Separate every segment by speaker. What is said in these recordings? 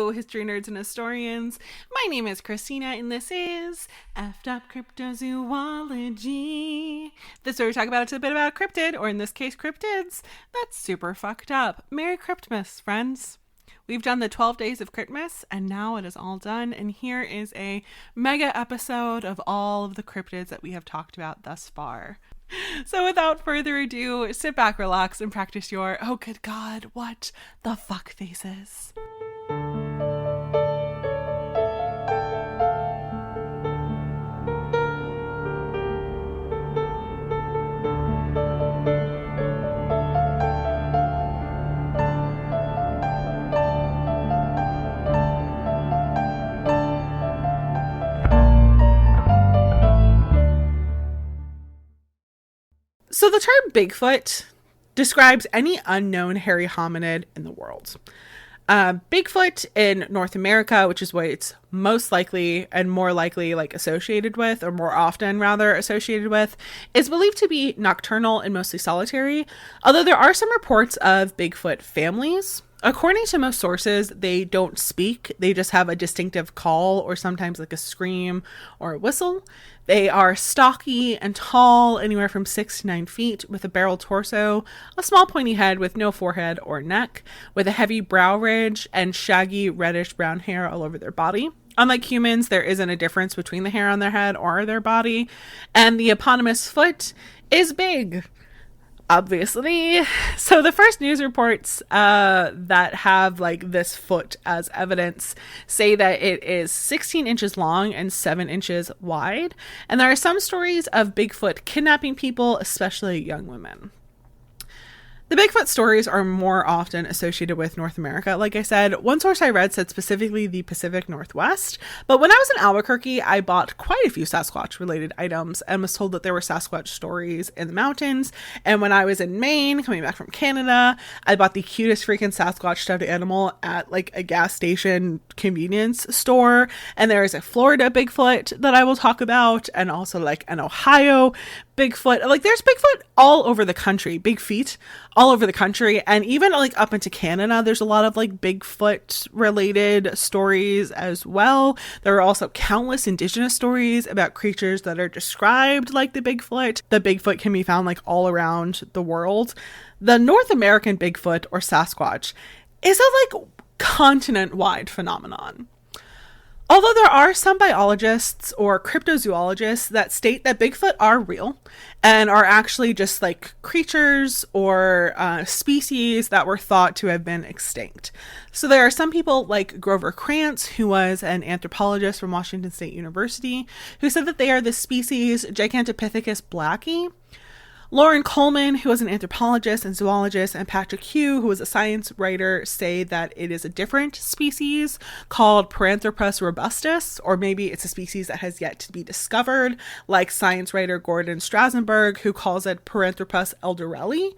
Speaker 1: Hello, history nerds and historians. My name is Christina, and this is Effed Up Cryptozoology. This is where we talk about a bit about a cryptid, or in this case, cryptids. That's super fucked up. Merry Cryptmas, friends. We've done the 12 days of Cryptmas, and now it is all done. And here is a mega episode of all of the cryptids that we have talked about thus far. So without further ado, sit back, relax, and practice your, oh good god, what the fuck faces. So the term Bigfoot describes any unknown hairy hominid in the world. Bigfoot in North America, which is what it's most likely and more likely associated with, or more often rather associated with, is believed to be nocturnal and mostly solitary, although there are some reports of Bigfoot families. According to most sources, they don't speak. They just have a distinctive call or sometimes a scream or a whistle. They are stocky and tall, anywhere from 6 to 9 feet, with a barrel torso, a small pointy head with no forehead or neck, with a heavy brow ridge and shaggy reddish brown hair all over their body. Unlike humans, there isn't a difference between the hair on their head or their body, and the eponymous foot is big. Obviously. So the first news reports that have this foot as evidence say that it is 16 inches long and 7 inches wide. And there are some stories of Bigfoot kidnapping people, especially young women. The Bigfoot stories are more often associated with North America. Like I said, one source I read said specifically the Pacific Northwest, but when I was in Albuquerque, I bought quite a few Sasquatch-related items and was told that there were Sasquatch stories in the mountains. And when I was in Maine, coming back from Canada, I bought the cutest freaking Sasquatch stuffed animal at a gas station convenience store. And there is a Florida Bigfoot that I will talk about, and also an Ohio Bigfoot. There's Bigfoot all over the country, big feet all over the country, and even up into Canada, there's a lot of Bigfoot related stories as well. There are also countless indigenous stories about creatures that are described like the Bigfoot. The Bigfoot can be found all around the world. The North American Bigfoot, or Sasquatch, is a continent-wide phenomenon. Although there are some biologists or cryptozoologists that state that Bigfoot are real and are actually just creatures or species that were thought to have been extinct. So there are some people like Grover Krantz, who was an anthropologist from Washington State University, who said that they are the species Gigantopithecus blacki. Lauren Coleman, who was an anthropologist and zoologist, and Patrick Hugh, who was a science writer, say that it is a different species called Paranthropus robustus, or maybe it's a species that has yet to be discovered, like science writer Gordon Strasenberg, who calls it Paranthropus elderelli.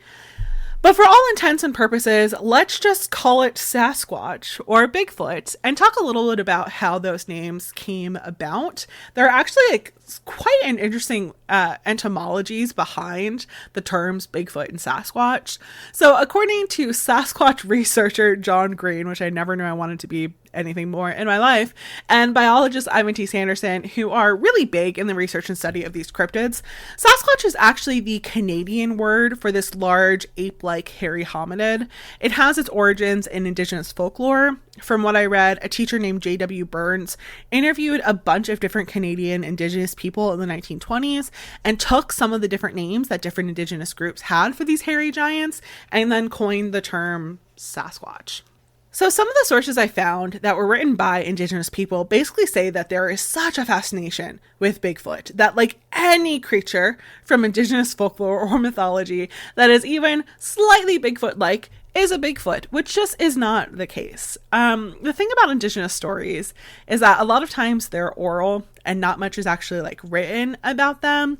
Speaker 1: But for all intents and purposes, let's just call it Sasquatch or Bigfoot and talk a little bit about how those names came about. There are actually quite an interesting etymologies behind the terms Bigfoot and Sasquatch. So according to Sasquatch researcher John Green, which I never knew I wanted to be anything more in my life, and biologist Ivan T. Sanderson, who are really big in the research and study of these cryptids, Sasquatch is actually the Canadian word for this large ape-like hairy hominid. It has its origins in indigenous folklore. From what I read, a teacher named J.W. Burns interviewed a bunch of different Canadian indigenous people in the 1920s and took some of the different names that different indigenous groups had for these hairy giants and then coined the term Sasquatch. So some of the sources I found that were written by indigenous people basically say that there is such a fascination with Bigfoot that any creature from indigenous folklore or mythology that is even slightly Bigfoot-like is a Bigfoot, which just is not the case. The thing about indigenous stories is that a lot of times they're oral and not much is actually written about them.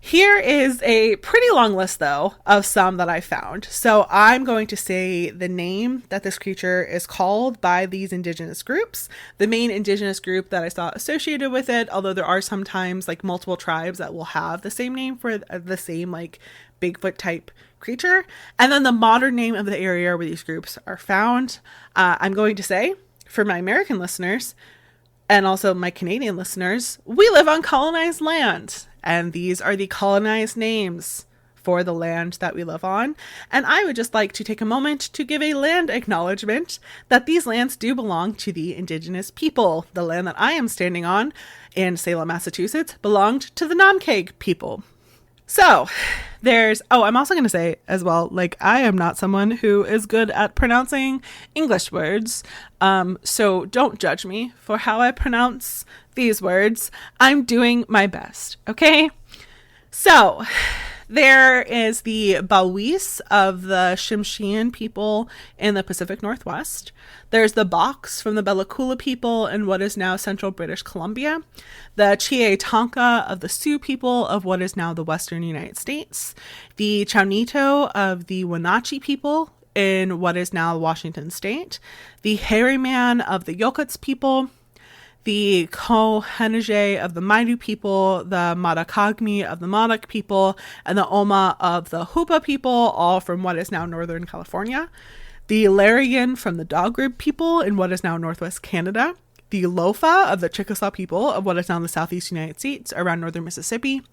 Speaker 1: Here is a pretty long list though of some that I found. So I'm going to say the name that this creature is called by these indigenous groups, the main indigenous group that I saw associated with it, although there are sometimes multiple tribes that will have the same name for the same Bigfoot type creature, and then the modern name of the area where these groups are found. I'm going to say for my American listeners and also my Canadian listeners, we live on colonized land, and these are the colonized names for the land that we live on. And I would just like to take a moment to give a land acknowledgement that these lands do belong to the Indigenous people. The land that I am standing on in Salem, Massachusetts, belonged to the Namkeg people. So I'm also going to say as well, like, I am not someone who is good at pronouncing English words. So don't judge me for how I pronounce these words. I'm doing my best. Okay. So there is the Bawis of the Tsimshian people in the Pacific Northwest. There's the Box from the Bella Coola people in what is now central British Columbia. The Chiatanka of the Sioux people of what is now the Western United States. The Chaunito of the Wenatchee people in what is now Washington State. The Harriman of the Yokuts people. The Kohenije of the Maidu people, the Matakagmi of the Modoc people, and the Oma of the Hupa people, all from what is now Northern California. The Larian from the Dogrid people in what is now Northwest Canada. The Lofa of the Chickasaw people of what is now the Southeast United States around Northern Mississippi.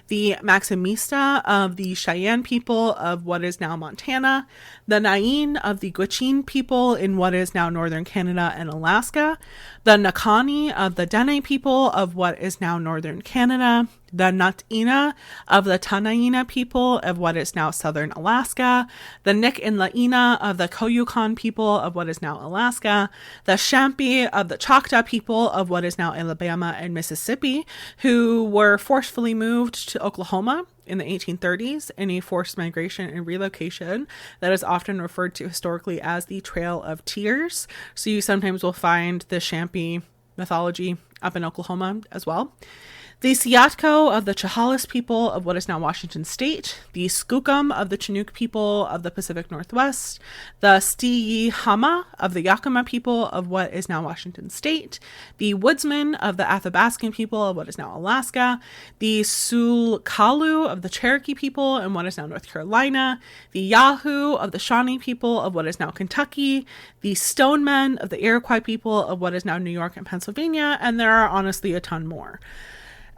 Speaker 1: The Maximista of the Cheyenne people of what is now Montana. The Nain of the Gwich'in people in what is now Northern Canada and Alaska. The Nakani of the Dene people of what is now Northern Canada. The Nat'ina of the Tanaina people of what is now Southern Alaska. The Nik and Laina of the Koyukon people of what is now Alaska. The Shampi of the Choctaw people of what is now Alabama and Mississippi, who were forcefully moved to Oklahoma in the 1830s in a forced migration and relocation that is often referred to historically as the Trail of Tears. So you sometimes will find the Shampi mythology up in Oklahoma as well. The Siatko of the Chehalis people of what is now Washington State, the Skookum of the Chinook people of the Pacific Northwest, the Stiyihama of the Yakima people of what is now Washington State, the Woodsmen of the Athabascan people of what is now Alaska, the Sulkalu of the Cherokee people in what is now North Carolina, the Yahoo of the Shawnee people of what is now Kentucky, the Stonemen of the Iroquois people of what is now New York and Pennsylvania, and there are honestly a ton more.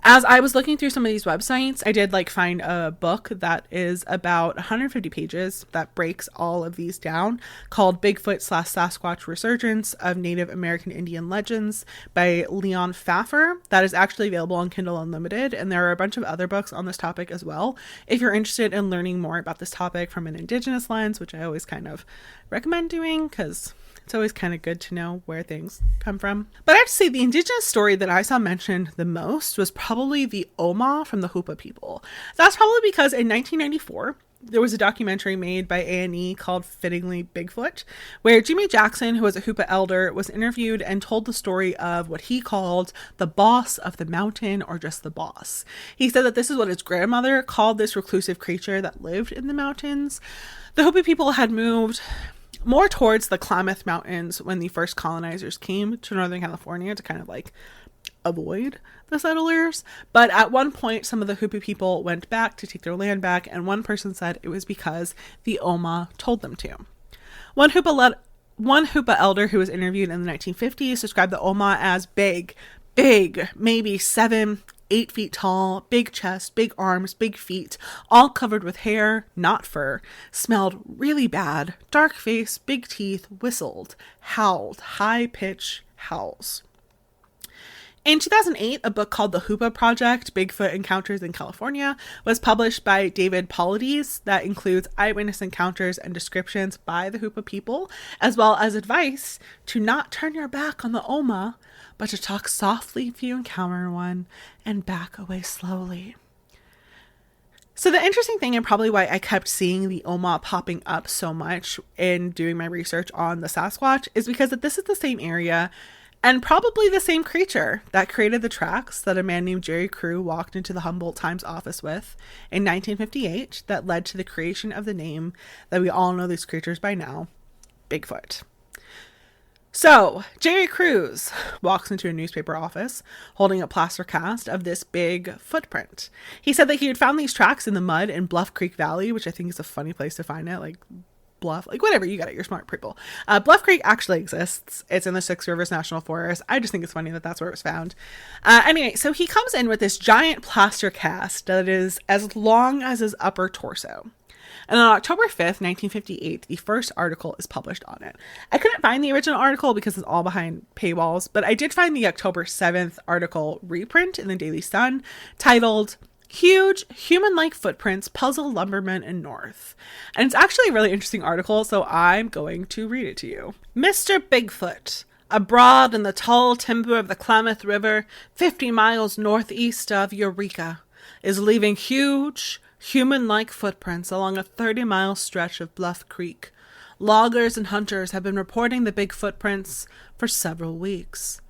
Speaker 1: As I was looking through some of these websites, I did find a book that is about 150 pages that breaks all of these down, called Bigfoot/Sasquatch Resurgence of Native American Indian Legends by Leon Pfaffer. That is actually available on Kindle Unlimited, and there are a bunch of other books on this topic as well. If you're interested in learning more about this topic from an Indigenous lens, which I always kind of recommend doing because it's always kind of good to know where things come from. But I have to say, the Indigenous story that I saw mentioned the most was probably the Oma from the Hupa people. That's probably because in 1994, there was a documentary made by A&E called Fittingly Bigfoot, where Jimmy Jackson, who was a Hupa elder, was interviewed and told the story of what he called the boss of the mountain, or just the boss. He said that this is what his grandmother called this reclusive creature that lived in the mountains. The Hupa people had moved more towards the Klamath Mountains when the first colonizers came to Northern California to kind of avoid the settlers. But at one point, some of the Hupa people went back to take their land back, and one person said it was because the Oma told them to. One Hupa elder who was interviewed in the 1950s described the Oma as big, maybe 7-8 feet tall, big chest, big arms, big feet, all covered with hair, not fur, smelled really bad, dark face, big teeth, whistled, howled, high-pitched howls. In 2008, a book called The Hupa Project, Bigfoot Encounters in California, was published by David Paulides that includes eyewitness encounters and descriptions by the Hupa people, as well as advice to not turn your back on the Oma, but to talk softly if you encounter one and back away slowly. So the interesting thing, and probably why I kept seeing the Oma popping up so much in doing my research on the Sasquatch, is because this is the same area and probably the same creature that created the tracks that a man named Jerry Crew walked into the Humboldt Times office with in 1958 that led to the creation of the name that we all know these creatures by now, Bigfoot. So, Jerry Crews walks into a newspaper office holding a plaster cast of this big footprint. He said that he had found these tracks in the mud in Bluff Creek Valley, which I think is a funny place to find it, Bluff, like whatever, you got it, you're smart people. Bluff Creek actually exists. It's in the Six Rivers National Forest. I just think it's funny that that's where it was found. Anyway, so he comes in with this giant plaster cast that is as long as his upper torso. And on October 5th, 1958, the first article is published on it. I couldn't find the original article because it's all behind paywalls, but I did find the October 7th article reprint in the Daily Sun titled Huge Human-Like Footprints Puzzle Lumbermen in North. And it's actually a really interesting article, so I'm going to read it to you. Mr. Bigfoot, abroad in the tall timber of the Klamath River, 50 miles northeast of Eureka, is leaving huge human-like footprints along a 30-mile stretch of Bluff Creek. Loggers and hunters have been reporting the big footprints for several weeks.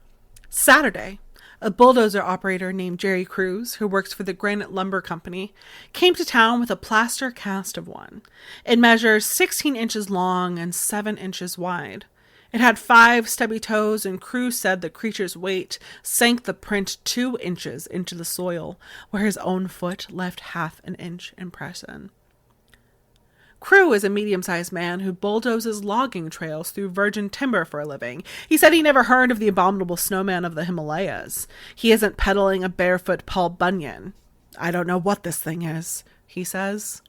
Speaker 1: Saturday, a bulldozer operator named Jerry Cruz, who works for the Granite Lumber Company, came to town with a plaster cast of one. It measures 16 inches long and 7 inches wide. It had 5 stubby toes, and Cruz said the creature's weight sank the print 2 inches into the soil, where his own foot left half an inch impression. Crew is a medium-sized man who bulldozes logging trails through virgin timber for a living. He said he never heard of the abominable snowman of the Himalayas. He isn't peddling a barefoot Paul Bunyan. I don't know what this thing is, he says.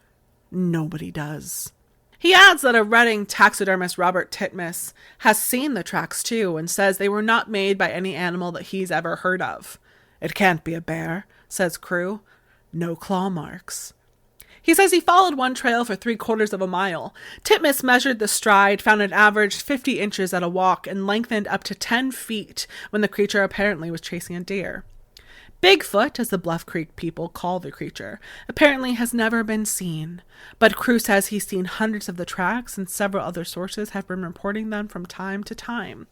Speaker 1: Nobody does. He adds that a Reading taxidermist, Robert Titmus, has seen the tracks too and says they were not made by any animal that he's ever heard of. It can't be a bear, says Crew. No claw marks. He says he followed one trail for 3/4 of a mile. Titmus measured the stride, found it averaged 50 inches at a walk, and lengthened up to 10 feet when the creature apparently was chasing a deer. Bigfoot, as the Bluff Creek people call the creature, apparently has never been seen, but Crew says he's seen hundreds of the tracks, and several other sources have been reporting them from time to time.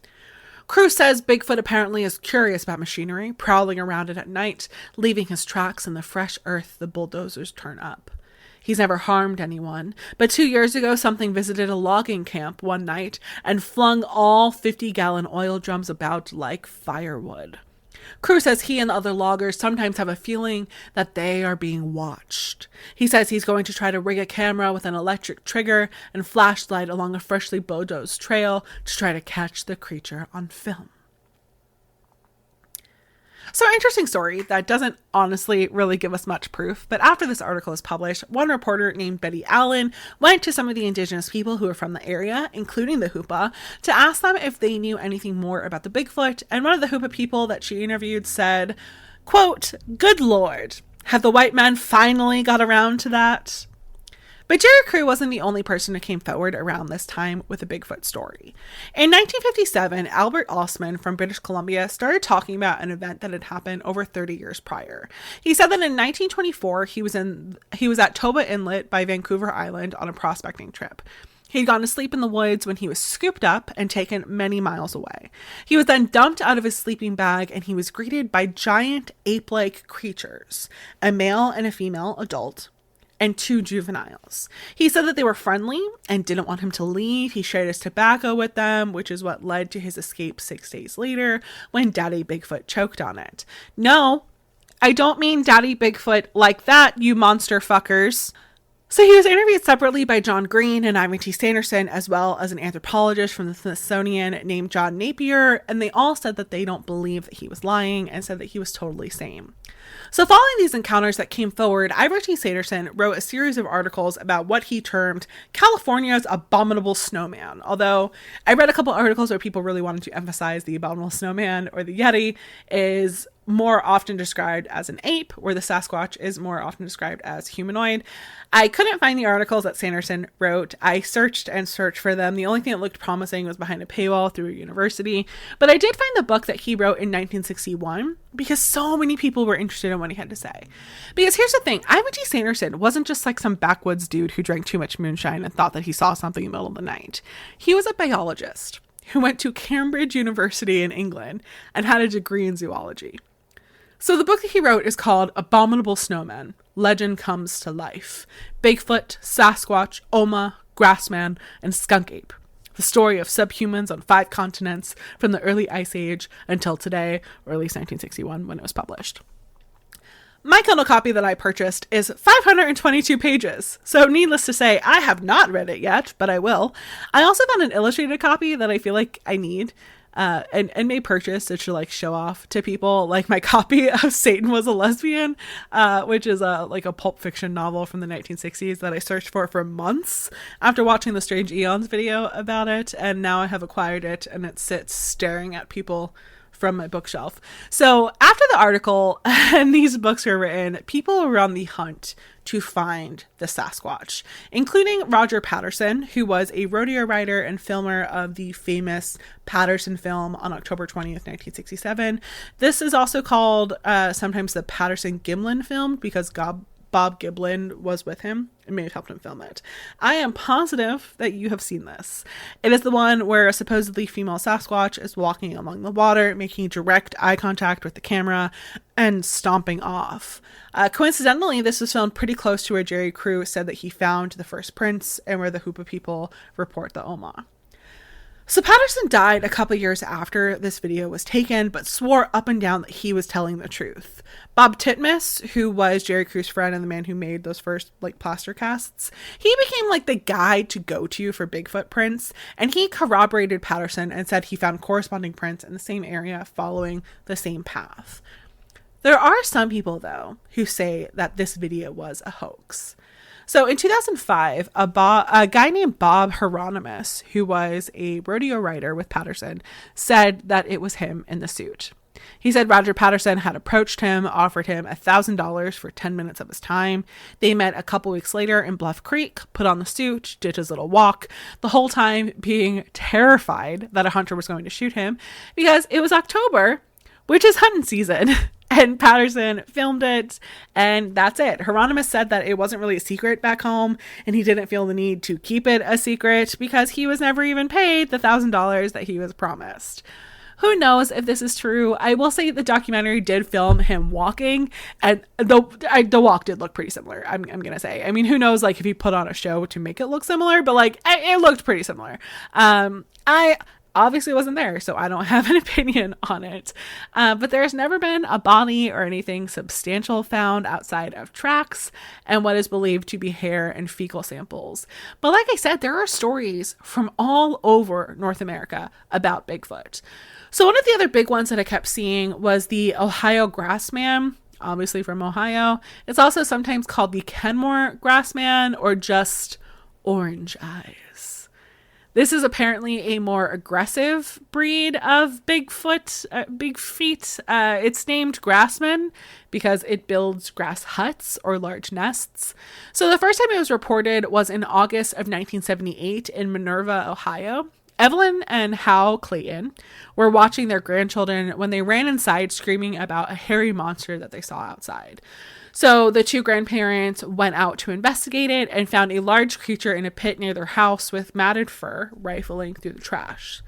Speaker 1: Crew says Bigfoot apparently is curious about machinery, prowling around it at night, leaving his tracks in the fresh earth the bulldozers turn up. He's never harmed anyone, but 2 years ago something visited a logging camp one night and flung all 50-gallon oil drums about like firewood. Crew says he and the other loggers sometimes have a feeling that they are being watched. He says he's going to try to rig a camera with an electric trigger and flashlight along a freshly bulldozed trail to try to catch the creature on film. So, interesting story that doesn't honestly really give us much proof, but after this article is published, one reporter named Betty Allen went to some of the indigenous people who were from the area, including the Hoopa, to ask them if they knew anything more about the Bigfoot, and one of the Hoopa people that she interviewed said, quote, "Good Lord, have the white man finally got around to that?" But Jerry Crew wasn't the only person who came forward around this time with a Bigfoot story. In 1957, Albert Osman from British Columbia started talking about an event that had happened over 30 years prior. He said that in 1924, he was at Toba Inlet by Vancouver Island on a prospecting trip. He'd gone to sleep in the woods when he was scooped up and taken many miles away. He was then dumped out of his sleeping bag, and he was greeted by giant ape-like creatures, a male and a female adult, and 2 juveniles. He said that they were friendly and didn't want him to leave. He shared his tobacco with them, which is what led to his escape 6 days later when Daddy Bigfoot choked on it. No, I don't mean Daddy Bigfoot like that, you monster fuckers. So he was interviewed separately by John Green and Ivan T. Sanderson, as well as an anthropologist from the Smithsonian named John Napier, and they all said that they don't believe that he was lying and said that he was totally sane. So following these encounters that came forward, Ivan T. Sanderson wrote a series of articles about what he termed California's abominable snowman. Although I read a couple articles where people really wanted to emphasize the abominable snowman or the Yeti is more often described as an ape, where the Sasquatch is more often described as humanoid. I couldn't find the articles that Sanderson wrote. I searched and searched for them. The only thing that looked promising was behind a paywall through a university. But I did find the book that he wrote in 1961 because so many people were interested in what he had to say. Because here's the thing, Ivan T. Sanderson wasn't just like some backwoods dude who drank too much moonshine and thought that he saw something in the middle of the night. He was a biologist who went to Cambridge University in England and had a degree in zoology. So the book that he wrote is called Abominable Snowmen, Legend Comes to Life. Bigfoot, Sasquatch, Oma, Grassman, and Skunk Ape. The story of subhumans on 5 continents from the early Ice Age until today, or at least 1961 when it was published. My Kindle copy that I purchased is 522 pages, so needless to say, I have not read it yet, but I will. I also found an illustrated copy that I feel like I need, and may purchase it to like show off to people, like my copy of Satan Was a Lesbian, which is like a pulp fiction novel from the 1960s that I searched for months after watching the Strange Eons video about it, and now I have acquired it, and it sits staring at people from my bookshelf. So after the article and these books were written, people were on the hunt to find the Sasquatch, including Roger Patterson, who was a rodeo rider and filmer of the famous Patterson film on October 20th, 1967. This is also called sometimes the Patterson-Gimlin film because Bob Giblin was with him and may have helped him film it. I am positive that you have seen this. It is the one where a supposedly female Sasquatch is walking along the water, making direct eye contact with the camera and stomping off. Coincidentally, this was filmed pretty close to where Jerry Crew said that he found the first prints and where the Hoopa people report the Oma. So Patterson died a couple years after this video was taken, but swore up and down that he was telling the truth. Bob Titmus, who was Jerry Crew's friend and the man who made those first like plaster casts, he became like the guy to go to for Bigfoot prints, and he corroborated Patterson and said he found corresponding prints in the same area following the same path. There are some people, though, who say that this video was a hoax. So in 2005, a guy named Bob Hieronymus, who was a rodeo rider with Patterson, said that it was him in the suit. He said Roger Patterson had approached him, offered him $1,000 for 10 minutes of his time. They met a couple weeks later in Bluff Creek, put on the suit, did his little walk, the whole time being terrified that a hunter was going to shoot him because it was October, which is hunting season. And Patterson filmed it, and that's it. Hieronymus said that it wasn't really a secret back home, and he didn't feel the need to keep it a secret because he was never even paid the $1,000 that he was promised. Who knows if this is true? I will say the documentary did film him walking, and the walk did look pretty similar, I'm gonna say. I mean, who knows, like, if he put on a show to make it look similar, but, like, it looked pretty similar. I obviously wasn't there, so I don't have an opinion on it. But there's never been a body or anything substantial found outside of tracks and what is believed to be hair and fecal samples. But like I said, there are stories from all over North America about Bigfoot. So one of the other big ones that I kept seeing was the Ohio Grassman, obviously from Ohio. It's also sometimes called the Kenmore Grassman or just Orange Eyes. This is apparently a more aggressive breed of Bigfoot, big feet. It's named Grassman because it builds grass huts or large nests. So the first time it was reported was in August of 1978 in Minerva, Ohio. Evelyn and Hal Clayton were watching their grandchildren when they ran inside screaming about a hairy monster that they saw outside. So the two grandparents went out to investigate it and found a large creature in a pit near their house with matted fur rifling through the trash.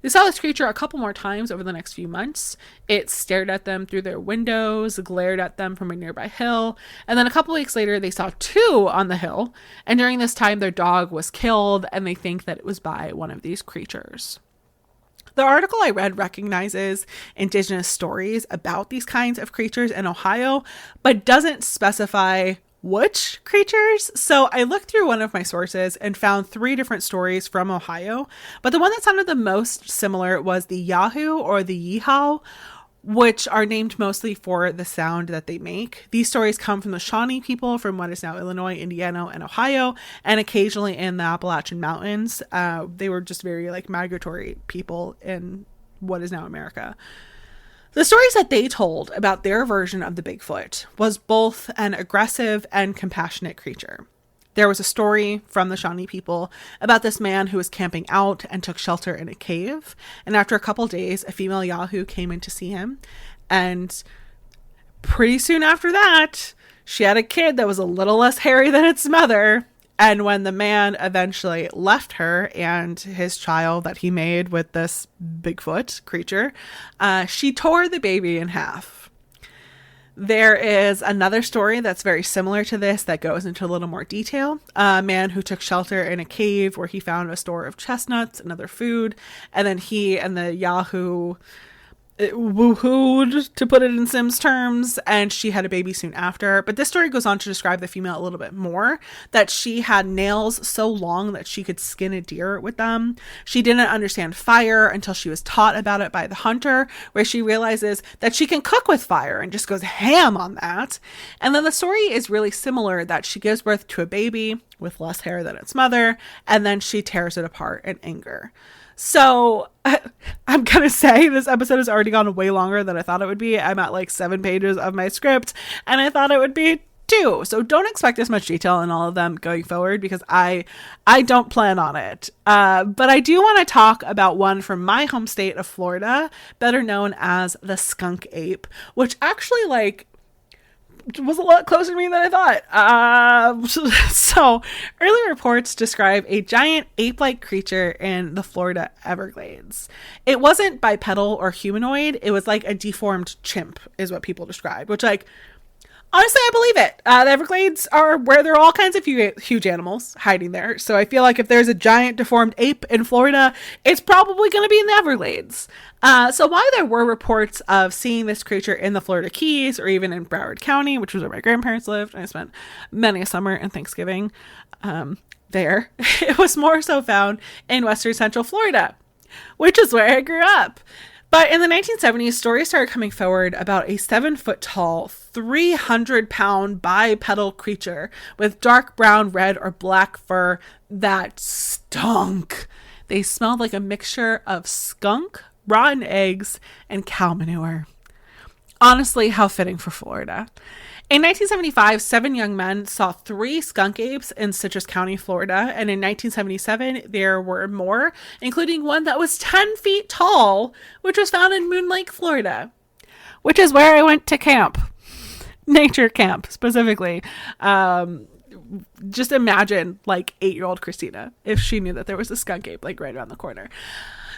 Speaker 1: They saw this creature a couple more times over the next few months. It stared at them through their windows, glared at them from a nearby hill, and then a couple weeks later they saw two on the hill, and during this time their dog was killed, and they think that it was by one of these creatures. The article I read recognizes indigenous stories about these kinds of creatures in Ohio, but doesn't specify which creatures. So I looked through one of my sources and found 3 different stories from Ohio, but the one that sounded the most similar was the Yahoo or the Yeehaw, which are named mostly for the sound that they make. These stories come from the Shawnee people from what is now Illinois, Indiana, and Ohio, and occasionally in the Appalachian Mountains. They were just very like migratory people in what is now America. The stories that they told about their version of the Bigfoot was both an aggressive and compassionate creature. There was a story from the Shawnee people about this man who was camping out and took shelter in a cave. And after a couple days, a female Yahoo came in to see him. And pretty soon after that, she had a kid that was a little less hairy than its mother. And when the man eventually left her and his child that he made with this Bigfoot creature, she tore the baby in half. There is another story that's very similar to this that goes into a little more detail. A man who took shelter in a cave where he found a store of chestnuts and other food. And then he and the Yahoo woohooed, to put it in Sims terms, and she had a baby soon after. But this story goes on to describe the female a little bit more, that she had nails so long that she could skin a deer with them. She didn't understand fire until she was taught about it by the hunter, where she realizes that she can cook with fire and just goes ham on that. And then the story is really similar, that she gives birth to a baby with less hair than its mother, and then she tears it apart in anger. So I'm going to say this episode has already gone way longer than I thought it would be. I'm at like 7 pages of my script, and I thought it would be 2. So don't expect this much detail in all of them going forward, because I don't plan on it. But I do want to talk about one from my home state of Florida, better known as the skunk ape, which actually was a lot closer to me than I thought. So early reports describe a giant ape-like creature in the Florida Everglades. It wasn't bipedal or humanoid. It was like a deformed chimp is what people describe, which honestly, I believe it. The Everglades are where there are all kinds of huge animals hiding there. So I feel like if there's a giant deformed ape in Florida, it's probably going to be in the Everglades. So while there were reports of seeing this creature in the Florida Keys or even in Broward County, which was where my grandparents lived, and I spent many a summer and Thanksgiving there, it was more so found in western central Florida, which is where I grew up. But in the 1970s, stories started coming forward about a 7-foot tall, 300-pound bipedal creature with dark brown, red, or black fur that stunk. They smelled like a mixture of skunk, rotten eggs, and cow manure. Honestly, how fitting for Florida. In 1975, 7 young men saw 3 skunk apes in Citrus County, Florida, and in 1977, there were more, including one that was 10 feet tall, which was found in Moon Lake, Florida, which is where I went to camp. Nature camp, specifically. Just imagine, 8-year-old Christina, if she knew that there was a skunk ape, right around the corner.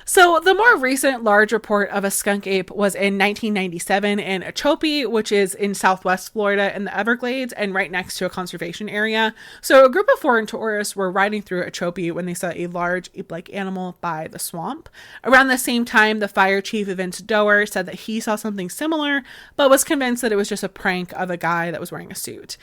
Speaker 1: So the more recent large report of a skunk ape was in 1997 in Chupacabra, which is in southwest Florida in the Everglades and right next to a conservation area. So a group of foreign tourists were riding through Chupacabra when they saw a large ape-like animal by the swamp. Around the same time, the fire chief, Vince Doer, said that he saw something similar, but was convinced that it was just a prank of a guy that was wearing a suit.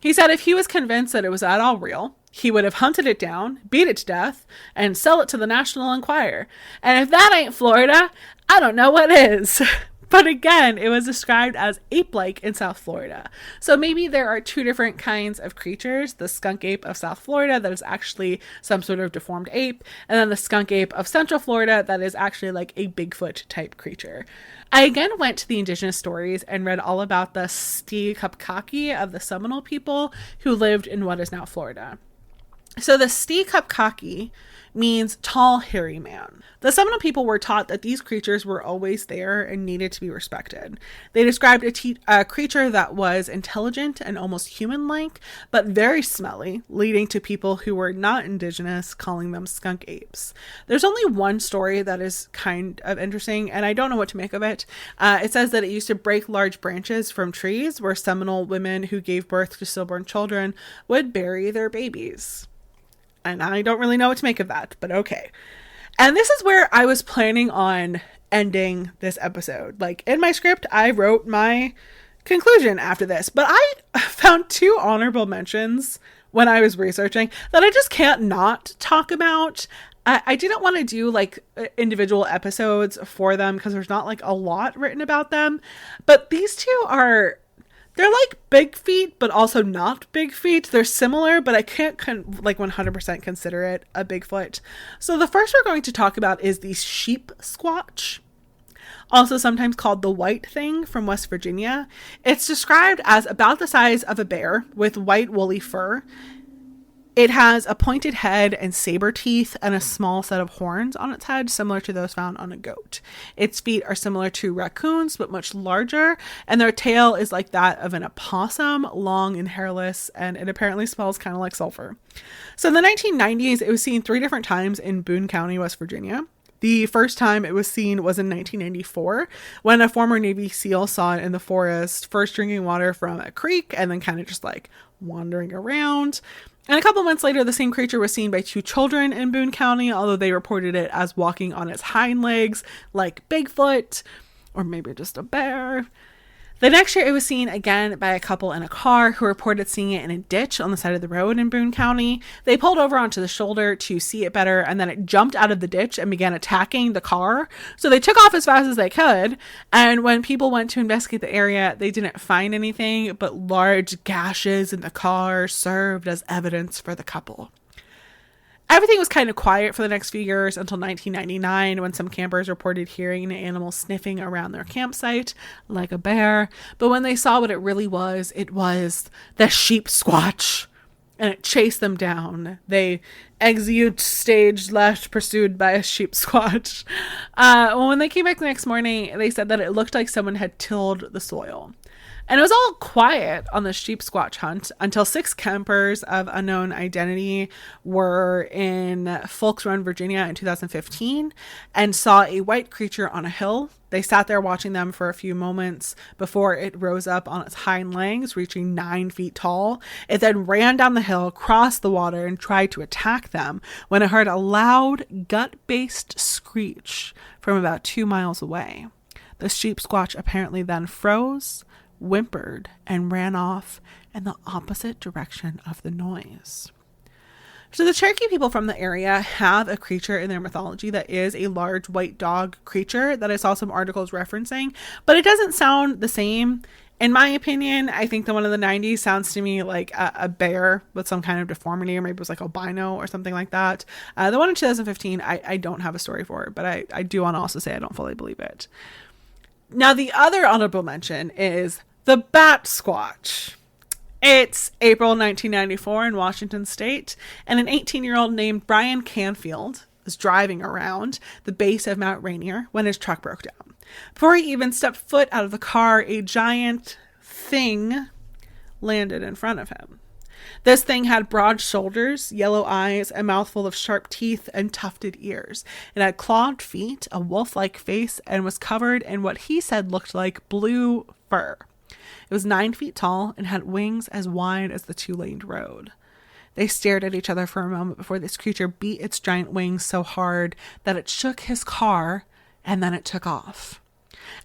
Speaker 1: He said if he was convinced that it was at all real, he would have hunted it down, beat it to death, and sell it to the National Enquirer. And if that ain't Florida, I don't know what is. But again, it was described as ape-like in South Florida. So maybe there are 2 different kinds of creatures. The skunk ape of South Florida that is actually some sort of deformed ape. And then the skunk ape of Central Florida that is actually like a Bigfoot type creature. I again went to the indigenous stories and read all about the Chupacabra of the Seminole people who lived in what is now Florida. So the Chupacabra means tall, hairy man. The Seminole people were taught that these creatures were always there and needed to be respected. They described a creature that was intelligent and almost human-like, but very smelly, leading to people who were not indigenous calling them skunk apes. There's only one story that is kind of interesting, and I don't know what to make of it. It says that it used to break large branches from trees where Seminole women who gave birth to stillborn children would bury their babies. And I don't really know what to make of that, but okay. And this is where I was planning on ending this episode. In my script, I wrote my conclusion after this, but I found 2 honorable mentions when I was researching that I just can't not talk about. I didn't want to do individual episodes for them because there's not a lot written about them, but these 2 they're like big feet, but also not big feet. They're similar, but I can't 100% consider it a Bigfoot. So the first we're going to talk about is the sheep squatch, also sometimes called the white thing from West Virginia. It's described as about the size of a bear with white woolly fur. It has a pointed head and saber teeth and a small set of horns on its head, similar to those found on a goat. Its feet are similar to raccoons, but much larger, and their tail is like that of an opossum, long and hairless, and it apparently smells kind of like sulfur. So in the 1990s, it was seen 3 different times in Boone County, West Virginia. The first time it was seen was in 1994, when a former Navy SEAL saw it in the forest, first drinking water from a creek, and then kind of just wandering around. And a couple months later, the same creature was seen by 2 children in Boone County, although they reported it as walking on its hind legs like Bigfoot. or maybe just a bear. The next year, it was seen again by a couple in a car who reported seeing it in a ditch on the side of the road in Boone County. They pulled over onto the shoulder to see it better, and then it jumped out of the ditch and began attacking the car. So they took off as fast as they could, and when people went to investigate the area, they didn't find anything, but large gashes in the car served as evidence for the couple. Everything was kind of quiet for the next few years until 1999, when some campers reported hearing an animal sniffing around their campsite like a bear. But when they saw what it was the sheep squatch, and it chased them down. They exit stage left, pursued by a sheep squatch. When they came back the next morning, they said that it looked like someone had tilled the soil. And it was all quiet on the sheep squatch hunt until 6 campers of unknown identity were in Folks Run, Virginia in 2015 and saw a white creature on a hill. They sat there watching them for a few moments before it rose up on its hind legs, reaching 9 feet tall. It then ran down the hill, crossed the water, and tried to attack them when it heard a loud, gut-based screech from about 2 miles away. The sheep squatch apparently then froze, whimpered, and ran off in the opposite direction of the noise. So the Cherokee people from the area have a creature in their mythology that is a large white dog creature that I saw some articles referencing, but it doesn't sound the same. In my opinion, I think the one in the 90s sounds to me like a bear with some kind of deformity, or maybe it was like albino or something like that. The one in 2015, I don't have a story for it, but I do want to also say I don't fully believe it. Now, the other honorable mention is the Bat Squatch. It's April 1994 in Washington State, and an 18-year-old named Brian Canfield was driving around the base of Mount Rainier when his truck broke down. Before he even stepped foot out of the car, a giant thing landed in front of him. This thing had broad shoulders, yellow eyes, a mouthful of sharp teeth, and tufted ears. It had clawed feet, a wolf-like face, and was covered in what he said looked like blue fur. It was 9 feet tall and had wings as wide as the 2-laned road. They stared at each other for a moment before this creature beat its giant wings so hard that it shook his car, and then it took off.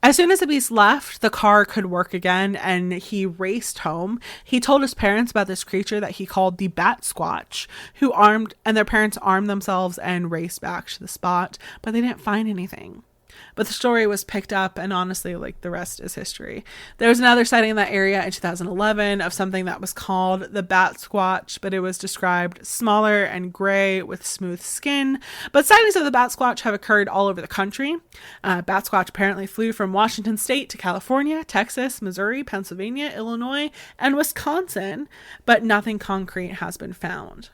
Speaker 1: As soon as the beast left, the car could work again, and he raced home. He told his parents about this creature that he called the Bat Squatch, and their parents armed themselves and raced back to the spot, but they didn't find anything. But the story was picked up, and honestly, like, the rest is history. There was another sighting in that area in 2011 of something that was called the Bat Squatch, but it was described smaller and gray with smooth skin. But sightings of the Bat Squatch have occurred all over the country. Bat Squatch apparently flew from Washington State to California, Texas, Missouri, Pennsylvania, Illinois, and Wisconsin, but nothing concrete has been found.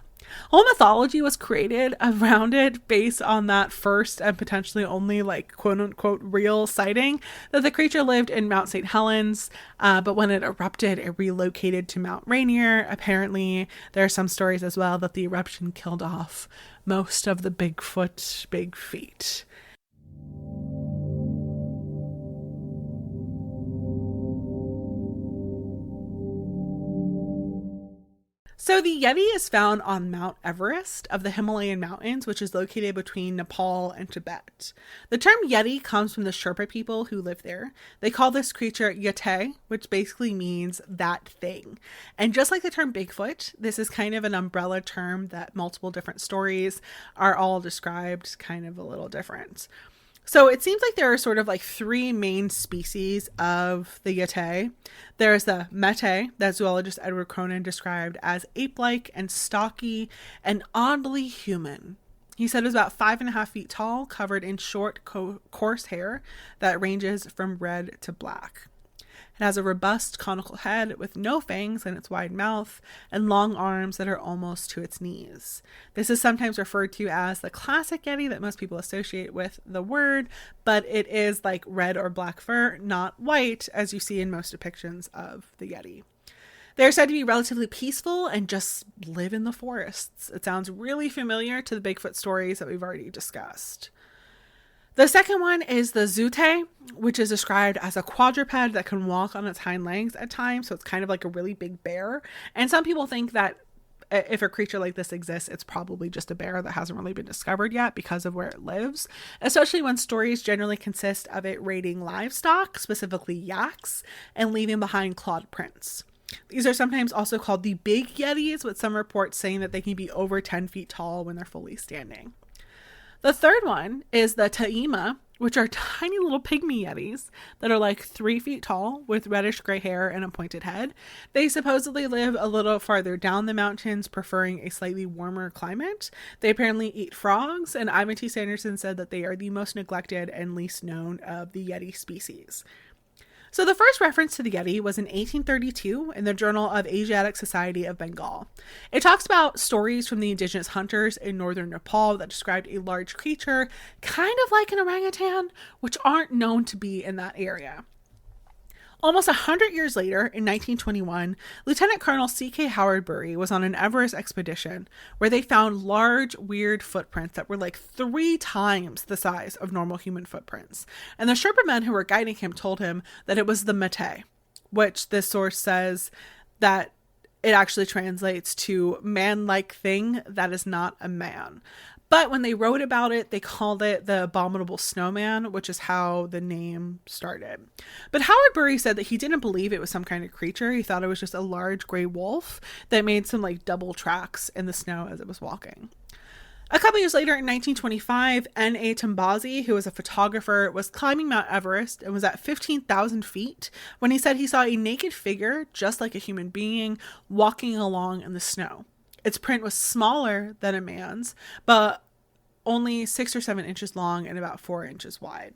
Speaker 1: Whole mythology was created around it based on that first and potentially only, like, quote-unquote real sighting that the creature lived in Mount St. Helens, but when it erupted, it relocated to Mount Rainier. Apparently, there are some stories as well that the eruption killed off most of the Bigfoot big feet. So the Yeti is found on Mount Everest of the Himalayan mountains, which is located between Nepal and Tibet. The term Yeti comes from the Sherpa people who live there. They call this creature Yeti, which basically means that thing. And just like the term Bigfoot, this is kind of an umbrella term that multiple different stories are all described kind of a little different. So it seems like there are sort of like 3 main species of the Yeti. There's the Mete, that zoologist Edward Cronin described as ape-like and stocky and oddly human. He said it was about 5.5 feet tall, covered in short, coarse hair that ranges from red to black. It has a robust conical head with no fangs in its wide mouth and long arms that are almost to its knees. This is sometimes referred to as the classic Yeti that most people associate with the word, but it is like red or black fur, not white, as you see in most depictions of the Yeti. They're said to be relatively peaceful and just live in the forests. It sounds really familiar to the Bigfoot stories that we've already discussed. The second one is the Zute, which is described as a quadruped that can walk on its hind legs at times. So it's kind of like a really big bear. And some people think that if a creature like this exists, it's probably just a bear that hasn't really been discovered yet because of where it lives, especially when stories generally consist of it raiding livestock, specifically yaks, and leaving behind clawed prints. These are sometimes also called the big yetis, with some reports saying that they can be over 10 feet tall when they're fully standing. The third one is the taima, which are tiny little pygmy yetis that are like 3 feet tall with reddish gray hair and a pointed head. They supposedly live a little farther down the mountains, preferring a slightly warmer climate. They apparently eat frogs, and Ivan T. Sanderson said that they are the most neglected and least known of the yeti species. So the first reference to the Yeti was in 1832 in the Journal of Asiatic Society of Bengal. It talks about stories from the indigenous hunters in northern Nepal that described a large creature, kind of like an orangutan, which aren't known to be in that area. Almost 100 years later, in 1921, Lieutenant Colonel C.K. Howard Bury was on an Everest expedition where they found large, weird footprints that were like 3 times the size of normal human footprints. And the Sherpa men who were guiding him told him that it was the Mate, which this source says that it actually translates to man-like thing that is not a man. But when they wrote about it, they called it the Abominable Snowman, which is how the name started. But Howard Bury said that he didn't believe it was some kind of creature. He thought it was just a large gray wolf that made some like double tracks in the snow as it was walking. A couple years later, in 1925, N.A. Tambazi, who was a photographer, was climbing Mount Everest and was at 15,000 feet when he said he saw a naked figure, just like a human being, walking along in the snow. Its print was smaller than a man's, but only 6 or 7 inches long and about 4 inches wide.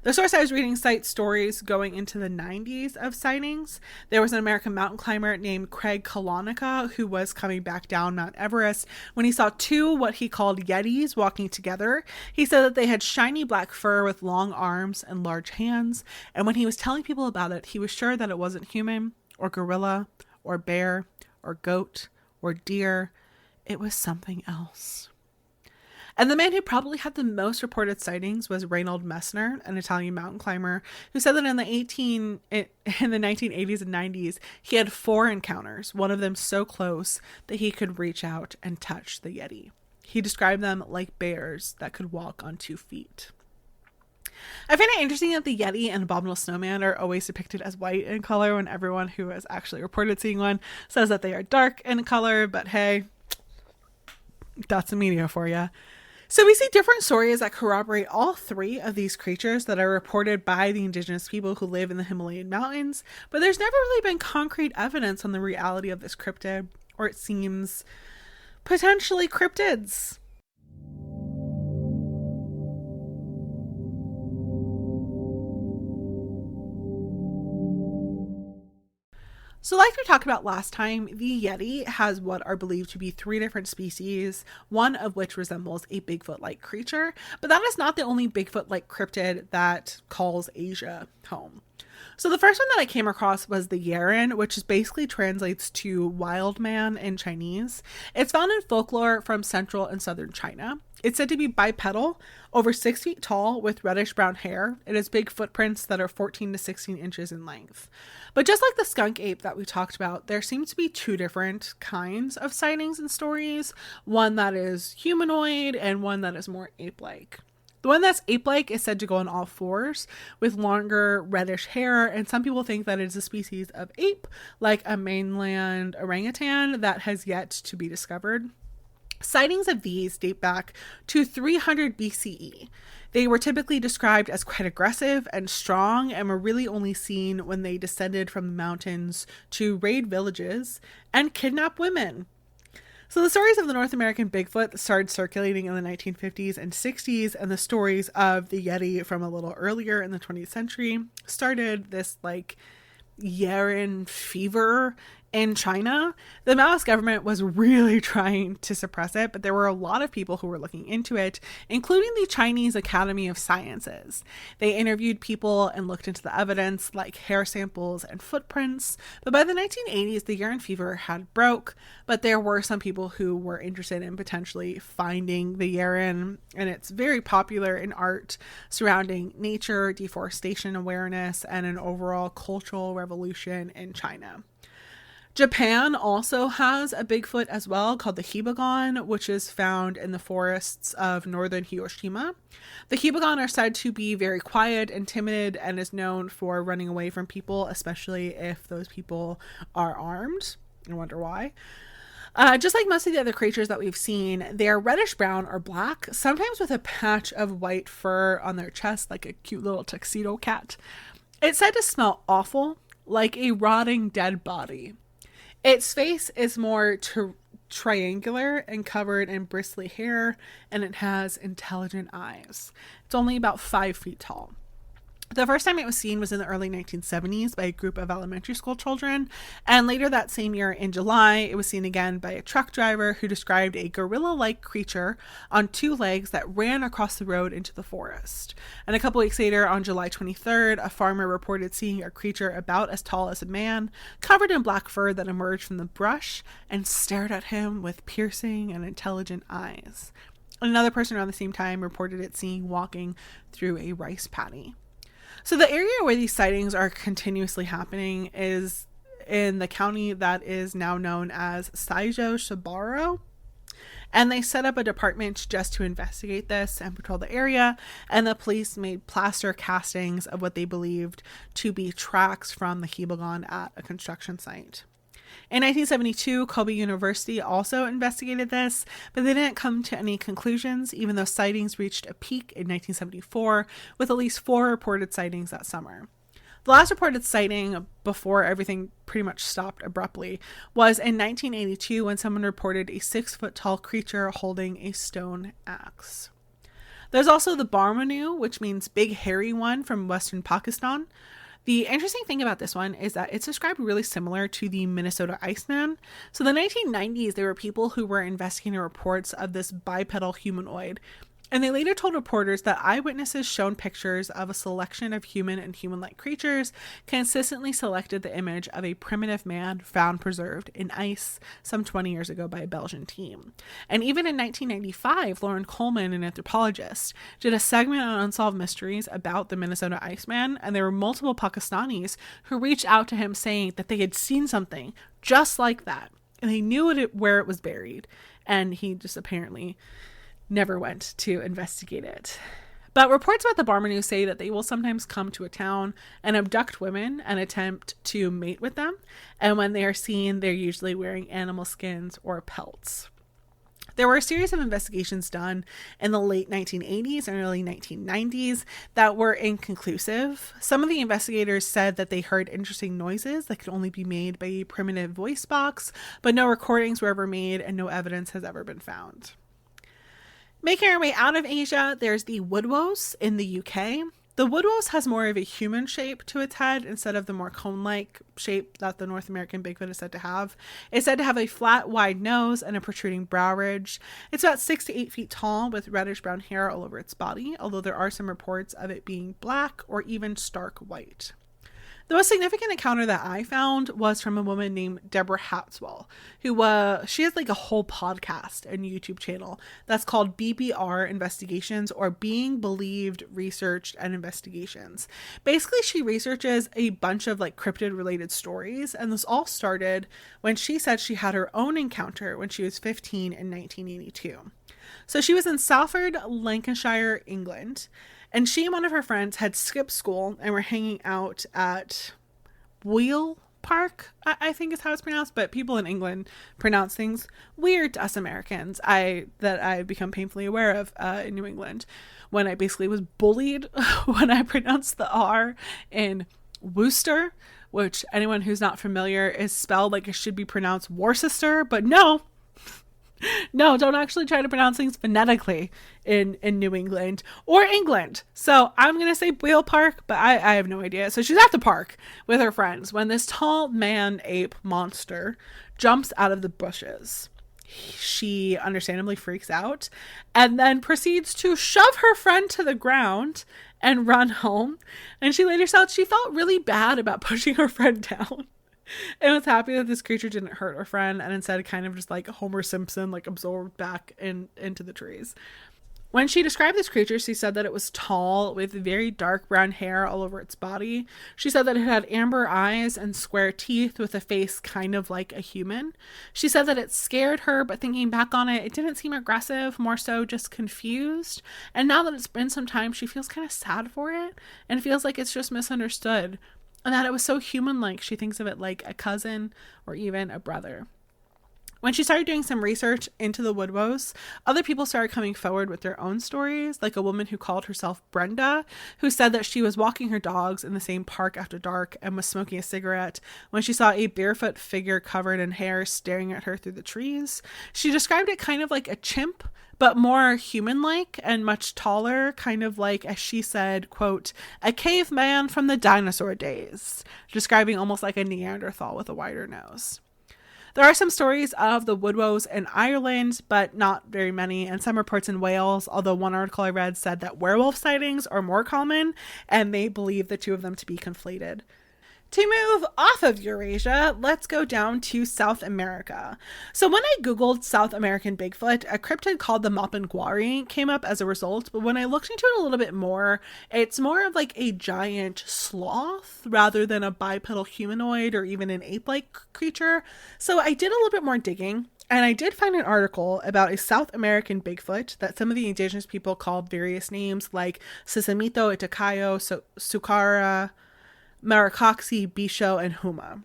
Speaker 1: The source I was reading cites stories going into the 90s of sightings. There was an American mountain climber named Craig Kolonica who was coming back down Mount Everest when he saw 2 what he called yetis walking together. He said that they had shiny black fur with long arms and large hands, and when he was telling people about it, he was sure that it wasn't human or gorilla or bear or goat or deer. It was something else. And the man who probably had the most reported sightings was Reynold Messner, an Italian mountain climber, who said that in the 1980s and 90s, he had 4 encounters, one of them so close that he could reach out and touch the Yeti. He described them like bears that could walk on 2 feet. I find it interesting that the Yeti and Abominable Snowman are always depicted as white in color when everyone who has actually reported seeing one says that they are dark in color, but hey, that's the media for you. So we see different stories that corroborate all 3 of these creatures that are reported by the indigenous people who live in the Himalayan mountains, but there's never really been concrete evidence on the reality of this cryptid, or it seems potentially cryptids. So like we talked about last time, the Yeti has what are believed to be 3 different species, one of which resembles a Bigfoot-like creature, but that is not the only Bigfoot-like cryptid that calls Asia home. So the first one that I came across was the Yeren, which basically translates to wild man in Chinese. It's found in folklore from central and southern China. It's said to be bipedal, over 6 feet tall, with reddish brown hair. It has big footprints that are 14 to 16 inches in length. But just like the skunk ape that we talked about, there seems to be 2 different kinds of sightings and stories. One that is humanoid and one that is more ape-like. The one that's ape-like is said to go on all 4s with longer reddish hair, and some people think that it is a species of ape, like a mainland orangutan, that has yet to be discovered. Sightings of these date back to 300 BCE. They were typically described as quite aggressive and strong, and were really only seen when they descended from the mountains to raid villages and kidnap women. So the stories of the North American Bigfoot started circulating in the 1950s and 60s, and the stories of the Yeti from a little earlier in the 20th century started this like Yeren fever in China. The Maoist government was really trying to suppress it, but there were a lot of people who were looking into it, including the Chinese Academy of Sciences. They interviewed people and looked into the evidence, like hair samples and footprints. But by the 1980s, the Yeren fever had broke, but there were some people who were interested in potentially finding the Yeren, and it's very popular in art surrounding nature, deforestation awareness, and an overall cultural revolution in China. Japan also has a Bigfoot as well called the Hibagon, which is found in the forests of northern Hiroshima. The Hibagon are said to be very quiet and timid and is known for running away from people, especially if those people are armed. I wonder why. Just like most of the other creatures that we've seen, they're reddish brown or black, sometimes with a patch of white fur on their chest, like a cute little tuxedo cat. It's said to smell awful, like a rotting dead body. Its face is more triangular and covered in bristly hair, and it has intelligent eyes. It's only about 5 feet tall. The first time it was seen was in the early 1970s by a group of elementary school children, and later that same year in July, it was seen again by a truck driver who described a gorilla-like creature on 2 legs that ran across the road into the forest. And a couple weeks later, on July 23rd, a farmer reported seeing a creature about as tall as a man, covered in black fur that emerged from the brush and stared at him with piercing and intelligent eyes. Another person around the same time reported it seeing walking through a rice paddy. So the area where these sightings are continuously happening is in the county that is now known as Saijo Shibaro. And they set up a department just to investigate this and patrol the area. And the police made plaster castings of what they believed to be tracks from the Hibagon at a construction site. In 1972, Kobe University also investigated this, but they didn't come to any conclusions, even though sightings reached a peak in 1974, with at least 4 reported sightings that summer. The last reported sighting, before everything pretty much stopped abruptly, was in 1982 when someone reported a 6-foot-tall creature holding a stone axe. There's also the Barmanu, which means big hairy one, from western Pakistan. The interesting thing about this one is that it's described really similar to the Minnesota Iceman. So in the 1990s, there were people who were investigating reports of this bipedal humanoid. And they later told reporters that eyewitnesses shown pictures of a selection of human and human-like creatures consistently selected the image of a primitive man found preserved in ice some 20 years ago by a Belgian team. And even in 1995, Lauren Coleman, an anthropologist, did a segment on Unsolved Mysteries about the Minnesota Iceman, and there were multiple Pakistanis who reached out to him saying that they had seen something just like that, and they knew where it was buried, and he just apparently never went to investigate it. But reports about the Barmanu say that they will sometimes come to a town and abduct women and attempt to mate with them. And when they are seen, they're usually wearing animal skins or pelts. There were a series of investigations done in the late 1980s and early 1990s that were inconclusive. Some of the investigators said that they heard interesting noises that could only be made by a primitive voice box, but no recordings were ever made and no evidence has ever been found. Making our way out of Asia, there's the woodwose in the UK. The woodwose has more of a human shape to its head instead of the more cone-like shape that the North American Bigfoot is said to have. It's said to have a flat, wide nose and a protruding brow ridge. It's about 6 to 8 feet tall with reddish-brown hair all over its body, although there are some reports of it being black or even stark white. The most significant encounter that I found was from a woman named Deborah Hatswell, who she has like a whole podcast and YouTube channel that's called BBR Investigations, or Being Believed, Researched, and Investigations. Basically, she researches a bunch of like cryptid related stories, and this all started when she said she had her own encounter when she was 15 in 1982. So she was in Salford, Lancashire, England. And she and one of her friends had skipped school and were hanging out at Wheel Park, I think is how it's pronounced, but people in England pronounce things weird to us Americans, that I've become painfully aware of in New England, when I basically was bullied when I pronounced the R in Worcester, which anyone who's not familiar is spelled like it should be pronounced Worcester, but no, don't actually try to pronounce things phonetically in New England or England. So I'm going to say Wheel Park, but I have no idea. So she's at the park with her friends when this tall man-ape monster jumps out of the bushes. She understandably freaks out and then proceeds to shove her friend to the ground and run home. And she later said she felt really bad about pushing her friend down. And was happy that this creature didn't hurt her friend and instead kind of just like Homer Simpson, like absorbed back into the trees. When she described this creature, she said that it was tall with very dark brown hair all over its body. She said that it had amber eyes and square teeth with a face kind of like a human. She said that it scared her, but thinking back on it, it didn't seem aggressive, more so just confused. And now that it's been some time, she feels kind of sad for it and feels like it's just misunderstood. And that it was so human-like, she thinks of it like a cousin or even a brother. When she started doing some research into the Woodwose, other people started coming forward with their own stories, like a woman who called herself Brenda, who said that she was walking her dogs in the same park after dark and was smoking a cigarette when she saw a barefoot figure covered in hair staring at her through the trees. She described it kind of like a chimp, but more human-like and much taller, kind of like, as she said, quote, a caveman from the dinosaur days, describing almost like a Neanderthal with a wider nose. There are some stories of the Woodwose in Ireland, but not very many, and some reports in Wales, although one article I read said that werewolf sightings are more common, and they believe the two of them to be conflated. To move off of Eurasia, let's go down to South America. So when I googled South American Bigfoot, a cryptid called the Mapinguari came up as a result, but when I looked into it a little bit more, it's more of like a giant sloth rather than a bipedal humanoid or even an ape-like creature. So I did a little bit more digging, and I did find an article about a South American Bigfoot that some of the indigenous people called various names like Sisamito, Itacayo, Sucara, Maracoxi, Bisho, and Huma.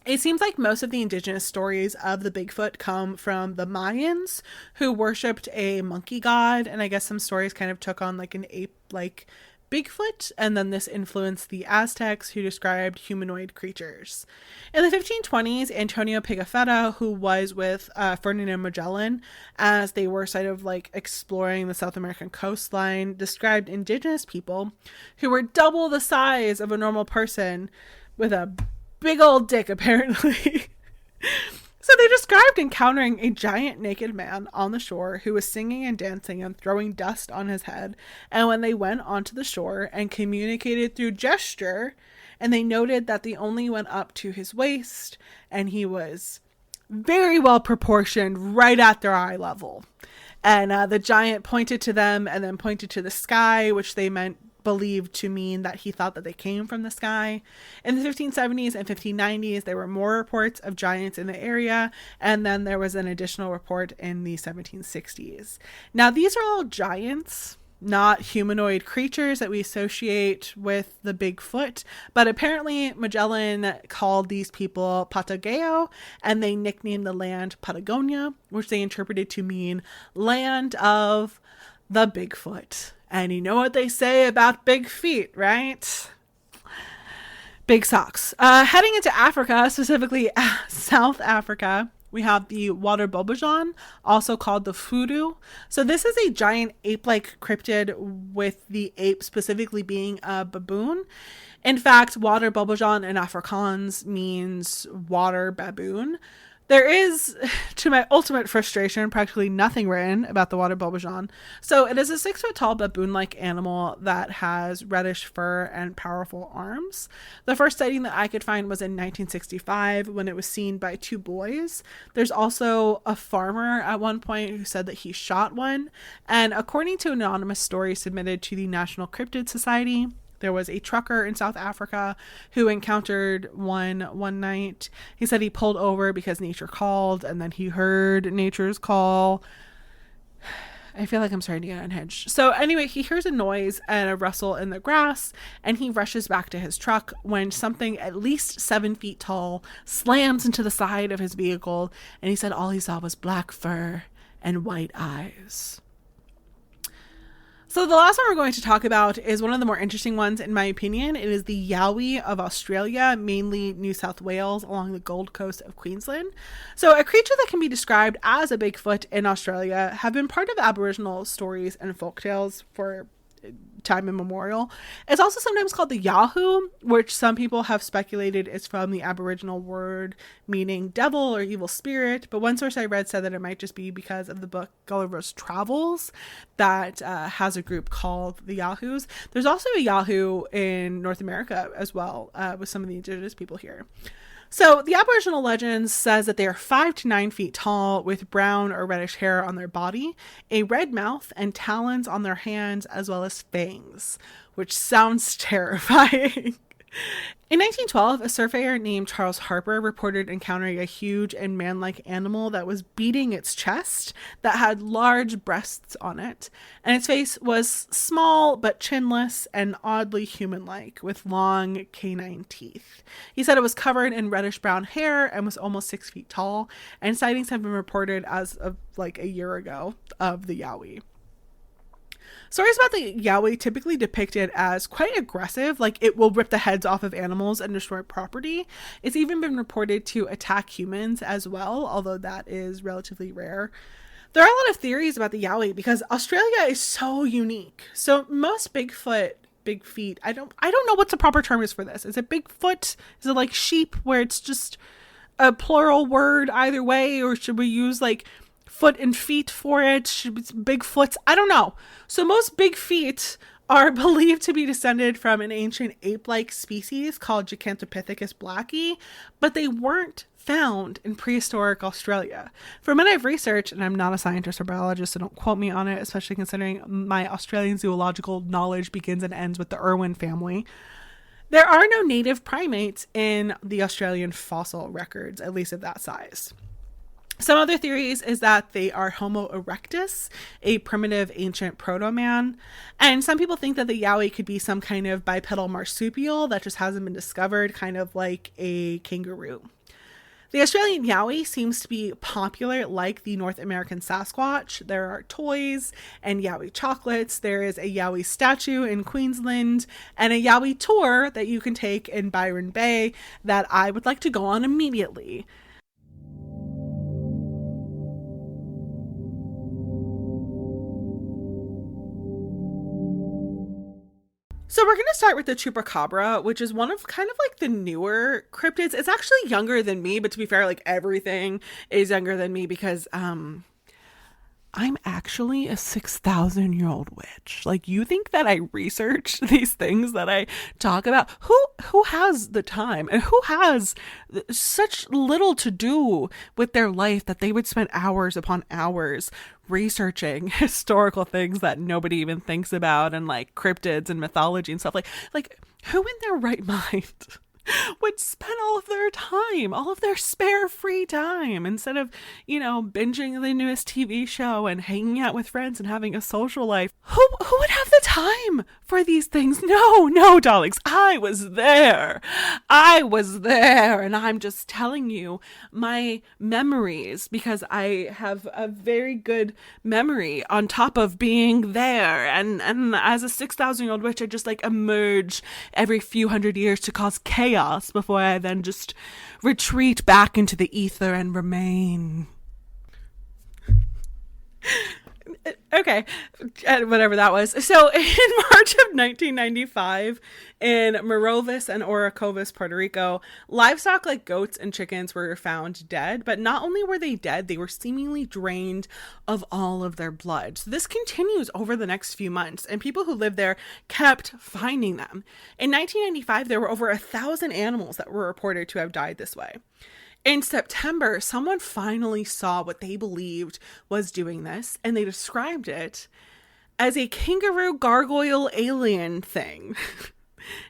Speaker 1: It seems like most of the indigenous stories of the Bigfoot come from the Mayans, who worshipped a monkey god, and I guess some stories kind of took on like an ape-like Bigfoot, and then this influenced the Aztecs, who described humanoid creatures. In the 1520s, Antonio Pigafetta, who was with Ferdinand Magellan, as they were sort of like exploring the South American coastline, described indigenous people who were double the size of a normal person with a big old dick, apparently. So they described encountering a giant naked man on the shore who was singing and dancing and throwing dust on his head. And when they went onto the shore and communicated through gesture, and they noted that they only went up to his waist, and he was very well proportioned, right at their eye level. And the giant pointed to them and then pointed to the sky, which they believed to mean that he thought that they came from the sky. In the 1570s and 1590s, there were more reports of giants in the area, and then there was an additional report in the 1760s. Now, these are all giants, not humanoid creatures that we associate with the Bigfoot, but apparently Magellan called these people Patagao, and they nicknamed the land Patagonia, which they interpreted to mean land of the Bigfoot. And you know what they say about big feet, right? Big socks. Heading into Africa, specifically South Africa, we have the water bobojan, also called the fudu. So this is a giant ape-like cryptid, with the ape specifically being a baboon. In fact, water bobojan in Afrikaans means water baboon. There is, to my ultimate frustration, practically nothing written about the water bobojan. So it is a 6-foot-tall baboon-like animal that has reddish fur and powerful arms. The first sighting that I could find was in 1965 when it was seen by 2 boys. There's also a farmer at one point who said that he shot one. And according to an anonymous story submitted to the National Cryptid Society, there was a trucker in South Africa who encountered one night. He said he pulled over because nature called, and then he heard nature's call. I feel like I'm starting to get unhinged. So anyway, he hears a noise and a rustle in the grass, and he rushes back to his truck when something at least 7 feet tall slams into the side of his vehicle, and he said all he saw was black fur and white eyes. So the last one we're going to talk about is one of the more interesting ones, in my opinion. It is the Yowie of Australia, mainly New South Wales, along the Gold Coast of Queensland. So a creature that can be described as a Bigfoot in Australia have been part of Aboriginal stories and folktales for time immemorial. It's also sometimes called the Yahoo, which some people have speculated is from the Aboriginal word meaning devil or evil spirit, but one source I read said that it might just be because of the book Gulliver's Travels that has a group called the Yahoos. There's also a Yahoo in North America as well, with some of the indigenous people here. So the Aboriginal legend says that they are 5 to 9 feet tall with brown or reddish hair on their body, a red mouth, and talons on their hands, as well as fangs, which sounds terrifying. In 1912, a surveyor named Charles Harper reported encountering a huge and man-like animal that was beating its chest that had large breasts on it, and its face was small but chinless and oddly human-like with long canine teeth. He said it was covered in reddish-brown hair and was almost 6 feet tall, and sightings have been reported as of like a year ago of the Yowie. Stories about the Yowie typically depicted as quite aggressive, like it will rip the heads off of animals and destroy property. It's even been reported to attack humans as well, although that is relatively rare. There are a lot of theories about the Yowie because Australia is so unique. So most Bigfoot, big feet, I don't know what the proper term is for this. Is it Bigfoot? Is it like sheep where it's just a plural word either way, or should we use like foot and feet for it? Should be Bigfoots? I don't know. So most big feet are believed to be descended from an ancient ape-like species called Gigantopithecus blacki, but they weren't found in prehistoric Australia. From what I've researched, and I'm not a scientist or biologist, so don't quote me on it, especially considering my Australian zoological knowledge begins and ends with the Irwin family, there are no native primates in the Australian fossil records, at least of that size. Some other theories is that they are Homo erectus, a primitive ancient proto-man. And some people think that the Yowie could be some kind of bipedal marsupial that just hasn't been discovered, kind of like a kangaroo. The Australian Yowie seems to be popular like the North American Sasquatch. There are toys and Yowie chocolates. There is a Yowie statue in Queensland and a Yowie tour that you can take in Byron Bay that I would like to go on immediately. So we're going to start with the Chupacabra, which is one of kind of like the newer cryptids. It's actually younger than me, but to be fair, like everything is younger than me because I'm actually a 6,000-year-old witch. Like, you think that I research these things that I talk about? Who has the time and who has such little to do with their life that they would spend hours upon hours researching historical things that nobody even thinks about, and like cryptids and mythology and stuff? Like who in their right mind would spend all of their time, all of their spare free time, instead of, binging the newest TV show and hanging out with friends and having a social life? Who would have the time for these things? No, darlings, I was there, and I'm just telling you my memories because I have a very good memory on top of being there, and as a 6,000-year-old witch, I just like emerge every few hundred years to cause chaos before I then just retreat back into the ether and remain. Okay, whatever that was. So in March of 1995, in Morovis and Orocovis, Puerto Rico, livestock like goats and chickens were found dead, but not only were they dead, they were seemingly drained of all of their blood. So this continues over the next few months, and people who lived there kept finding them. In 1995, there were over 1,000 animals that were reported to have died this way. In September, someone finally saw what they believed was doing this, and they described it as a kangaroo gargoyle alien thing.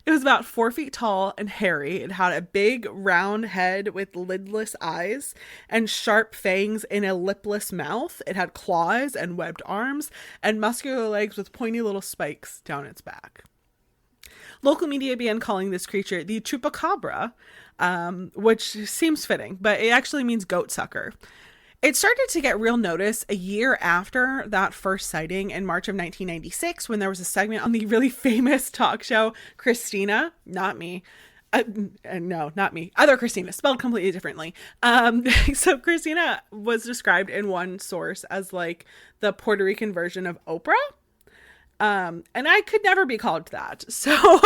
Speaker 1: It was about 4 feet tall and hairy. It had a big round head with lidless eyes and sharp fangs in a lipless mouth. It had claws and webbed arms and muscular legs with pointy little spikes down its back. Local media began calling this creature the Chupacabra, which seems fitting, but it actually means goat sucker. It started to get real notice a year after that first sighting in March of 1996, when there was a segment on the really famous talk show Christina, not me. No, not me. Other Christina, spelled completely differently. So Christina was described in one source as like the Puerto Rican version of Oprah. And I could never be called that. So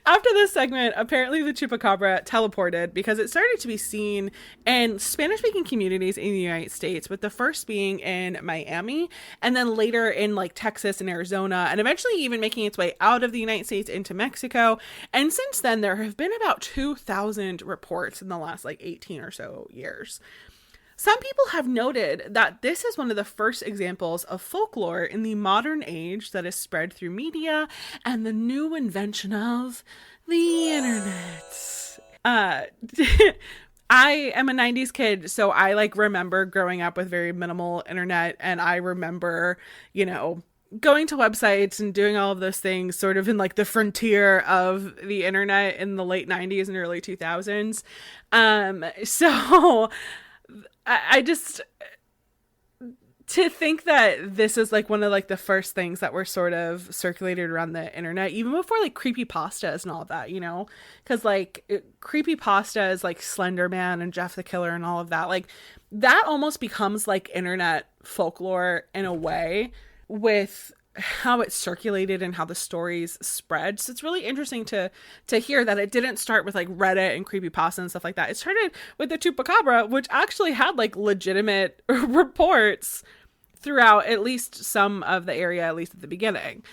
Speaker 1: after this segment, apparently the Chupacabra teleported because it started to be seen in Spanish-speaking communities in the United States, with the first being in Miami, and then later in like Texas and Arizona, and eventually even making its way out of the United States into Mexico. And since then, there have been about 2,000 reports in the last like 18 or so years. Some people have noted that this is one of the first examples of folklore in the modern age that is spread through media and the new invention of the internet. I am a 90s kid, so I like remember growing up with very minimal internet, and I remember, you know, going to websites and doing all of those things sort of in like the frontier of the internet in the late 90s and early 2000s. So I just, to think that this is like one of like the first things that were sort of circulated around the internet, even before like creepypastas and all of that, you know, because like creepypastas like Slender Man and Jeff the Killer and all of that, like that almost becomes like internet folklore in a way, with how it circulated and how the stories spread. So it's really interesting to hear that it didn't start with like Reddit and creepypasta and stuff like that. It started with the Chupacabra, which actually had like legitimate reports throughout at least some of the area, at least at the beginning.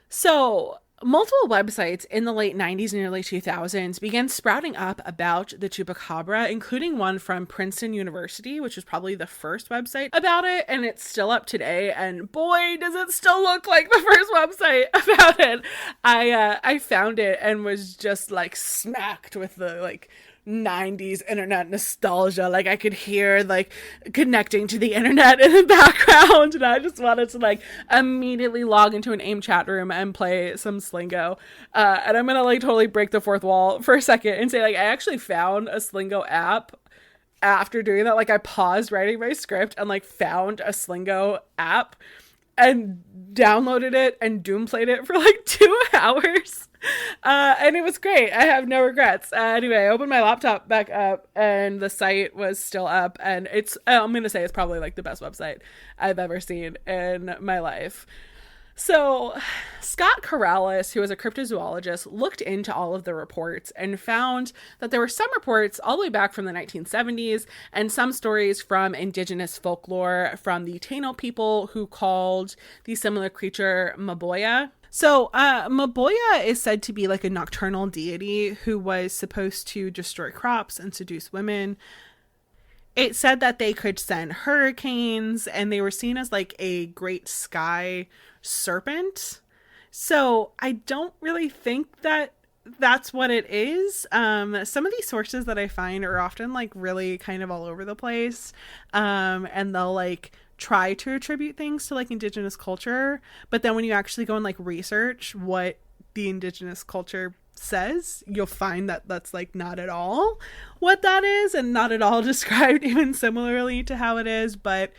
Speaker 1: So multiple websites in the late 90s and early 2000s began sprouting up about the Chupacabra, including one from Princeton University, which was probably the first website about it, and it's still up today, and boy, does it still look like the first website about it. I found it and was just like smacked with the like 90s internet nostalgia. Like I could hear like connecting to the internet in the background, and I just wanted to like immediately log into an AIM chat room and play some Slingo. And I'm gonna like totally break the fourth wall for a second and say like I actually found a Slingo app after doing that. Like I paused writing my script and like found a Slingo app and downloaded it and doom played it for like 2 hours. And it was great. I have no regrets. Anyway, I opened my laptop back up and the site was still up, and I'm going to say it's probably like the best website I've ever seen in my life. So Scott Corrales, who was a cryptozoologist, looked into all of the reports and found that there were some reports all the way back from the 1970s and some stories from indigenous folklore from the Taino people, who called the similar creature Maboya. So Maboya is said to be like a nocturnal deity who was supposed to destroy crops and seduce women. It said that they could send hurricanes, and they were seen as like a great sky serpent. So I don't really think that that's what it is. Some of these sources that I find are often like really kind of all over the place. And they'll like try to attribute things to like indigenous culture, but then when you actually go and like research what the indigenous culture says, you'll find that that's like not at all what that is, and not at all described even similarly to how it is. But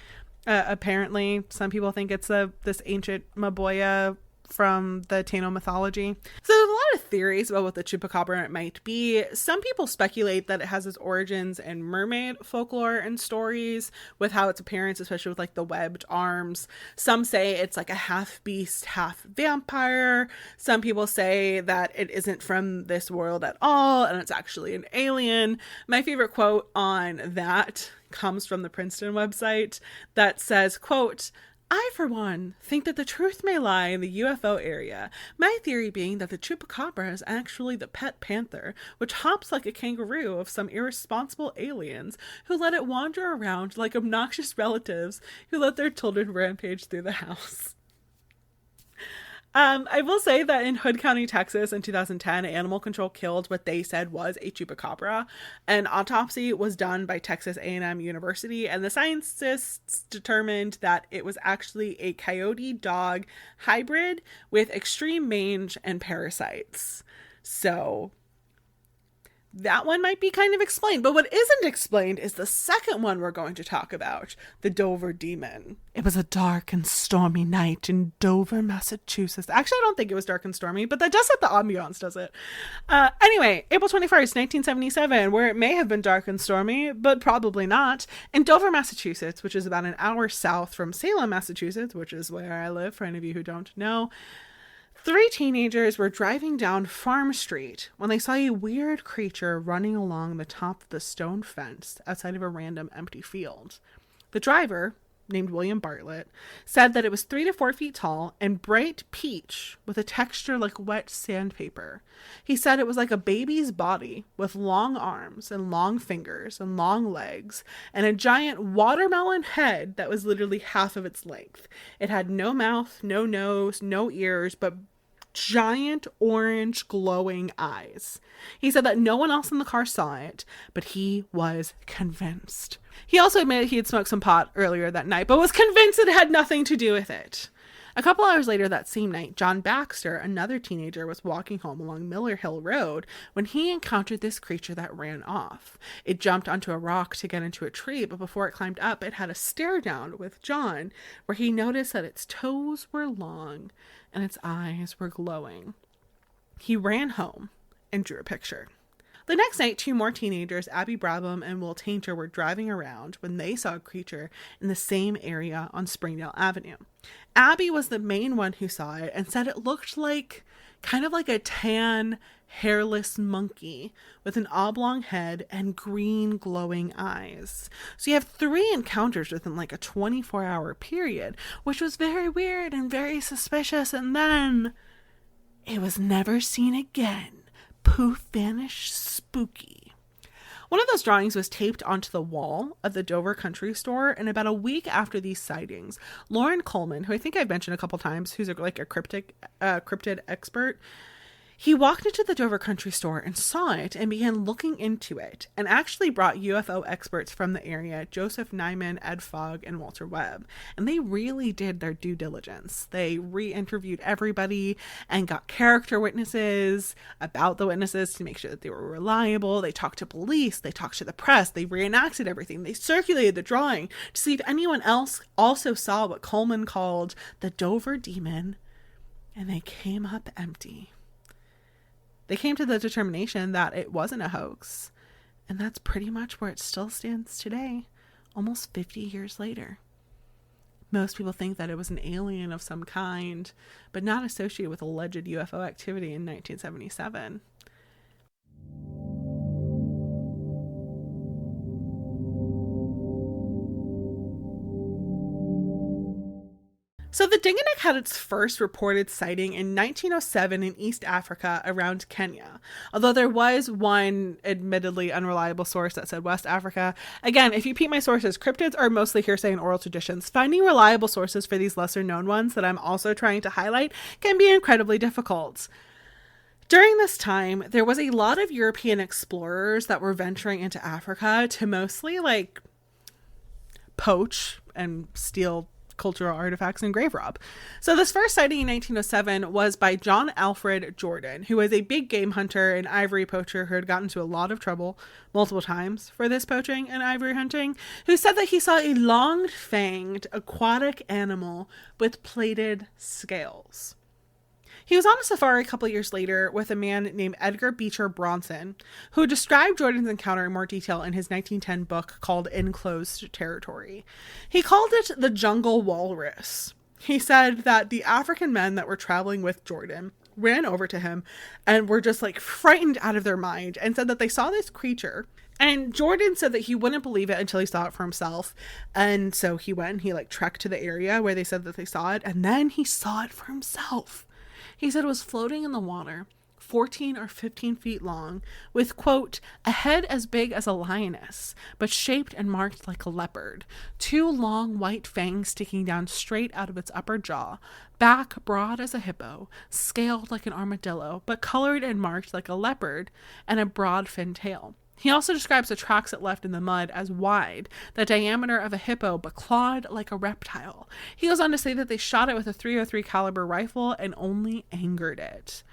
Speaker 1: apparently some people think it's this ancient Maboya from the Taino mythology. So there's a lot of theories about what the Chupacabra might be. Some people speculate that it has its origins in mermaid folklore and stories, with how its appearance, especially with like the webbed arms. Some say it's like a half beast, half vampire. Some people say that it isn't from this world at all, and it's actually an alien. My favorite quote on that comes from the Princeton website that says, quote, "I, for one, think that the truth may lie in the UFO area. My theory being that the Chupacabra is actually the pet panther, which hops like a kangaroo of some irresponsible aliens who let it wander around like obnoxious relatives who let their children rampage through the house." I will say that in Hood County, Texas in 2010, animal control killed what they said was a Chupacabra. An autopsy was done by Texas A&M University, and the scientists determined that it was actually a coyote dog hybrid with extreme mange and parasites. So that one might be kind of explained, but what isn't explained is the second one we're going to talk about, the Dover Demon. It was a dark and stormy night in Dover, Massachusetts. Actually, I don't think it was dark and stormy, but that does set the ambiance, does it? Anyway, April 21st, 1977, where it may have been dark and stormy, but probably not, in Dover, Massachusetts, which is about an hour south from Salem, Massachusetts, which is where I live, for any of you who don't know. Three teenagers were driving down Farm Street when they saw a weird creature running along the top of the stone fence outside of a random empty field. The driver, named William Bartlett, said that it was 3 to 4 feet tall and bright peach with a texture like wet sandpaper. He said it was like a baby's body with long arms and long fingers and long legs and a giant watermelon head that was literally half of its length. It had no mouth, no nose, no ears, but giant orange glowing eyes. He said that no one else in the car saw it, but he was convinced. He also admitted he had smoked some pot earlier that night, but was convinced it had nothing to do with it. A couple hours later that same night, John Baxter, another teenager, was walking home along Miller Hill Road when he encountered this creature that ran off. It jumped onto a rock to get into a tree, but before it climbed up, it had a stare down with John, where he noticed that its toes were long and its eyes were glowing. He ran home and drew a picture. The next night, 2 more teenagers, Abby Brabham and Will Tainter, were driving around when they saw a creature in the same area on Springdale Avenue. Abby was the main one who saw it and said it looked like kind of like a tan, hairless monkey with an oblong head and green glowing eyes. So you have 3 encounters within like a 24-hour period, which was very weird and very suspicious. And then it was never seen again. Poof, vanished, spooky. One of those drawings was taped onto the wall of the Dover Country Store, and about a week after these sightings, Lauren Coleman, who I think I've mentioned a couple times, who's like a cryptid expert, he walked into the Dover Country Store and saw it and began looking into it, and actually brought UFO experts from the area, Joseph Nyman, Ed Fogg, and Walter Webb. And they really did their due diligence. They re-interviewed everybody and got character witnesses about the witnesses to make sure that they were reliable. They talked to police. They talked to the press. They reenacted everything. They circulated the drawing to see if anyone else also saw what Coleman called the Dover Demon, and they came up empty. They came to the determination that it wasn't a hoax, and that's pretty much where it still stands today, almost 50 years later. Most people think that it was an alien of some kind, but not associated with alleged UFO activity in 1977. So the Dingonek had its first reported sighting in 1907 in East Africa around Kenya. Although there was one admittedly unreliable source that said West Africa. Again, if you peep my sources, cryptids are mostly hearsay and oral traditions. Finding reliable sources for these lesser known ones that I'm also trying to highlight can be incredibly difficult. During this time, there was a lot of European explorers that were venturing into Africa to mostly like poach and steal cultural artifacts and grave rob. So this first sighting in 1907 was by John Alfred Jordan, who was a big game hunter and ivory poacher who had gotten into a lot of trouble multiple times for this poaching and ivory hunting, who said that he saw a long-fanged aquatic animal with plated scales. He was on a safari a couple years later with a man named Edgar Beecher Bronson, who described Jordan's encounter in more detail in his 1910 book called Enclosed Territory. He called it the jungle walrus. He said that the African men that were traveling with Jordan ran over to him and were just like frightened out of their mind and said that they saw this creature. And Jordan said that he wouldn't believe it until he saw it for himself. And so he went and he like trekked to the area where they said that they saw it. And then he saw it for himself. He said it was floating in the water, 14 or 15 feet long, with, quote, a head as big as a lioness, but shaped and marked like a leopard, 2 long white fangs sticking down straight out of its upper jaw, back broad as a hippo, scaled like an armadillo, but colored and marked like a leopard, and a broad fin tail. He also describes the tracks it left in the mud as wide, the diameter of a hippo, but clawed like a reptile. He goes on to say that they shot it with a .303 caliber rifle and only angered it.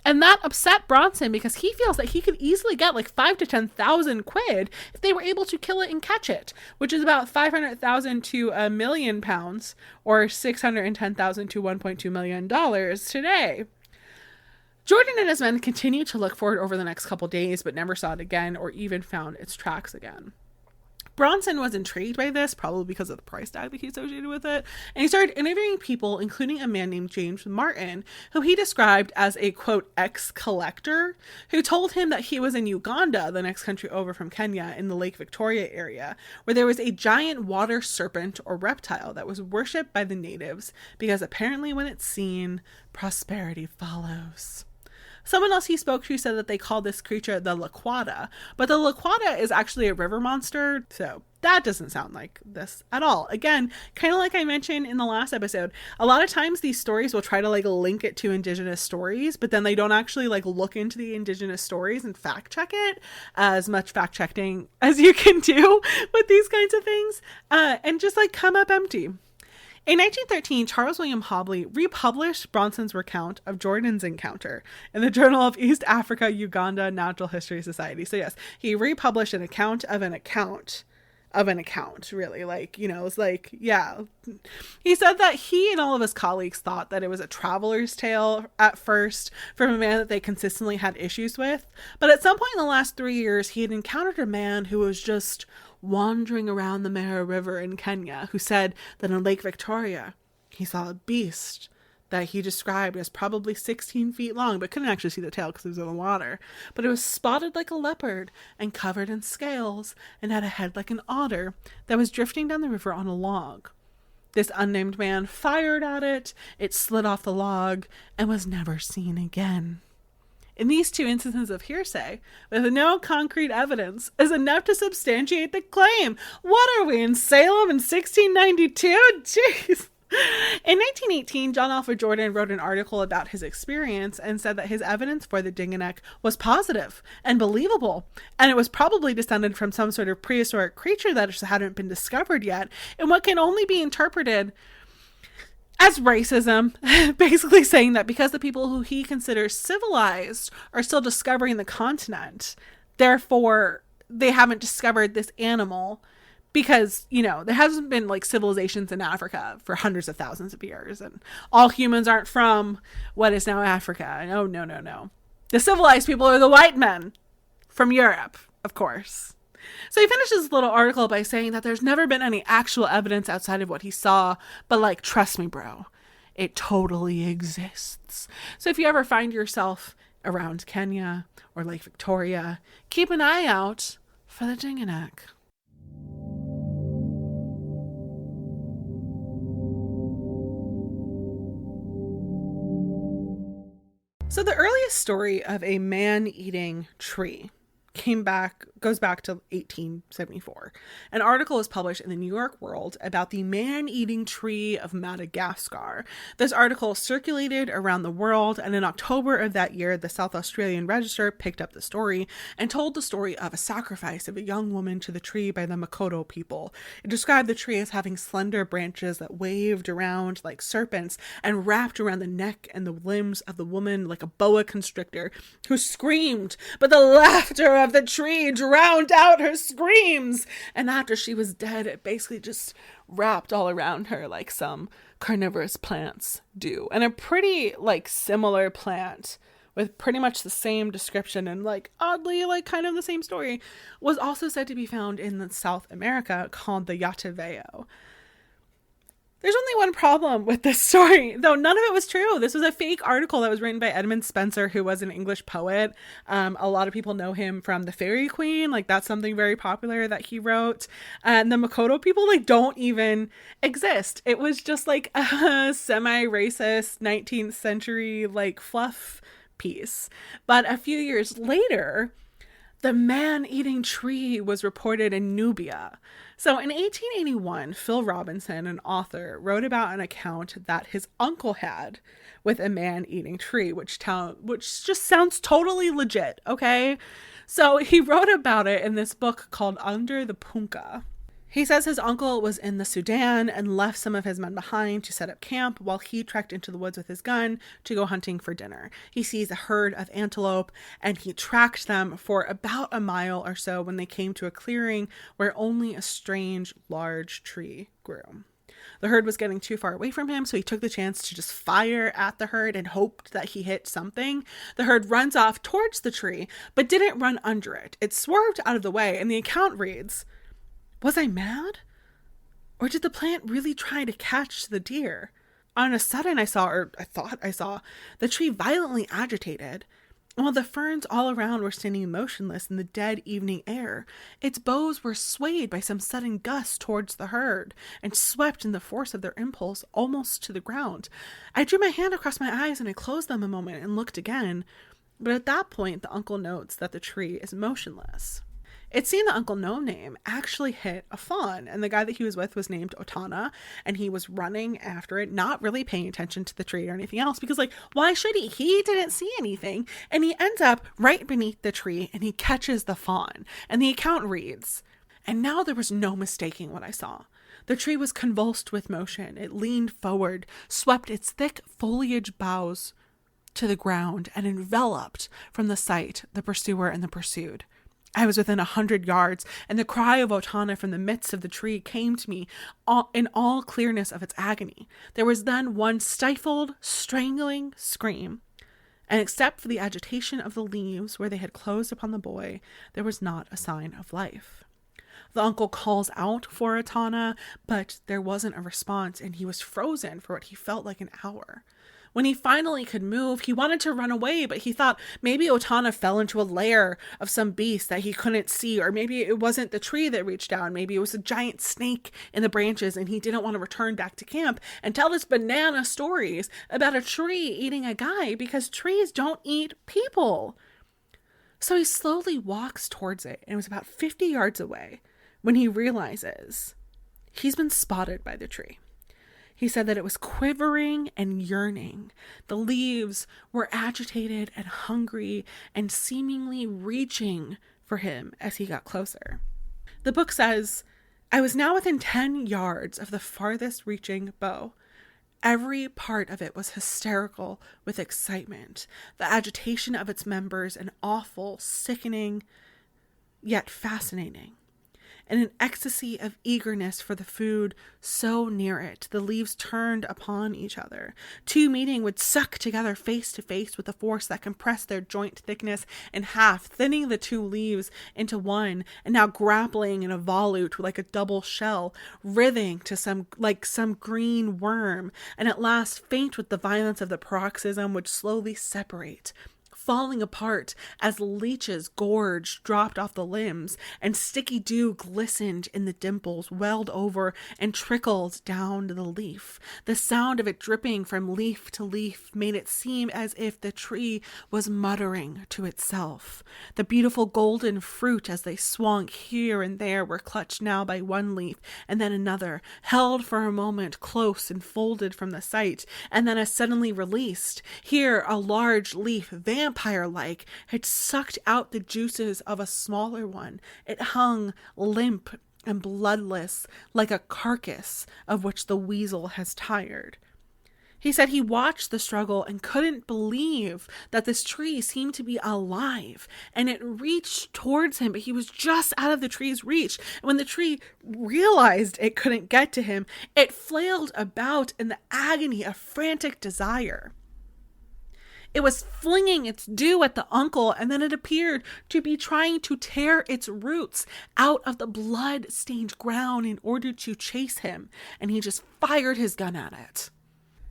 Speaker 1: And that upset Bronson because he feels that he could easily get like 5,000 to 10,000 quid if they were able to kill it and catch it, which is about 500,000 to £1 million, or 610,000 to $1.2 million today. Jordan and his men continued to look for it over the next couple days, but never saw it again or even found its tracks again. Bronson was intrigued by this, probably because of the price tag that he associated with it, and he started interviewing people, including a man named James Martin, who he described as a, quote, ex-collector, who told him that he was in Uganda, the next country over from Kenya, in the Lake Victoria area, where there was a giant water serpent or reptile that was worshipped by the natives, because apparently when it's seen, prosperity follows. Someone else he spoke to said that they called this creature the Laquata, but the Laquata is actually a river monster, so that doesn't sound like this at all. Again, kind of like I mentioned in the last episode, a lot of times these stories will try to like link it to indigenous stories, but then they don't actually like look into the indigenous stories and fact check it. As much fact checking as you can do with these kinds of things, and just like come up empty. In 1913, Charles William Hobley republished Bronson's recount of Jordan's encounter in the Journal of East Africa Uganda Natural History Society. So yes, he republished an account of an account of an account, really. Like, you know, it's like, yeah. He said that he and all of his colleagues thought that it was a traveler's tale at first from a man that they consistently had issues with. But at some point in the last 3 years, he had encountered a man who was just wandering around the Mara River in Kenya, who said that in Lake Victoria, he saw a beast that he described as probably 16 feet long, but couldn't actually see the tail because it was in the water. But it was spotted like a leopard and covered in scales and had a head like an otter that was drifting down the river on a log. This unnamed man fired at it, it slid off the log, and was never seen again. In these two instances of hearsay, with no concrete evidence, is enough to substantiate the claim. What are we, in Salem in 1692? Jeez! In 1918, John Alfred Jordan wrote an article about his experience and said that his evidence for the Dingonek was positive and believable, and it was probably descended from some sort of prehistoric creature that just hadn't been discovered yet, in what can only be interpreted as racism, basically saying that because the people who he considers civilized are still discovering the continent, therefore they haven't discovered this animal, because, you know, there hasn't been like civilizations in Africa for hundreds of thousands of years, and all humans aren't from what is now Africa. No. The civilized people are the white men from Europe, of course. So he finished his little article by saying that there's never been any actual evidence outside of what he saw, but like, trust me, bro, it totally exists. So if you ever find yourself around Kenya or Lake Victoria, keep an eye out for the Dingonek. So the earliest story of a man-eating tree goes back to 1874. An article was published in the New York World about the man-eating tree of Madagascar. This article circulated around the world, and in October of that year, the South Australian Register picked up the story and told the story of a sacrifice of a young woman to the tree by the Makoto people. It described the tree as having slender branches that waved around like serpents and wrapped around the neck and the limbs of the woman like a boa constrictor, who screamed, but the laughter of the tree drowned out her screams, and after she was dead, it basically just wrapped all around her like some carnivorous plants do. And a pretty like similar plant with pretty much the same description and like oddly like kind of the same story was also said to be found in South America, called the Yeti. There's only one problem with this story, though none of it was true. This was a fake article that was written by Edmund Spenser, who was an English poet. A lot of people know him from The Fairy Queen. Like, that's something very popular that he wrote. And the Makoto people, like, don't even exist. It was just, like, a semi-racist 19th century, like, fluff piece. But a few years later, the man-eating tree was reported in Nubia. So in 1881, Phil Robinson, an author, wrote about an account that his uncle had with a man-eating tree, which just sounds totally legit, okay? So he wrote about it in this book called Under the Punka. He says his uncle was in the Sudan and left some of his men behind to set up camp while he trekked into the woods with his gun to go hunting for dinner. He sees a herd of antelope and he tracked them for about a mile or so when they came to a clearing where only a strange, large tree grew. The herd was getting too far away from him, so he took the chance to just fire at the herd and hoped that he hit something. The herd runs off towards the tree, but didn't run under it. It swerved out of the way, and the account reads, Was I mad? Or did the plant really try to catch the deer? On a sudden I thought I saw, the tree violently agitated, and while the ferns all around were standing motionless in the dead evening air, its boughs were swayed by some sudden gust towards the herd, and swept in the force of their impulse almost to the ground. I drew my hand across my eyes and I closed them a moment and looked again, but at that point the uncle notes that the tree is motionless. It seemed that Uncle No Name actually hit a fawn, and the guy that he was with was named Otana, and he was running after it, not really paying attention to the tree or anything else, because, like, why should he? He didn't see anything, and he ends up right beneath the tree, and he catches the fawn, and the account reads, "And now there was no mistaking what I saw. The tree was convulsed with motion. It leaned forward, swept its thick foliage boughs to the ground, and enveloped from the sight the pursuer and the pursued. I was within 100 yards, and the cry of Otana from the midst of the tree came to me in all clearness of its agony. There was then one stifled, strangling scream, and except for the agitation of the leaves where they had closed upon the boy, there was not a sign of life. The uncle calls out for Otana, but there wasn't a response, and he was frozen for what he felt like an hour. When he finally could move, he wanted to run away, but he thought maybe Otana fell into a lair of some beast that he couldn't see, or maybe it wasn't the tree that reached down. Maybe it was a giant snake in the branches, and he didn't want to return back to camp and tell this banana stories about a tree eating a guy, because trees don't eat people. So he slowly walks towards it, and it was about 50 yards away when he realizes he's been spotted by the tree. He said that it was quivering and yearning. The leaves were agitated and hungry and seemingly reaching for him as he got closer. The book says, "I was now within 10 yards of the farthest reaching bough. Every part of it was hysterical with excitement, the agitation of its members an awful, sickening, yet fascinating. In an ecstasy of eagerness for the food so near it, the leaves turned upon each other. Two meeting would suck together face to face with a force that compressed their joint thickness in half, thinning the two leaves into one, and now grappling in a volute like a double shell, writhing to some green worm, and at last, faint with the violence of the paroxysm, would slowly separate, falling apart as leeches gorged dropped off the limbs, and sticky dew glistened in the dimples, welled over and trickled down the leaf. The sound of it dripping from leaf to leaf made it seem as if the tree was muttering to itself. The beautiful golden fruit, as they swung here and there, were clutched now by one leaf and then another, held for a moment close and folded from the sight, and then as suddenly released. Here a large leaf, vampire-like, had sucked out the juices of a smaller one. It hung limp and bloodless, like a carcass of which the weasel has tired. He said he watched the struggle and couldn't believe that this tree seemed to be alive, and it reached towards him, but he was just out of the tree's reach. And when the tree realized it couldn't get to him, it flailed about in the agony of frantic desire. It was flinging its dew at the uncle, and then it appeared to be trying to tear its roots out of the blood-stained ground in order to chase him, and he just fired his gun at it.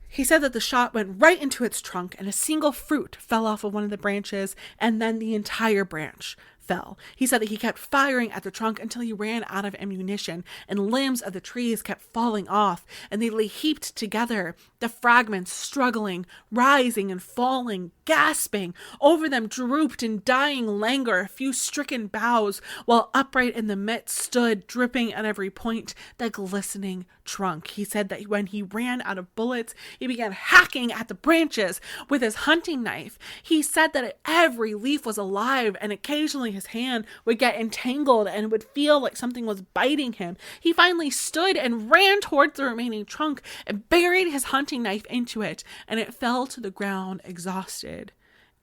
Speaker 1: He said that the shot went right into its trunk, and a single fruit fell off of one of the branches, and then the entire branch fell. He said that he kept firing at the trunk until he ran out of ammunition, and limbs of the trees kept falling off, and they lay heaped together, the fragments struggling, rising and falling, gasping. Over them drooped in dying languor a few stricken boughs, while upright in the midst stood, dripping at every point, the glistening trunk. He said that when he ran out of bullets, he began hacking at the branches with his hunting knife. He said that every leaf was alive, and occasionally his hand would get entangled and would feel like something was biting him. He finally stood and ran towards the remaining trunk and buried his hunting knife into it, and it fell to the ground exhausted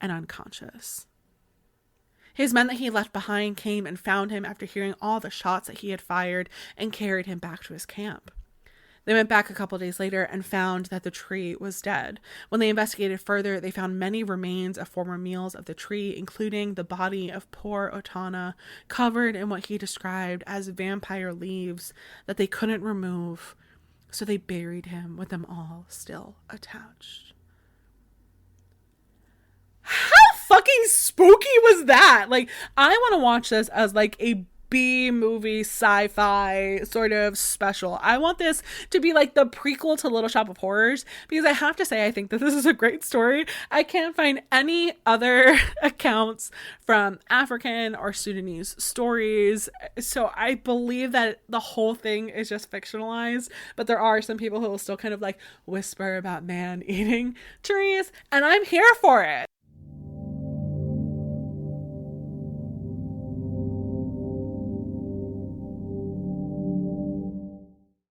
Speaker 1: and unconscious. His men that he left behind came and found him after hearing all the shots that he had fired and carried him back to his camp. They went back a couple days later and found that the tree was dead. When they investigated further, they found many remains of former meals of the tree, including the body of poor Otana, covered in what he described as vampire leaves that they couldn't remove, so they buried him with them all still attached. How fucking spooky was that? Like, I want to watch this as like a B-movie sci-fi sort of special. I want this to be like the prequel to Little Shop of Horrors, because I have to say I think that this is a great story. I can't find any other accounts from African or Sudanese stories, so I believe that the whole thing is just fictionalized, but there are some people who will still kind of like whisper about man eating trees, and I'm here for it.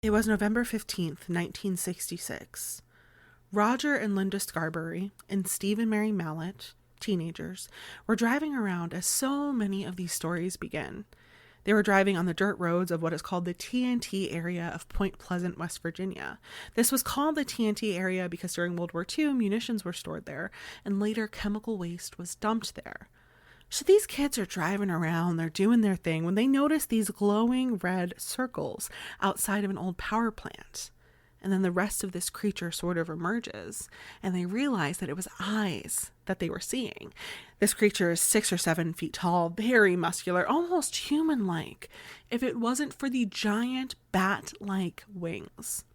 Speaker 1: It was November 15th, 1966. Roger and Linda Scarberry and Steve and Mary Mallett, teenagers, were driving around as so many of these stories begin. They were driving on the dirt roads of what is called the TNT area of Point Pleasant, West Virginia. This was called the TNT area because during World War II, munitions were stored there, and later chemical waste was dumped there. So these kids are driving around, they're doing their thing, when they notice these glowing red circles outside of an old power plant. And then the rest of this creature sort of emerges, and they realize that it was eyes that they were seeing. This creature is 6 or 7 feet tall, very muscular, almost human-like, if it wasn't for the giant bat-like wings.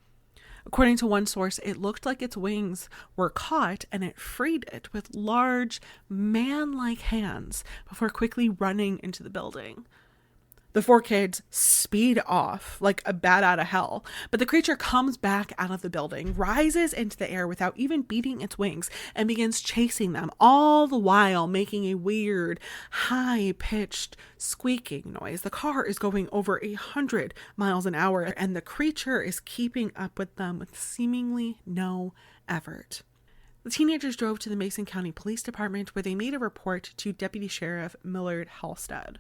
Speaker 1: According to one source, it looked like its wings were caught and it freed it with large, man-like hands before quickly running into the building. The 4 kids speed off like a bat out of hell, but the creature comes back out of the building, rises into the air without even beating its wings, and begins chasing them, all the while making a weird, high-pitched squeaking noise. The car is going over 100 miles an hour, and the creature is keeping up with them with seemingly no effort. The teenagers drove to the Mason County Police Department, where they made a report to Deputy Sheriff Millard Halstead.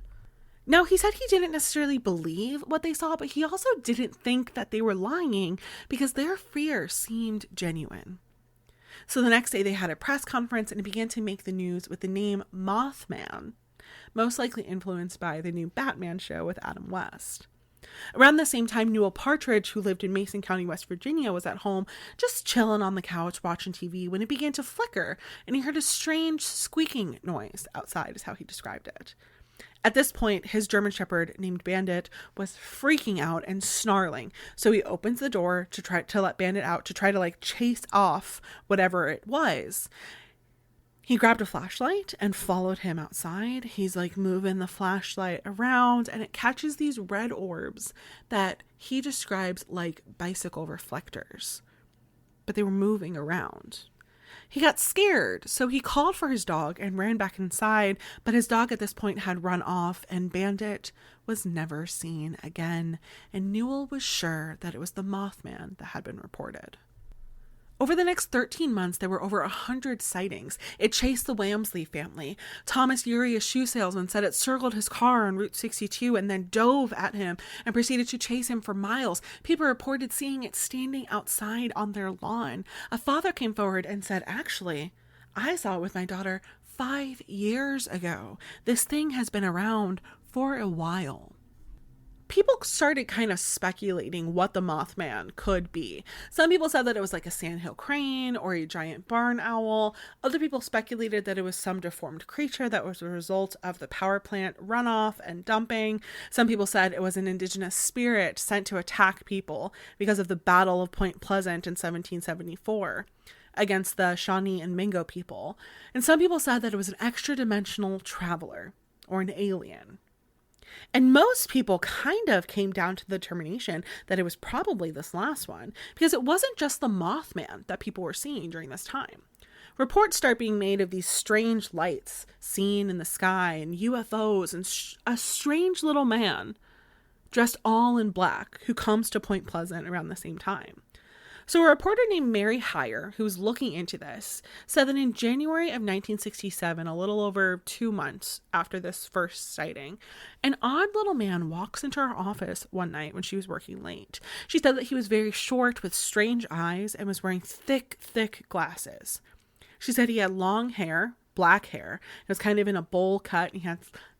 Speaker 1: Now, he said he didn't necessarily believe what they saw, but he also didn't think that they were lying because their fear seemed genuine. So the next day they had a press conference and began to make the news with the name Mothman, most likely influenced by the new Batman show with Adam West. Around the same time, Newell Partridge, who lived in Mason County, West Virginia, was at home just chilling on the couch watching TV when it began to flicker, and he heard a strange squeaking noise outside, is how he described it. At this point, his German Shepherd named Bandit was freaking out and snarling. So he opens the door to try to let Bandit out, to try to like chase off whatever it was. He grabbed a flashlight and followed him outside. He's like moving the flashlight around, and it catches these red orbs that he describes like bicycle reflectors, but they were moving around. He got scared, so he called for his dog and ran back inside, but his dog at this point had run off, and Bandit was never seen again, and Newell was sure that it was the Mothman that had been reported. Over the next 13 months, there were over 100 sightings. It chased the Wamsley family. Thomas Urey, a shoe salesman, said it circled his car on Route 62 and then dove at him and proceeded to chase him for miles. People reported seeing it standing outside on their lawn. A father came forward and said, "Actually, I saw it with my daughter 5 years ago. This thing has been around for a while." People started kind of speculating what the Mothman could be. Some people said that it was like a sandhill crane or a giant barn owl. Other people speculated that it was some deformed creature that was a result of the power plant runoff and dumping. Some people said it was an indigenous spirit sent to attack people because of the Battle of Point Pleasant in 1774 against the Shawnee and Mingo people. And some people said that it was an extra-dimensional traveler or an alien. And most people kind of came down to the determination that it was probably this last one, because it wasn't just the Mothman that people were seeing during this time. Reports start being made of these strange lights seen in the sky and UFOs and a strange little man dressed all in black who comes to Point Pleasant around the same time. So a reporter named Mary Heyer, who was looking into this, said that in January of 1967, a little over 2 months after this first sighting, an odd little man walks into her office one night when she was working late. She said that he was very short with strange eyes and was wearing thick, thick glasses. She said he had long hair, black hair. It was kind of in a bowl cut, and he had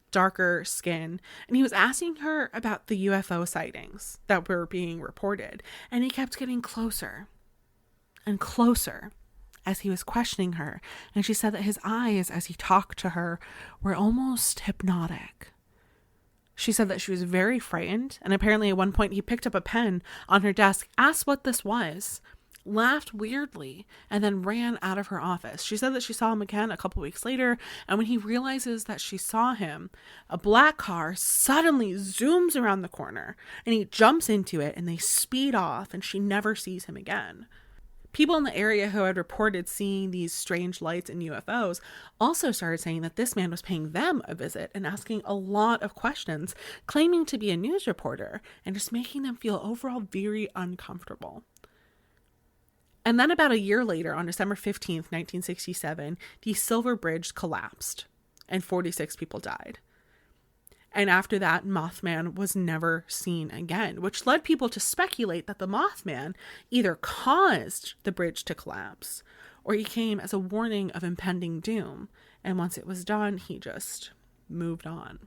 Speaker 1: darker skin, and he was asking her about the UFO sightings that were being reported, and he kept getting closer and closer as he was questioning her. And she said that his eyes, as he talked to her, were almost hypnotic. She said that she was very frightened, and apparently at one point he picked up a pen on her desk, asked what this was, laughed weirdly, and then ran out of her office. She said that she saw him again a couple weeks later, and when he realizes that she saw him, a black car suddenly zooms around the corner, and he jumps into it, and they speed off, and she never sees him again. People in the area who had reported seeing these strange lights and UFOs also started saying that this man was paying them a visit and asking a lot of questions, claiming to be a news reporter, and just making them feel overall very uncomfortable. And then about a year later, on December 15th, 1967, the Silver Bridge collapsed and 46 people died. And after that, Mothman was never seen again, which led people to speculate that the Mothman either caused the bridge to collapse or he came as a warning of impending doom. And once it was done, he just moved on.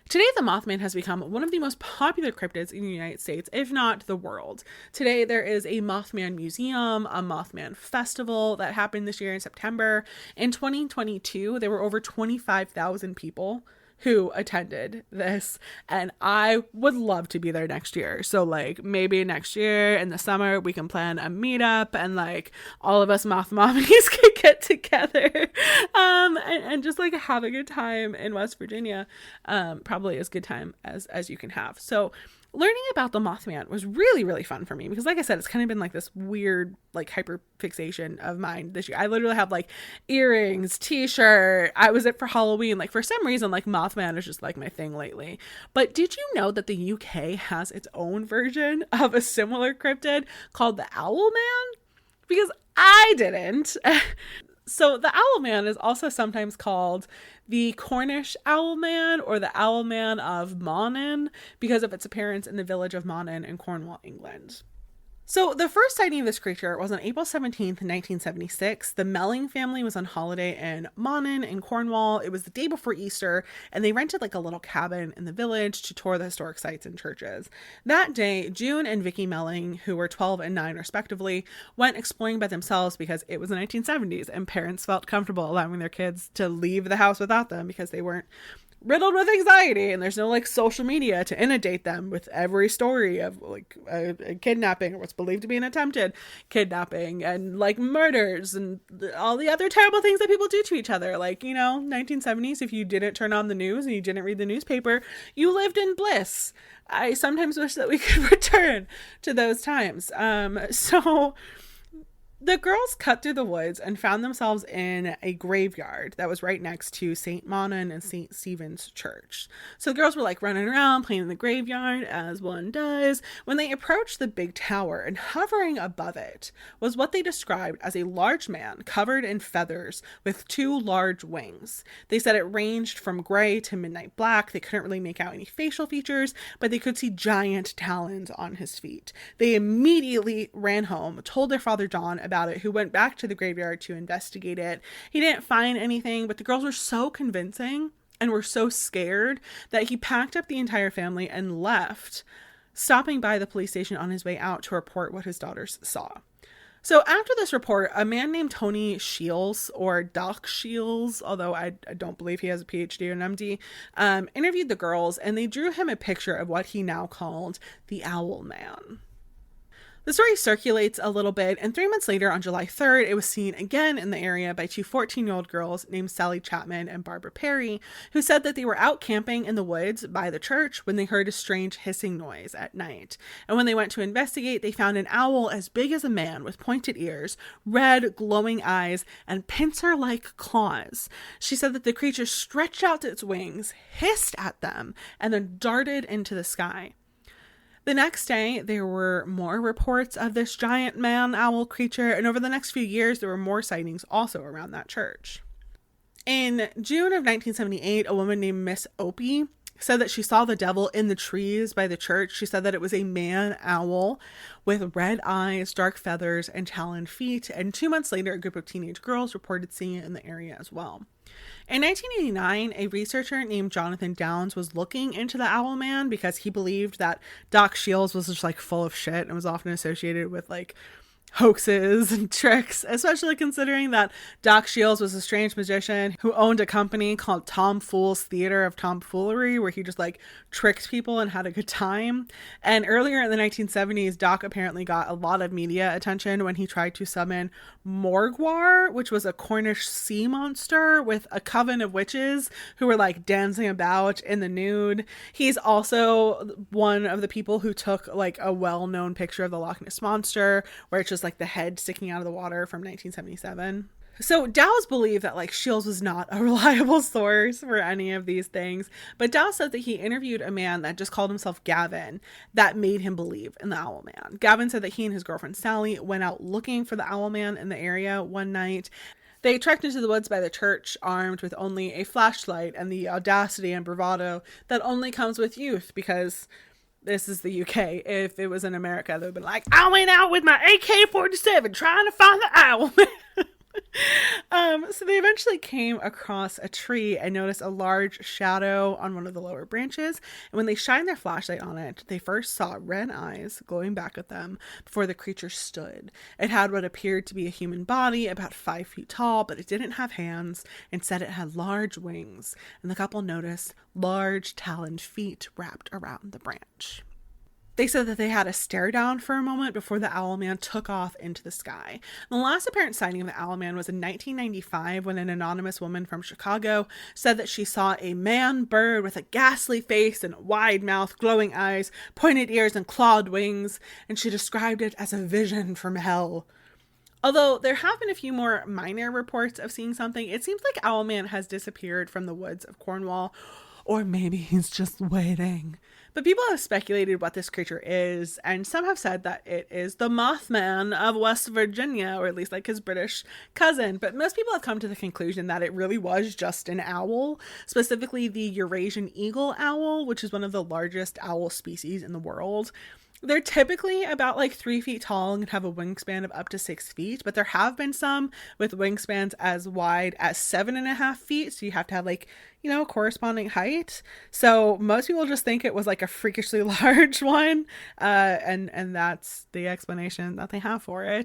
Speaker 1: Today, the Mothman has become one of the most popular cryptids in the United States, if not the world. Today, there is a Mothman museum, a Mothman festival that happened this year in September. In 2022, there were over 25,000 people who attended this, and I would love to be there next year. So like maybe next year in the summer we can plan a meetup, and like all of us moth mommies could get together and just like have a good time in West Virginia. Probably as good time as you can have. So learning about the Mothman was really, really fun for me because, like I said, it's kind of been like this weird, like, hyper fixation of mine this year. I literally have like earrings, t-shirt. I was it for Halloween. Like, for some reason, like, Mothman is just like my thing lately. But did you know that the UK has its own version of a similar cryptid called the Owlman? Because I didn't. So the Owlman is also sometimes called the Cornish Owlman or the Owlman of Monnin because of its appearance in the village of Monnin in Cornwall, England. So the first sighting of this creature was on April 17th, 1976. The Melling family was on holiday in Monnin in Cornwall. It was the day before Easter, and they rented like a little cabin in the village to tour the historic sites and churches. That day, June and Vicky Melling, who were 12 and 9 respectively, went exploring by themselves because it was the 1970s and parents felt comfortable allowing their kids to leave the house without them because they weren't riddled with anxiety, and there's no like social media to inundate them with every story of like a kidnapping or what's believed to be an attempted kidnapping and like murders and all the other terrible things that people do to each other. Like, you know, 1970s, if you didn't turn on the news and you didn't read the newspaper, you lived in bliss. I sometimes wish that we could return to those times. So the girls cut through the woods and found themselves in a graveyard that was right next to St. Monnin and St. Stephen's Church. So the girls were like running around playing in the graveyard as one does when they approached the big tower, and hovering above it was what they described as a large man covered in feathers with 2 large wings. They said it ranged from gray to midnight black. They couldn't really make out any facial features, but they could see giant talons on his feet. They immediately ran home, told their father John about it, who went back to the graveyard to investigate it. He didn't find anything, but the girls were so convincing and were so scared that he packed up the entire family and left, stopping by the police station on his way out to report what his daughters saw. So after this report, a man named Tony Shields, or Doc Shields, although I don't believe he has a PhD or an MD, interviewed the girls, and they drew him a picture of what he now called the Owlman. The story circulates a little bit, and 3 months later, on July 3rd, it was seen again in the area by 2 14-year-old girls named Sally Chapman and Barbara Perry, who said that they were out camping in the woods by the church when they heard a strange hissing noise at night. And when they went to investigate, they found an owl as big as a man with pointed ears, red, glowing eyes, and pincer-like claws. She said that the creature stretched out its wings, hissed at them, and then darted into the sky. The next day, there were more reports of this giant man owl creature, and over the next few years, there were more sightings also around that church. In June of 1978, a woman named Miss Opie said that she saw the devil in the trees by the church. She said that it was a man owl with red eyes, dark feathers, and taloned feet. And 2 months later, a group of teenage girls reported seeing it in the area as well. In 1989, a researcher named Jonathan Downs was looking into the Owlman because he believed that Doc Shields was just like full of shit and was often associated with like hoaxes and tricks, especially considering that Doc Shields was a strange magician who owned a company called Tom Fool's Theater of Tomfoolery, where he just like tricked people and had a good time. And earlier in the 1970s, Doc apparently got a lot of media attention when he tried to summon Morgwar, which was a Cornish sea monster with a coven of witches who were like dancing about in the nude. He's also one of the people who took like a well-known picture of the Loch Ness monster, where it's just like the head sticking out of the water from 1977. So Dow's believed that like Shields was not a reliable source for any of these things, but Dow said that he interviewed a man that just called himself Gavin that made him believe in the Owlman. Gavin said that he and his girlfriend Sally went out looking for the Owlman in the area one night. They trekked into the woods by the church armed with only a flashlight and the audacity and bravado that only comes with youth, because this is the UK. If it was in America, they would have been like, I went out with my AK-47 trying to find the Owlman. So they eventually came across a tree and noticed a large shadow on one of the lower branches. And when they shined their flashlight on it, they first saw red eyes glowing back at them before the creature stood. It had what appeared to be a human body, about 5 feet tall, but it didn't have hands. Instead, it had large wings. And the couple noticed large taloned feet wrapped around the branch. They said that they had a stare down for a moment before the Owlman took off into the sky. The last apparent sighting of the Owlman was in 1995, when an anonymous woman from Chicago said that she saw a man bird with a ghastly face and wide mouth, glowing eyes, pointed ears, and clawed wings, and she described it as a vision from hell. Although there have been a few more minor reports of seeing something, it seems like Owlman has disappeared from the woods of Cornwall, or maybe he's just waiting. But people have speculated what this creature is, and some have said that it is the Mothman of West Virginia, or at least like his British cousin. But most people have come to the conclusion that it really was just an owl, specifically the Eurasian eagle owl, which is one of the largest owl species in the world. They're typically about like 3 feet tall and have a wingspan of up to 6 feet, but there have been some with wingspans as wide as 7.5 feet. So you have to have like, you know, corresponding height. So most people just think it was like a freakishly large one. And that's the explanation that they have for it.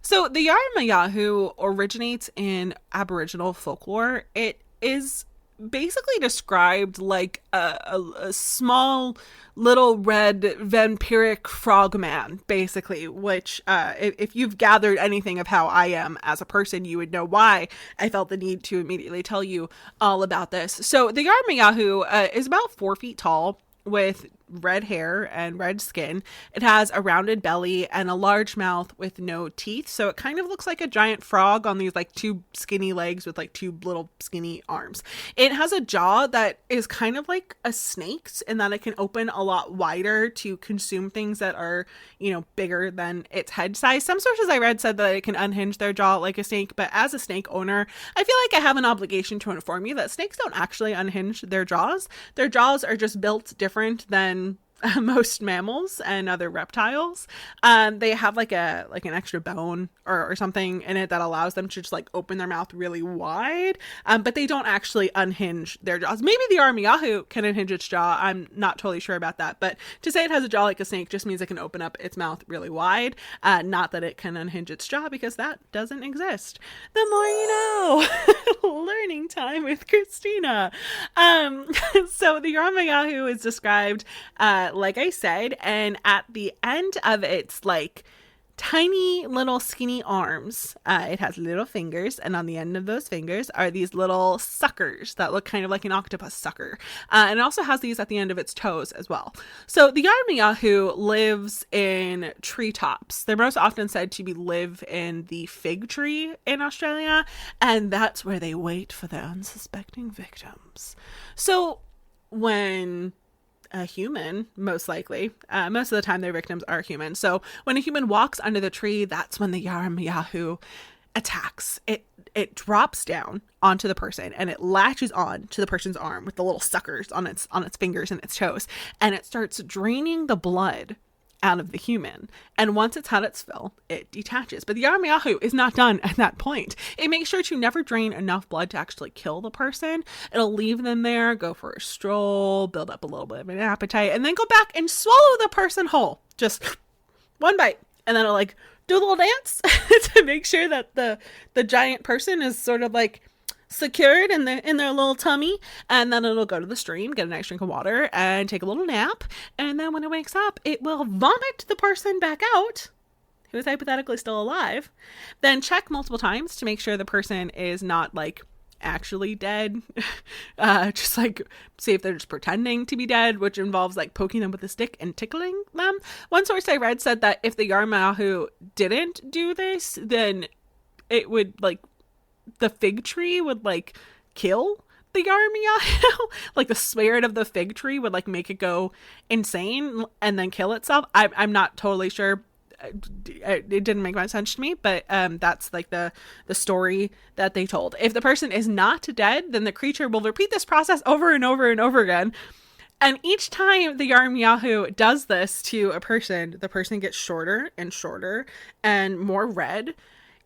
Speaker 1: So the Yara Ma Yha Who originates in Aboriginal folklore. It is basically described like a small little red vampiric frogman, basically, which if you've gathered anything of how I am as a person, you would know why I felt the need to immediately tell you all about this. So the Yara Ma Yha Who is about 4 feet tall, with red hair and red skin. It has a rounded belly and a large mouth with no teeth. So it kind of looks like a giant frog on these like 2 skinny legs with like 2 little skinny arms. It has a jaw that is kind of like a snake's, in that it can open a lot wider to consume things that are, you know, bigger than its head size. Some sources I read said that it can unhinge their jaw like a snake, but as a snake owner, I feel like I have an obligation to inform you that snakes don't actually unhinge their jaws. Their jaws are just built different than most mammals and other reptiles. They have like an extra bone or something in it that allows them to just like open their mouth really wide, but they don't actually unhinge their jaws. Maybe the Yara Ma Yha Who can unhinge its jaw. I'm not totally sure about that, but to say it has a jaw like a snake just means it can open up its mouth really wide, not that it can unhinge its jaw, because that doesn't exist. The more you know. Learning time with Christina. So the Yara Ma Yha Who is described like I said, and at the end of its like tiny little skinny arms. It has little fingers, and on the end of those fingers are these little suckers that look kind of like an octopus sucker. And it also has these at the end of its toes as well. So the Yara Ma Yha Who lives in treetops. They're most often said to live in the fig tree in Australia, and that's where they wait for their unsuspecting victims. So when a human, most likely, most of the time their victims are human. So when a human walks under the tree, that's when the Yara Ma Yha Who attacks. It drops down onto the person and it latches on to the person's arm with the little suckers on its fingers and its toes, and it starts draining the blood out of the human. And once it's had its fill, it detaches. But the Yara Ma Yha Who is not done at that point. It makes sure to never drain enough blood to actually kill the person. It'll leave them there, go for a stroll, build up a little bit of an appetite, and then go back and swallow the person whole. Just one bite. And then it'll like do a little dance to make sure that the giant person is sort of like secured in their little tummy, and then it'll go to the stream, get a nice drink of water, and take a little nap. And then when it wakes up, it will vomit the person back out, who is hypothetically still alive, then check multiple times to make sure the person is not like actually dead. Just like see if they're just pretending to be dead, which involves like poking them with a stick and tickling them. One source I read said that if the Yara Ma Yha Who didn't do this, then it would like the fig tree would like kill the Yara Ma Yha Who. Like the spirit of the fig tree would like make it go insane and then kill itself. I'm not totally sure. It didn't make much sense to me, but that's like the story that they told. If the person is not dead, then the creature will repeat this process over and over and over again. And each time the Yara Ma Yha Who does this to a person, the person gets shorter and shorter and more red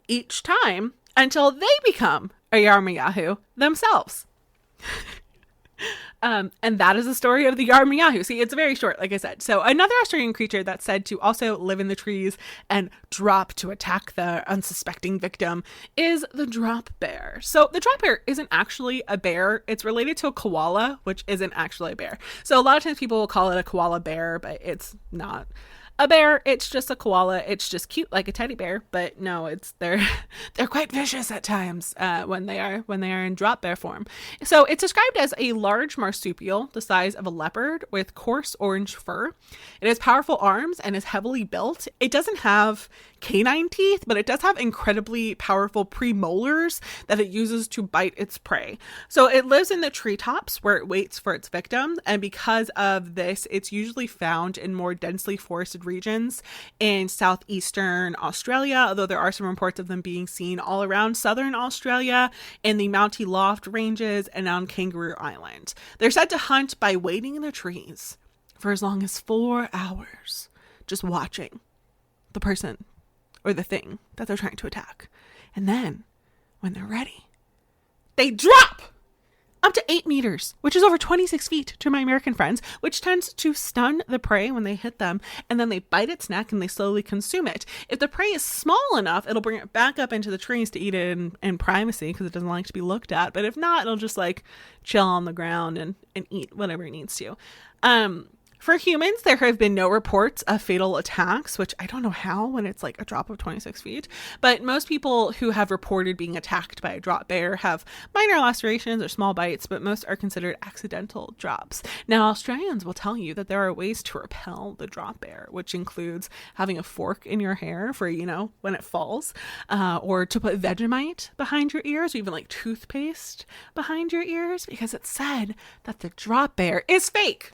Speaker 1: each time, until they become a Yara Ma Yha Who themselves. And that is the story of the Yara Ma Yha Who. See, it's very short, like I said. So another Australian creature that's said to also live in the trees and drop to attack the unsuspecting victim is the drop bear. So the drop bear isn't actually a bear. It's related to a koala, which isn't actually a bear. So a lot of times people will call it a koala bear, but it's not a bear. It's just a koala. It's just cute like a teddy bear, but no, they're quite vicious at times when they are in drop bear form. So it's described as a large marsupial the size of a leopard with coarse orange fur. It has powerful arms and is heavily built. It doesn't have canine teeth, but it does have incredibly powerful premolars that it uses to bite its prey. So it lives in the treetops where it waits for its victim, and because of this, it's usually found in more densely forested regions in southeastern Australia, although there are some reports of them being seen all around southern Australia, in the Mountie Loft ranges, and on Kangaroo Island. They're said to hunt by waiting in the trees for as long as 4 hours, just watching the person or the thing that they're trying to attack. And then, when they're ready, they drop up to 8 meters, which is over 26 feet to my American friends, which tends to stun the prey when they hit them, and then they bite its neck and they slowly consume it. If the prey is small enough, it'll bring it back up into the trees to eat it in privacy because it doesn't like to be looked at. But if not, it'll just like chill on the ground and eat whatever it needs to. For humans, there have been no reports of fatal attacks, which I don't know how when it's like a drop of 26 feet. But most people who have reported being attacked by a drop bear have minor lacerations or small bites, but most are considered accidental drops. Now, Australians will tell you that there are ways to repel the drop bear, which includes having a fork in your hair for, when it falls, or to put Vegemite behind your ears, or even like toothpaste behind your ears, because it's said that the drop bear is fake.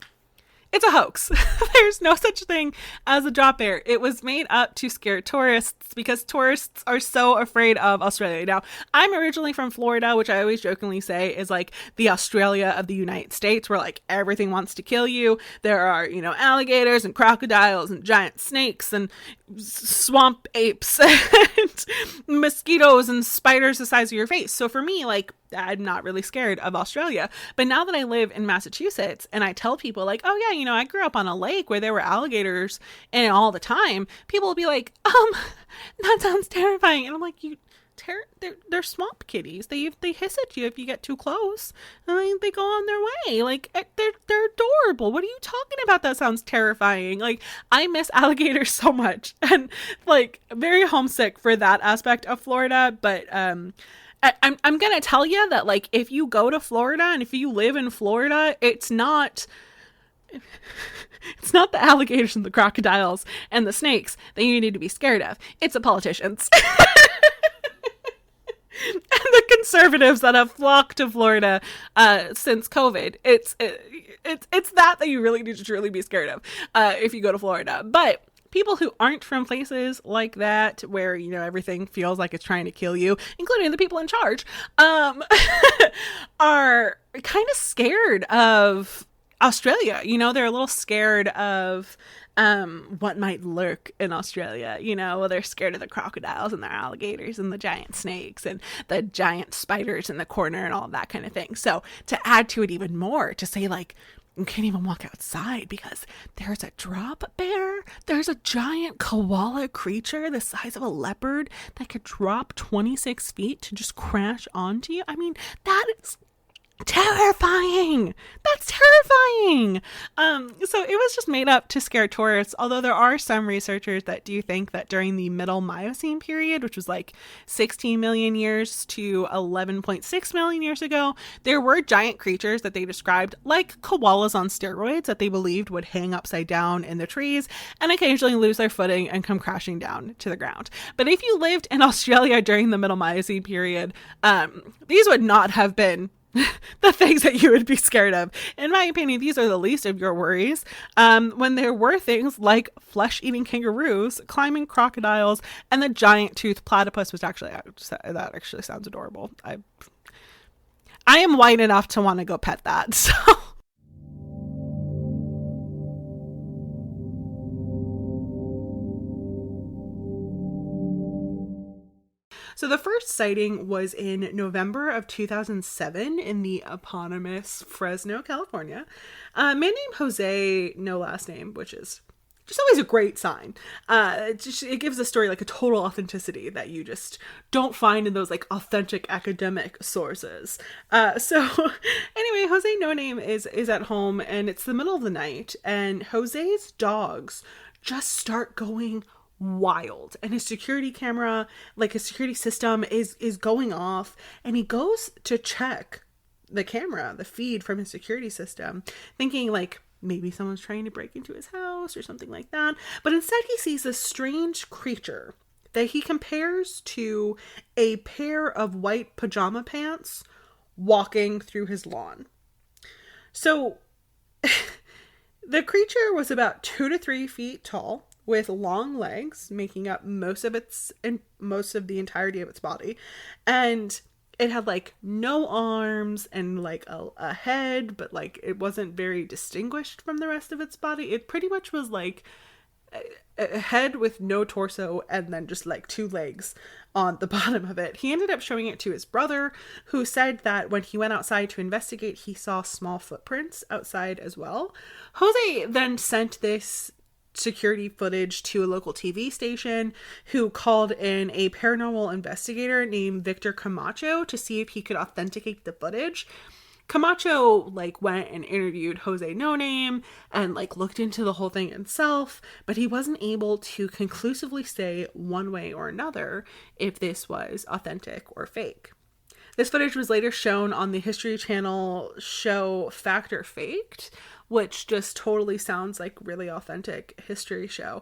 Speaker 1: It's a hoax. There's no such thing as a drop bear. It was made up to scare tourists because tourists are so afraid of Australia. Now, I'm originally from Florida, which I always jokingly say is like the Australia of the United States, where like everything wants to kill you. There are, alligators and crocodiles and giant snakes and swamp apes and mosquitoes and spiders the size of your face. So for me, like, I'm not really scared of Australia. But now that I live in Massachusetts and I tell people like, oh yeah, I grew up on a lake where there were alligators in it all the time, people will be like, that sounds terrifying. And I'm like, you they're swamp kitties. They hiss at you if you get too close. I mean, they go on their way. Like, they're adorable. What are you talking about? That sounds terrifying. Like, I miss alligators so much, and like very homesick for that aspect of Florida. But I'm gonna tell you that, like, if you go to Florida and if you live in Florida, it's not the alligators and the crocodiles and the snakes that you need to be scared of. It's the politicians. And the conservatives that have flocked to Florida since COVID. It's that you really need to truly be scared of if you go to Florida. But people who aren't from places like that, where, you know, everything feels like it's trying to kill you, including the people in charge, are kind of scared of Australia. You know, they're a little scared of what might lurk in Australia. You know, they're scared of the crocodiles and the alligators and the giant snakes and the giant spiders in the corner and all of that kind of thing. So to add to it even more, to say, like, you can't even walk outside because there's a drop bear. There's a giant koala creature the size of a leopard that could drop 26 feet to just crash onto you. I mean, that is terrifying. That's terrifying. So it was just made up to scare tourists, although there are some researchers that do think that during the middle Miocene period, which was like 16 million years to 11.6 million years ago, there were giant creatures that they described like koalas on steroids that they believed would hang upside down in the trees and occasionally lose their footing and come crashing down to the ground. But if you lived in Australia during the middle Miocene period, these would not have been the things that you would be scared of. In my opinion, these are the least of your worries. When there were things like flesh-eating kangaroos, climbing crocodiles, and the giant toothed platypus, which that actually sounds adorable. I am white enough to want to go pet that. So. So the first sighting was in November of 2007 in the eponymous Fresno, California. A man named Jose, no last name, which is just always a great sign. It gives the story like a total authenticity that you just don't find in those like authentic academic sources. So anyway, Jose No Name is at home, and it's the middle of the night, and Jose's dogs just start going wild, and his security camera, like his security system, is going off, and he goes to check the camera, the feed from his security system, thinking like maybe someone's trying to break into his house or something like that. But instead he sees this strange creature that he compares to a pair of white pajama pants walking through his lawn. So the creature was about 2 to 3 feet tall, with long legs making up most of the entirety of its body, and it had like no arms and like a head, but like it wasn't very distinguished from the rest of its body. It pretty much was like a head with no torso and then just like 2 legs on the bottom of it. He ended up showing it to his brother, who said that when he went outside to investigate, he saw small footprints outside as well. Jose then sent this security footage to a local TV station, who called in a paranormal investigator named Victor Camacho to see if he could authenticate the footage. Camacho like went and interviewed Jose No Name and like looked into the whole thing himself, but he wasn't able to conclusively say one way or another if this was authentic or fake. This footage was later shown on the History Channel show Fact or Faked, which just totally sounds like really authentic history show,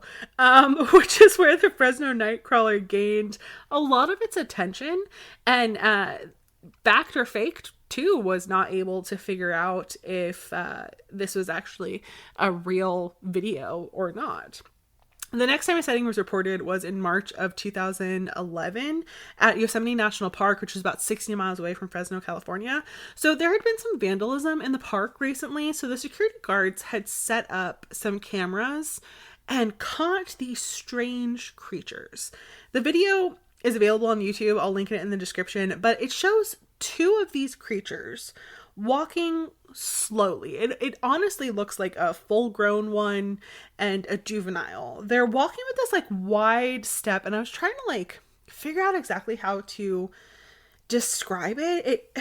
Speaker 1: which is where the Fresno Nightcrawler gained a lot of its attention. And Fact or Faked too was not able to figure out if this was actually a real video or not. The next time a sighting was reported was in March of 2011 at Yosemite National Park, which is about 60 miles away from Fresno, California. So there had been some vandalism in the park recently. So the security guards had set up some cameras and caught these strange creatures. The video is available on YouTube. I'll link it in the description, but it shows 2 of these creatures walking slowly. It honestly looks like a full-grown one and a juvenile. They're walking with this like wide step, and I was trying to like figure out exactly how to describe it.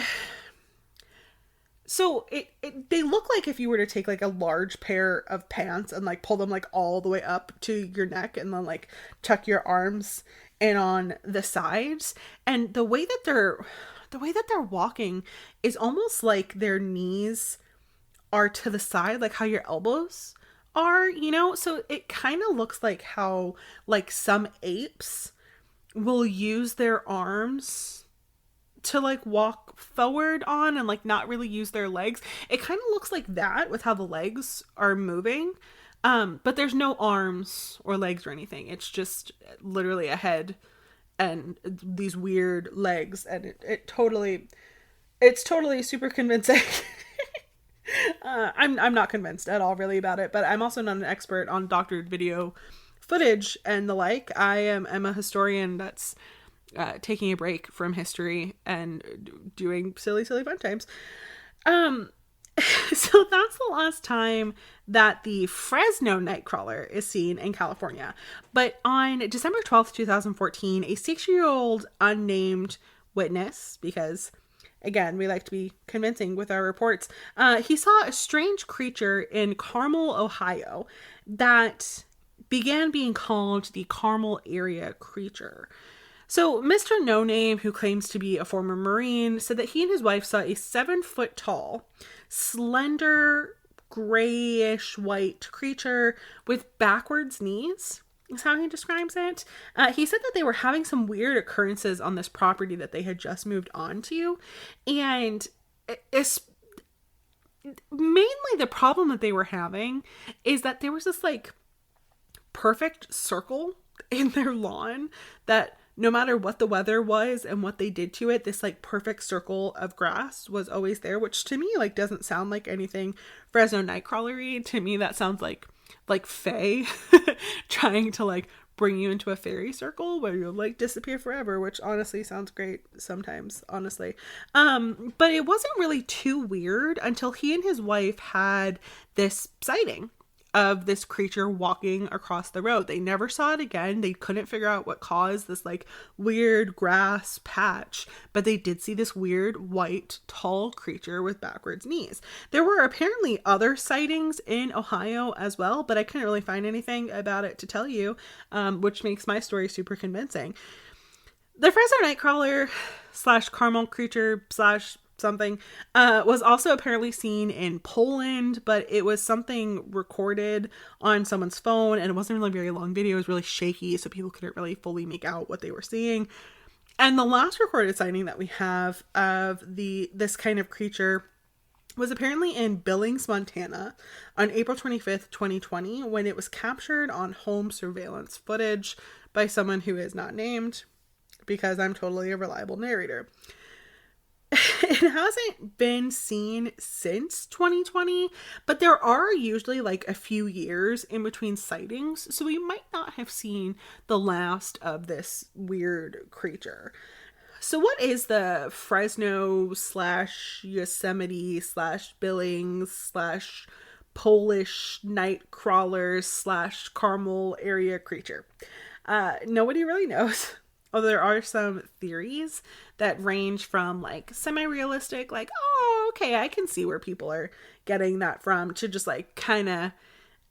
Speaker 1: They look like if you were to take like a large pair of pants and like pull them like all the way up to your neck and then like tuck your arms in on the sides. And the way that they're walking is almost like their knees are to the side, like how your elbows are, you know? So it kind of looks like how like some apes will use their arms to like walk forward on and like not really use their legs. It kind of looks like that with how the legs are moving. But there's no arms or legs or anything. It's just literally a head and these weird legs, and it's totally super convincing. I'm not convinced at all really about it, but I'm also not an expert on doctored video footage and the like. I'm a historian that's taking a break from history and doing silly fun times. So that's the last time that the Fresno Nightcrawler is seen in California. But on December 12th, 2014, a 6-year-old unnamed witness, because again, we like to be convincing with our reports, he saw a strange creature in Carmel, Ohio, that began being called the Carmel Area Creature. So Mr. No Name, who claims to be a former Marine, said that he and his wife saw a 7-foot tall, slender, grayish white creature with backwards knees, is how he describes it. He said that they were having some weird occurrences on this property that they had just moved on to. And it's mainly the problem that they were having is that there was this like perfect circle in their lawn that no matter what the weather was and what they did to it, this like perfect circle of grass was always there, which to me like doesn't sound like anything Fresno Nightcrawler-y. To me that sounds like Fae trying to like bring you into a fairy circle where you'll like disappear forever, which honestly sounds great sometimes, honestly. But it wasn't really too weird until he and his wife had this sighting of this creature walking across the road. They never saw it again. They couldn't figure out what caused this like weird grass patch, but they did see this weird white tall creature with backwards knees. There were apparently other sightings in Ohio as well, but I couldn't really find anything about it to tell you, which makes my story super convincing. The Fresno Nightcrawler / Carmel creature / something was also apparently seen in Poland, but it was something recorded on someone's phone and it wasn't really a very long video. It was really shaky, so people couldn't really fully make out what they were seeing. And the last recorded sighting that we have of this kind of creature was apparently in Billings, Montana on April 25th, 2020, when it was captured on home surveillance footage by someone who is not named, because I'm totally a reliable narrator. It hasn't been seen since 2020, but there are usually like a few years in between sightings, so we might not have seen the last of this weird creature. So what is the Fresno / Yosemite / Billings / Polish Nightcrawler / Carmel area creature? Nobody really knows. Although there are some theories that range from like semi-realistic, like, oh, okay, I can see where people are getting that from, to just like kind of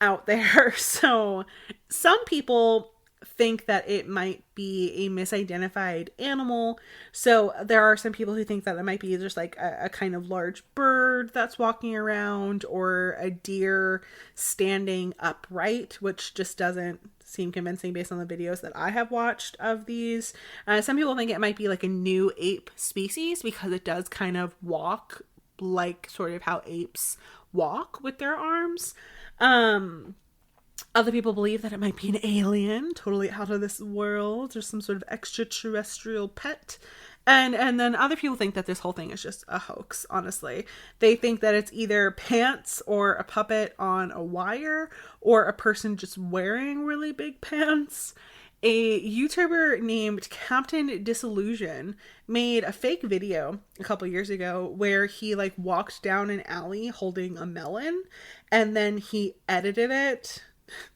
Speaker 1: out there. So some people think that it might be a misidentified animal. So there are some people who think that it might be just like a kind of large bird that's walking around, or a deer standing upright, which just doesn't seem convincing based on the videos that I have watched of these. Some people think it might be like a new ape species because it does kind of walk like sort of how apes walk with their arms. Other people believe that it might be an alien, totally out of this world, or some sort of extraterrestrial pet. And then other people think that this whole thing is just a hoax, honestly. They think that it's either pants or a puppet on a wire, or a person just wearing really big pants. A YouTuber named Captain Disillusion made a fake video a couple years ago where he like walked down an alley holding a melon, and then he edited it,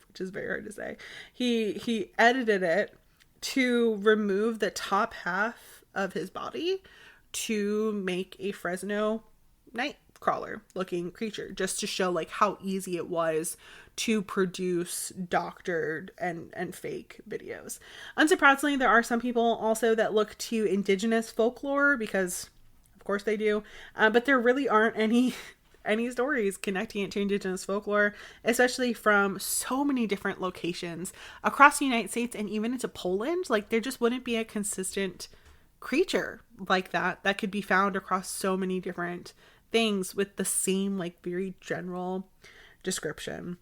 Speaker 1: which is very hard to say. He edited it to remove the top half of his body to make a Fresno Nightcrawler looking creature, just to show like how easy it was to produce doctored and fake videos. Unsurprisingly, there are some people also that look to indigenous folklore, because of course they do, but there really aren't any stories connecting it to indigenous folklore, especially from so many different locations across the United States and even into Poland. Like, there just wouldn't be a consistent creature like that could be found across so many different things with the same like very general description.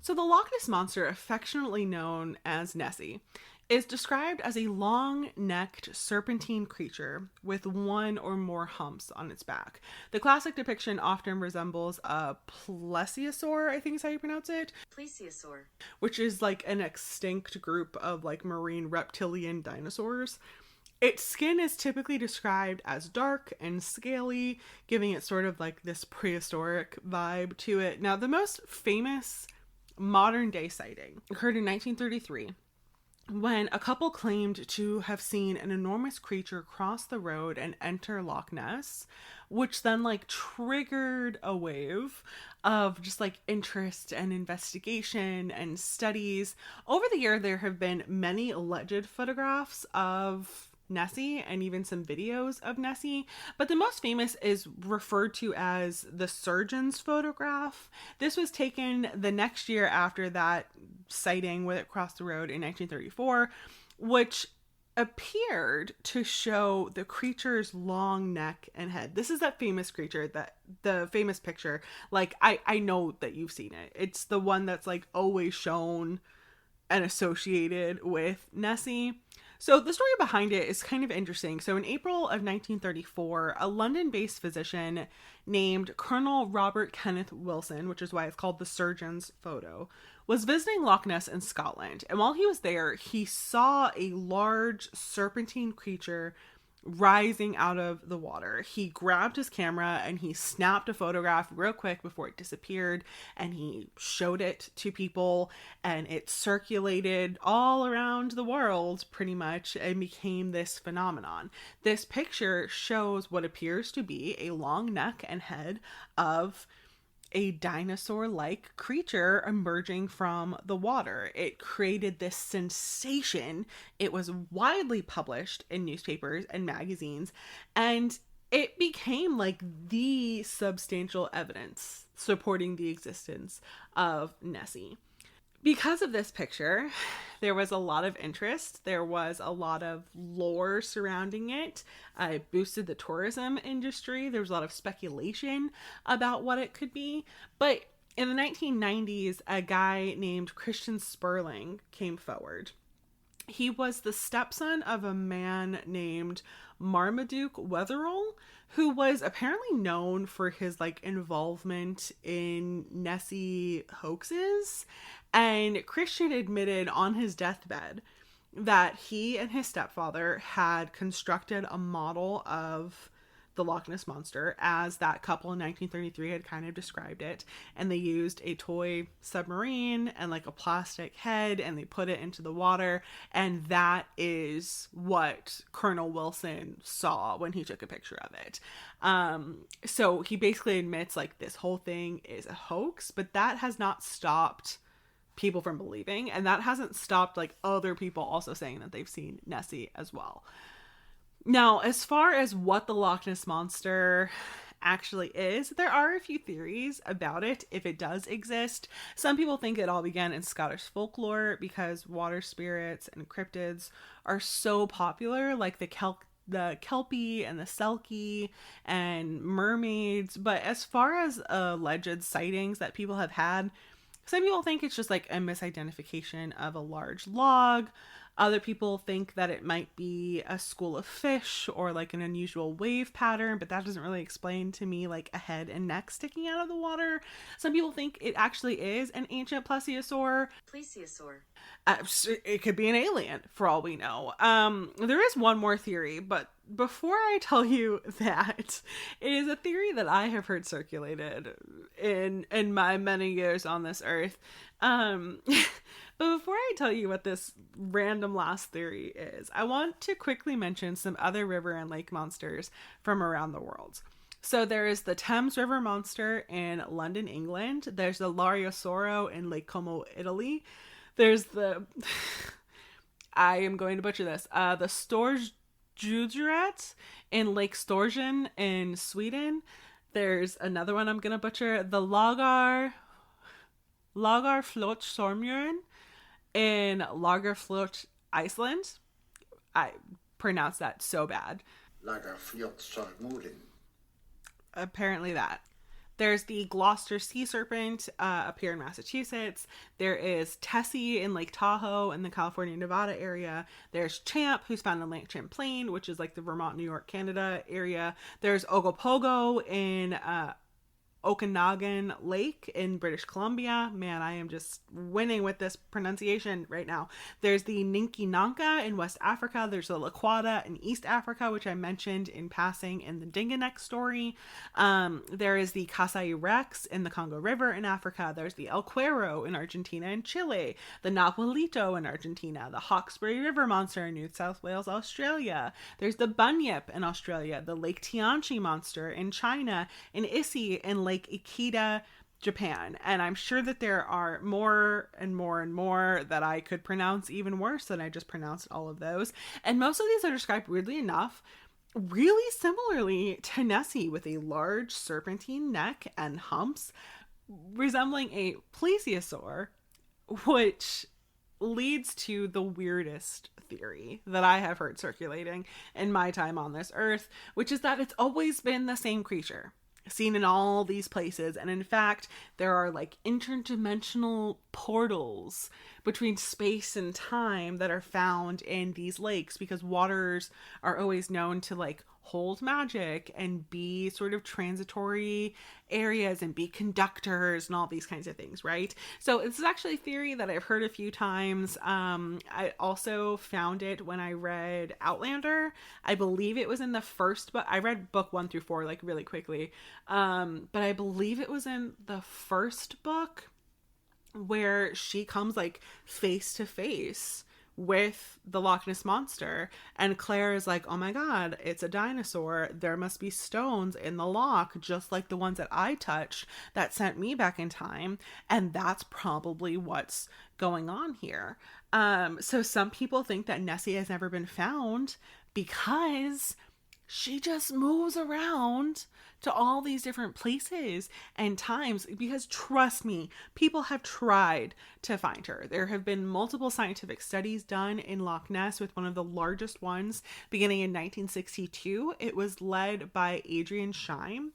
Speaker 1: So the Loch Ness Monster, affectionately known as Nessie, is described as a long-necked serpentine creature with one or more humps on its back. The classic depiction often resembles a plesiosaur, I think is how you pronounce it.
Speaker 2: Plesiosaur.
Speaker 1: Which is like an extinct group of like marine reptilian dinosaurs. Its skin is typically described as dark and scaly, giving it sort of like this prehistoric vibe to it. Now, the most famous modern day sighting occurred in 1933 when a couple claimed to have seen an enormous creature cross the road and enter Loch Ness, which then like triggered a wave of just like interest and investigation and studies. Over the year, there have been many alleged photographs of Nessie and even some videos of Nessie, but the most famous is referred to as the surgeon's photograph. This was taken the next year after that sighting with it crossed the road in 1934, which appeared to show the creature's long neck and head. This is that famous creature, that the famous picture. Like, I know that you've seen it. It's the one that's like always shown and associated with Nessie. So the story behind it is kind of interesting. So in April of 1934, a London-based physician named Colonel Robert Kenneth Wilson, which is why it's called the surgeon's photo, was visiting Loch Ness in Scotland. And while he was there, he saw a large serpentine creature rising out of the water. He grabbed his camera and he snapped a photograph real quick before it disappeared, and he showed it to people, and it circulated all around the world pretty much and became this phenomenon. This picture shows what appears to be a long neck and head of a dinosaur-like creature emerging from the water. It created this sensation. It was widely published in newspapers and magazines, and it became like the substantial evidence supporting the existence of Nessie. Because of this picture, there was a lot of interest. There was a lot of lore surrounding it. It boosted the tourism industry. There was a lot of speculation about what it could be. But in the 1990s, a guy named Christian Sperling came forward. He was the stepson of a man named Marmaduke Wetherell, who was apparently known for his like involvement in Nessie hoaxes. And Christian admitted on his deathbed that he and his stepfather had constructed a model of the Loch Ness Monster as that couple in 1933 had kind of described it. And they used a toy submarine and like a plastic head, and they put it into the water. And that is what Colonel Wilson saw when he took a picture of it. So he basically admits like this whole thing is a hoax, but that has not stopped people from believing, and that hasn't stopped like other people also saying that they've seen Nessie as well. Now, as far as what the Loch Ness Monster actually is, there are a few theories about it, if it does exist. Some people think it all began in Scottish folklore because water spirits and cryptids are so popular, like the Kelpie and the Selkie and mermaids. But as far as alleged sightings that people have had, some people think it's just like a misidentification of a large log. Other people think that it might be a school of fish or like an unusual wave pattern, but that doesn't really explain to me like a head and neck sticking out of the water. Some people think it actually is an ancient plesiosaur.
Speaker 2: Plesiosaur.
Speaker 1: It could be an alien for all we know. There is one more theory, but before I tell you that, it is a theory that I have heard circulated in my many years on this earth. But before I tell you what this random last theory is, I want to quickly mention some other river and lake monsters from around the world. So there is the Thames River monster in London, England. There's the Lariosoro in Lake Como, Italy. There's the I am going to butcher this. The Storjuret in Lake Storgen in Sweden. There's another one I'm going to butcher. The Lagarflot Sormuren in Lagerflot, Iceland. I pronounce that so bad.
Speaker 2: Lagerflot Sormuren.
Speaker 1: Apparently that. There's the Gloucester sea serpent up here in Massachusetts. There is Tessie in Lake Tahoe in the California, Nevada area. There's Champ, who's found in Lake Champlain, which is like the Vermont, New York, Canada area. There's Ogopogo in Okanagan Lake in British Columbia. Man, I am just winning with this pronunciation right now. There's the Ninki Nanka in West Africa. There's the Lakwada in East Africa, which I mentioned in passing in the Dingonek story. There is the Kasai Rex in the Congo River in Africa. There's the El Cuero in Argentina and Chile. The Nahualito in Argentina. The Hawkesbury River monster in New South Wales, Australia. There's the Bunyip in Australia. The Lake Tianchi monster in China. In Issy in Lake Ikeda, Japan. And I'm sure that there are more and more and more that I could pronounce even worse than I just pronounced all of those. And most of these are described, weirdly enough, really similarly to Nessie, with a large serpentine neck and humps resembling a plesiosaur, which leads to the weirdest theory that I have heard circulating in my time on this earth, which is that it's always been the same creature seen in all these places. And in fact, there are like interdimensional portals between space and time that are found in these lakes, because waters are always known to like hold magic and be sort of transitory areas and be conductors and all these kinds of things, right? So this is actually a theory that I've heard a few times. I also found it when I read Outlander. I believe it was in the first book. I read book 1 through 4 like really quickly. But I believe it was in the first book where she comes like face to face with the Loch Ness monster, and Claire is like, oh my god, it's a dinosaur, there must be stones in the loch just like the ones that I touched that sent me back in time, and that's probably what's going on here. So some people think that Nessie has never been found because she just moves around to all these different places and times, because trust me, people have tried to find her. There have been multiple scientific studies done in Loch Ness, with one of the largest ones beginning in 1962. It was led by Adrian Scheim,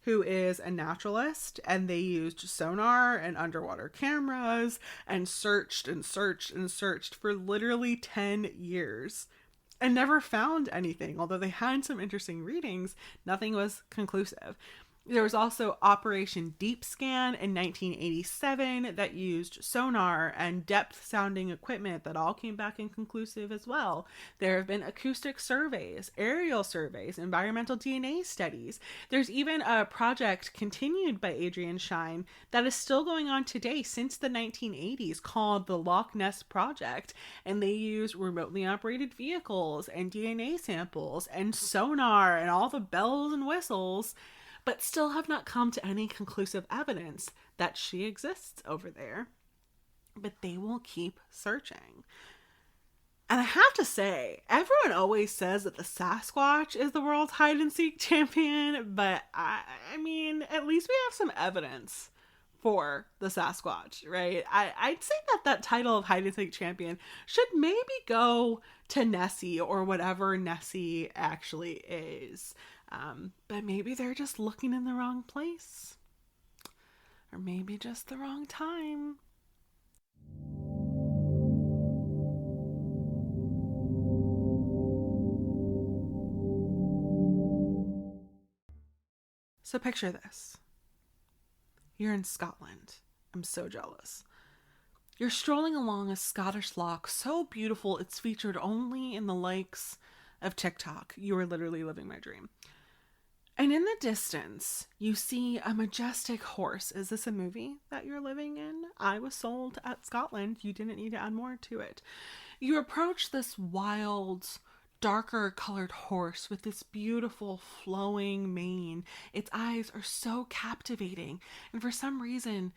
Speaker 1: who is a naturalist, and they used sonar and underwater cameras and searched and searched and searched for literally 10 years. And never found anything. Although they had some interesting readings, nothing was conclusive. There was also Operation Deep Scan in 1987 that used sonar and depth sounding equipment that all came back inconclusive as well. There have been acoustic surveys, aerial surveys, environmental DNA studies. There's even a project continued by Adrian Scheim that is still going on today since the 1980s called the Loch Ness Project. And they use remotely operated vehicles and DNA samples and sonar and all the bells and whistles, but still have not come to any conclusive evidence that she exists over there. But they will keep searching. And I have to say, everyone always says that the Sasquatch is the world's hide-and-seek champion, but I mean, at least we have some evidence for the Sasquatch, right? I'd say that title of hide-and-seek champion should maybe go to Nessie, or whatever Nessie actually is. But maybe they're just looking in the wrong place. Or maybe just the wrong time. So picture this. You're in Scotland. I'm so jealous. You're strolling along a Scottish loch so beautiful it's featured only in the likes of TikTok. You are literally living my dream. And in the distance, you see a majestic horse. Is this a movie that you're living in? I was sold at Scotland. You didn't need to add more to it. You approach this wild, darker colored horse with this beautiful flowing mane. Its eyes are so captivating. And for some reason,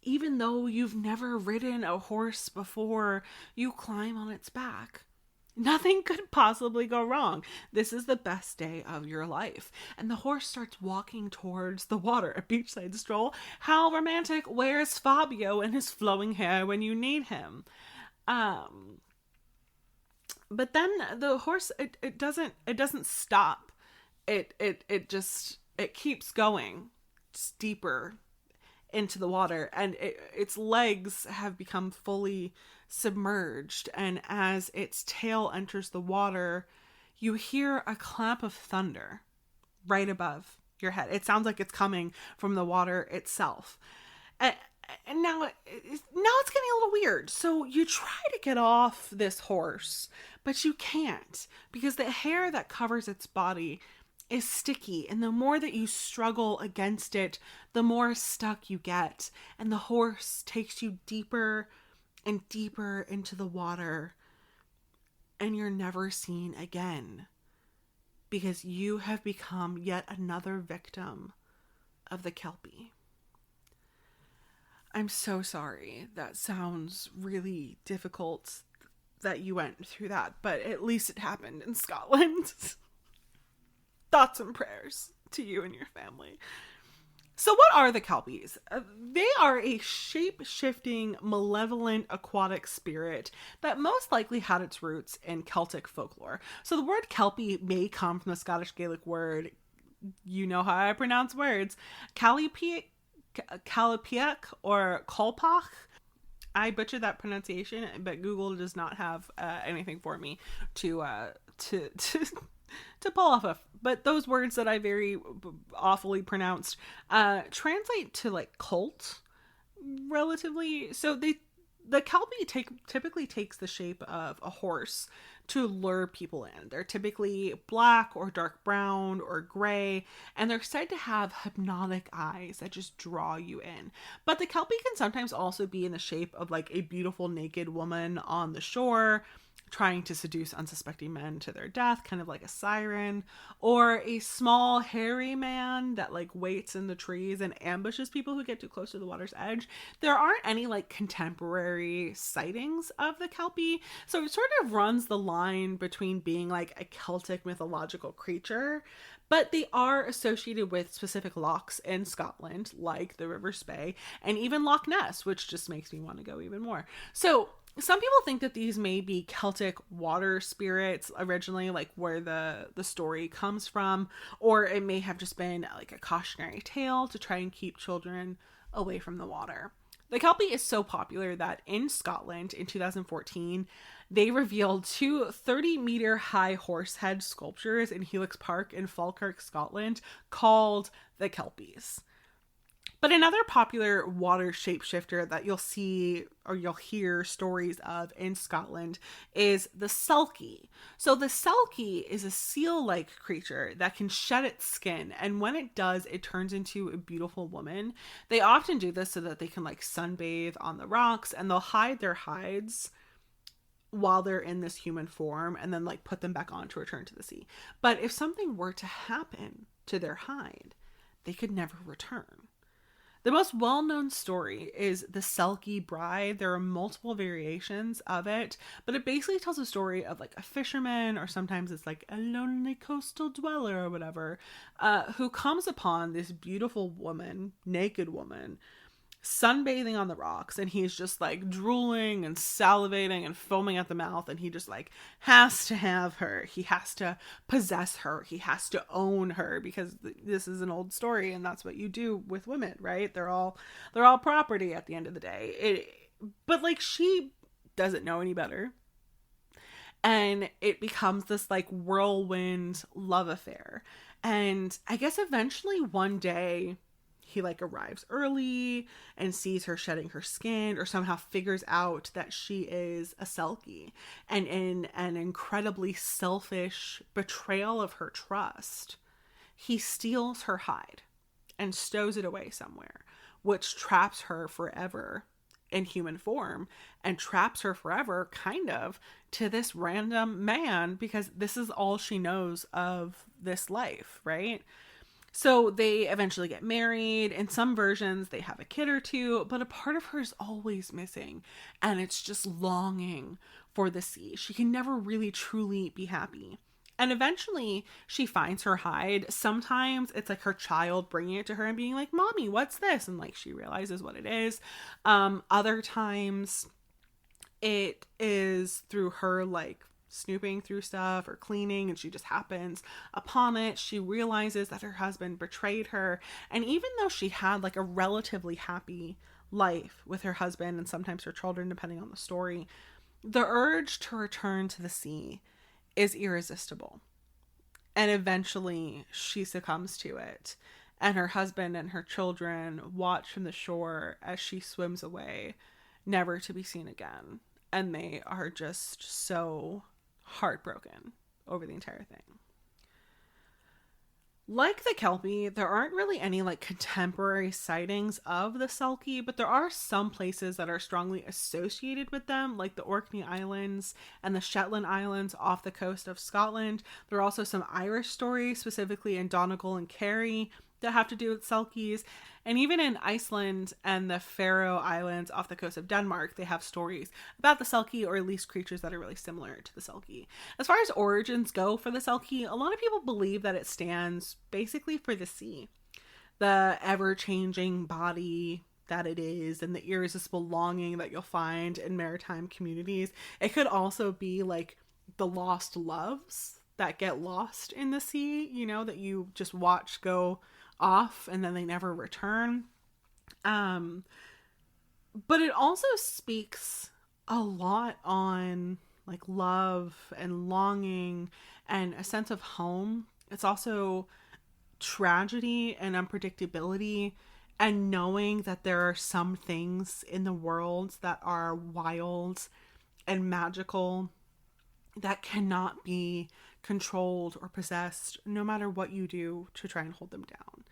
Speaker 1: even though you've never ridden a horse before, you climb on its back. Nothing could possibly go wrong. This is the best day of your life. And the horse starts walking towards the water, a beachside stroll. How romantic. Where's Fabio and his flowing hair when you need him? But then the horse, it doesn't stop. It keeps going deeper into the water, and its legs have become fully submerged, and as its tail enters the water, you hear a clap of thunder right above your head. It sounds like it's coming from the water itself. And now it's getting a little weird. So you try to get off this horse, but you can't, because the hair that covers its body is sticky, and the more that you struggle against it, the more stuck you get, and the horse takes you deeper and deeper into the water, and you're never seen again, because you have become yet another victim of the Kelpie. I'm so sorry. That sounds really difficult that you went through that, but at least it happened in Scotland. Thoughts and prayers to you and your family. So what are the Kelpies? They are a shape-shifting, malevolent aquatic spirit that most likely had its roots in Celtic folklore. So the word Kelpie may come from the Scottish Gaelic word, you know how I pronounce words, Calipiac or Kolpach. I butchered that pronunciation, but Google does not have anything for me to pull off of. But those words that I very awfully pronounced translate to like cult relatively. So the Kelpie typically takes the shape of a horse to lure people in. They're typically black or dark brown or gray, and they're said to have hypnotic eyes that just draw you in. But the Kelpie can sometimes also be in the shape of like a beautiful naked woman on the shore, trying to seduce unsuspecting men to their death, kind of like a siren, or a small hairy man that like waits in the trees and ambushes people who get too close to the water's edge. There aren't any like contemporary sightings of the Kelpie, so it sort of runs the line between being like a Celtic mythological creature, but they are associated with specific lochs in Scotland, like the River Spey, and even Loch Ness, which just makes me want to go even more. So some people think that these may be Celtic water spirits originally, like where the story comes from, or it may have just been like a cautionary tale to try and keep children away from the water. The Kelpie is so popular that in Scotland in 2014, they revealed two 30-meter high horse head sculptures in Helix Park in Falkirk, Scotland, called the Kelpies. But another popular water shapeshifter that you'll see or you'll hear stories of in Scotland is the Selkie. So the Selkie is a seal-like creature that can shed its skin, and when it does, it turns into a beautiful woman. They often do this so that they can like sunbathe on the rocks, and they'll hide their hides while they're in this human form and then like put them back on to return to the sea. But if something were to happen to their hide, they could never return. The most well-known story is the Selkie Bride. There are multiple variations of it, but it basically tells a story of like a fisherman, or sometimes it's like a lonely coastal dweller or whatever, who comes upon this beautiful woman, naked woman, sunbathing on the rocks, and he's just like drooling and salivating and foaming at the mouth, and he just like has to have her. He has to possess her. He has to own her, because this is an old story, and that's what you do with women, right? They're all property at the end of the day. But like, she doesn't know any better, and it becomes this like whirlwind love affair. And I guess eventually one day he like arrives early and sees her shedding her skin, or somehow figures out that she is a Selkie, and in an incredibly selfish betrayal of her trust, he steals her hide and stows it away somewhere, which traps her forever in human form, and traps her forever kind of to this random man, because this is all she knows of this life, right? So they eventually get married. In some versions, they have a kid or two, but a part of her is always missing, and it's just longing for the sea. She can never really truly be happy. And eventually she finds her hide. Sometimes it's like her child bringing it to her and being like, "Mommy, what's this?" And like she realizes what it is. Other times it is through her like snooping through stuff or cleaning, and she just happens upon it. She realizes that her husband betrayed her. And even though she had like a relatively happy life with her husband and sometimes her children, depending on the story, the urge to return to the sea is irresistible. And eventually she succumbs to it. And her husband and her children watch from the shore as she swims away, never to be seen again. And they are just so heartbroken over the entire thing. Like the Kelpie, there aren't really any like contemporary sightings of the Selkie, but there are some places that are strongly associated with them, like the Orkney Islands and the Shetland Islands off the coast of Scotland. There are also some Irish stories, specifically in Donegal and Kerry, that have to do with Selkies. And even in Iceland and the Faroe Islands off the coast of Denmark, they have stories about the Selkie, or at least creatures that are really similar to the Selkie. As far as origins go for the Selkie, a lot of people believe that it stands basically for the sea, the ever-changing body that it is, and the irresistible longing that you'll find in maritime communities. It could also be like the lost loves that get lost in the sea, you know, that you just watch go off and then they never return. But it also speaks a lot on like love and longing and a sense of home. It's also tragedy and unpredictability, and knowing that there are some things in the world that are wild and magical that cannot be controlled or possessed, no matter what you do to try and hold them down.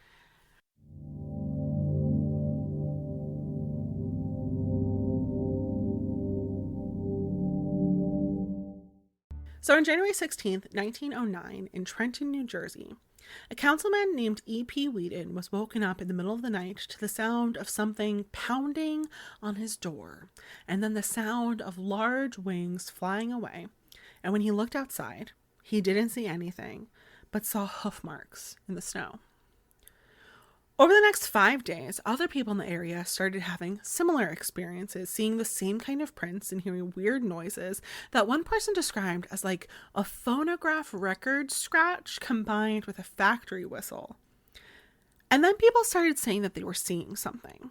Speaker 1: So on January 16th, 1909, in Trenton, New Jersey, a councilman named E.P. Whedon was woken up in the middle of the night to the sound of something pounding on his door, and then the sound of large wings flying away. And when he looked outside, he didn't see anything, but saw hoof marks in the snow. Over the next 5 days, other people in the area started having similar experiences, seeing the same kind of prints and hearing weird noises that one person described as like a phonograph record scratch combined with a factory whistle. And then people started saying that they were seeing something.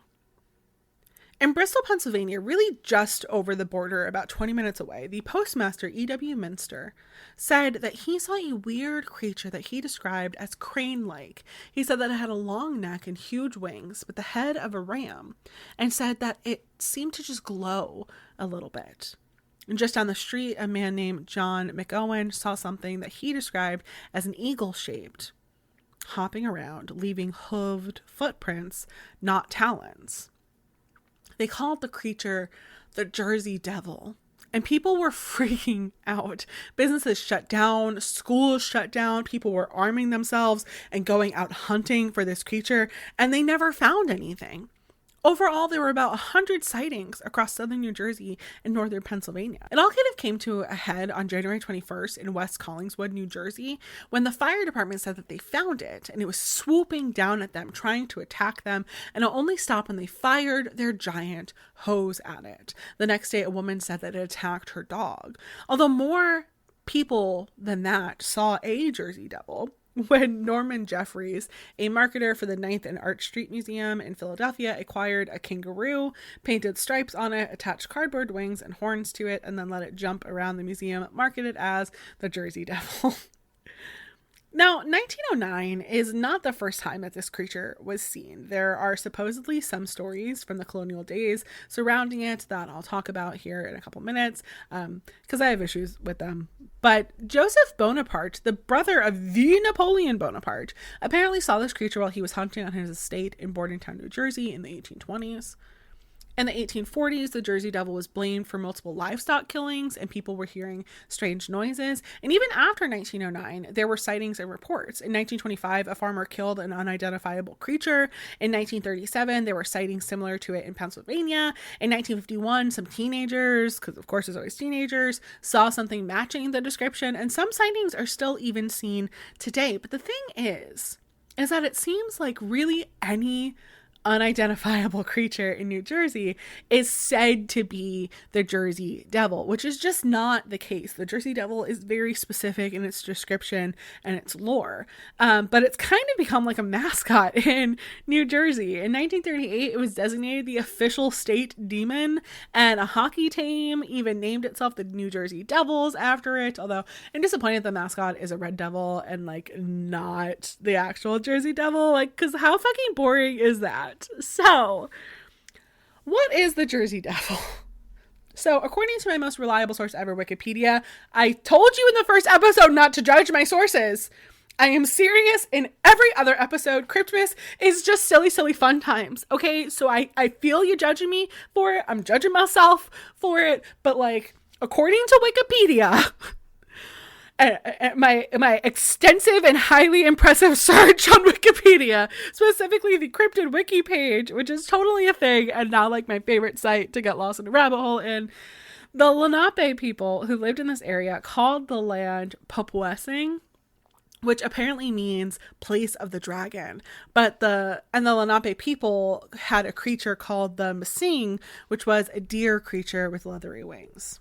Speaker 1: In Bristol, Pennsylvania, really just over the border, about 20 minutes away, the postmaster, E.W. Minster, said that he saw a weird creature that he described as crane-like. He said that it had a long neck and huge wings with the head of a ram, and said that it seemed to just glow a little bit. And just down the street, a man named John McOwen saw something that he described as an eagle-shaped, hopping around, leaving hooved footprints, not talons. They called the creature the Jersey Devil, and people were freaking out. Businesses shut down, schools shut down, people were arming themselves and going out hunting for this creature, and they never found anything. Overall, there were about 100 sightings across southern New Jersey and northern Pennsylvania. It all kind of came to a head on January 21st in West Collingswood, New Jersey, when the fire department said that they found it, and it was swooping down at them, trying to attack them, and it only stopped when they fired their giant hose at it. The next day, a woman said that it attacked her dog. Although more people than that saw a Jersey Devil, when Norman Jeffries, a marketer for the 9th and Arch Street Museum in Philadelphia, acquired a kangaroo, painted stripes on it, attached cardboard wings and horns to it, and then let it jump around the museum, marketed as the Jersey Devil. Now, 1909 is not the first time that this creature was seen. There are supposedly some stories from the colonial days surrounding it that I'll talk about here in a couple minutes, because I have issues with them. But Joseph Bonaparte, the brother of the Napoleon Bonaparte, apparently saw this creature while he was hunting on his estate in Bordentown, New Jersey in the 1820s. In the 1840s, the Jersey Devil was blamed for multiple livestock killings, and people were hearing strange noises. And even after 1909, there were sightings and reports. In 1925, a farmer killed an unidentifiable creature. In 1937, there were sightings similar to it in Pennsylvania. In 1951, some teenagers, because of course there's always teenagers, saw something matching the description, and some sightings are still even seen today. But the thing is that it seems like really any unidentifiable creature in New Jersey is said to be the Jersey Devil, which is just not the case. The Jersey Devil is very specific in its description and its lore, but it's kind of become like a mascot in New Jersey. In 1938, it was designated the official state demon, and a hockey team even named itself the New Jersey Devils after it, although I'm disappointed the mascot is a red devil and like not the actual Jersey Devil, like, because how fucking boring is that? So, what is the Jersey Devil? So, according to my most reliable source ever, Wikipedia, I told you in the first episode not to judge my sources. I am serious in every other episode. Cryptmas is just silly, silly fun times. Okay, so I feel you judging me for it. I'm judging myself for it. But like, according to Wikipedia, my extensive and highly impressive search on Wikipedia, specifically the cryptid wiki page, which is totally a thing and now like my favorite site to get lost in a rabbit hole in, the Lenape people who lived in this area called the land Popuessing, which apparently means place of the dragon. But the Lenape people had a creature called the Msing, which was a deer creature with leathery wings.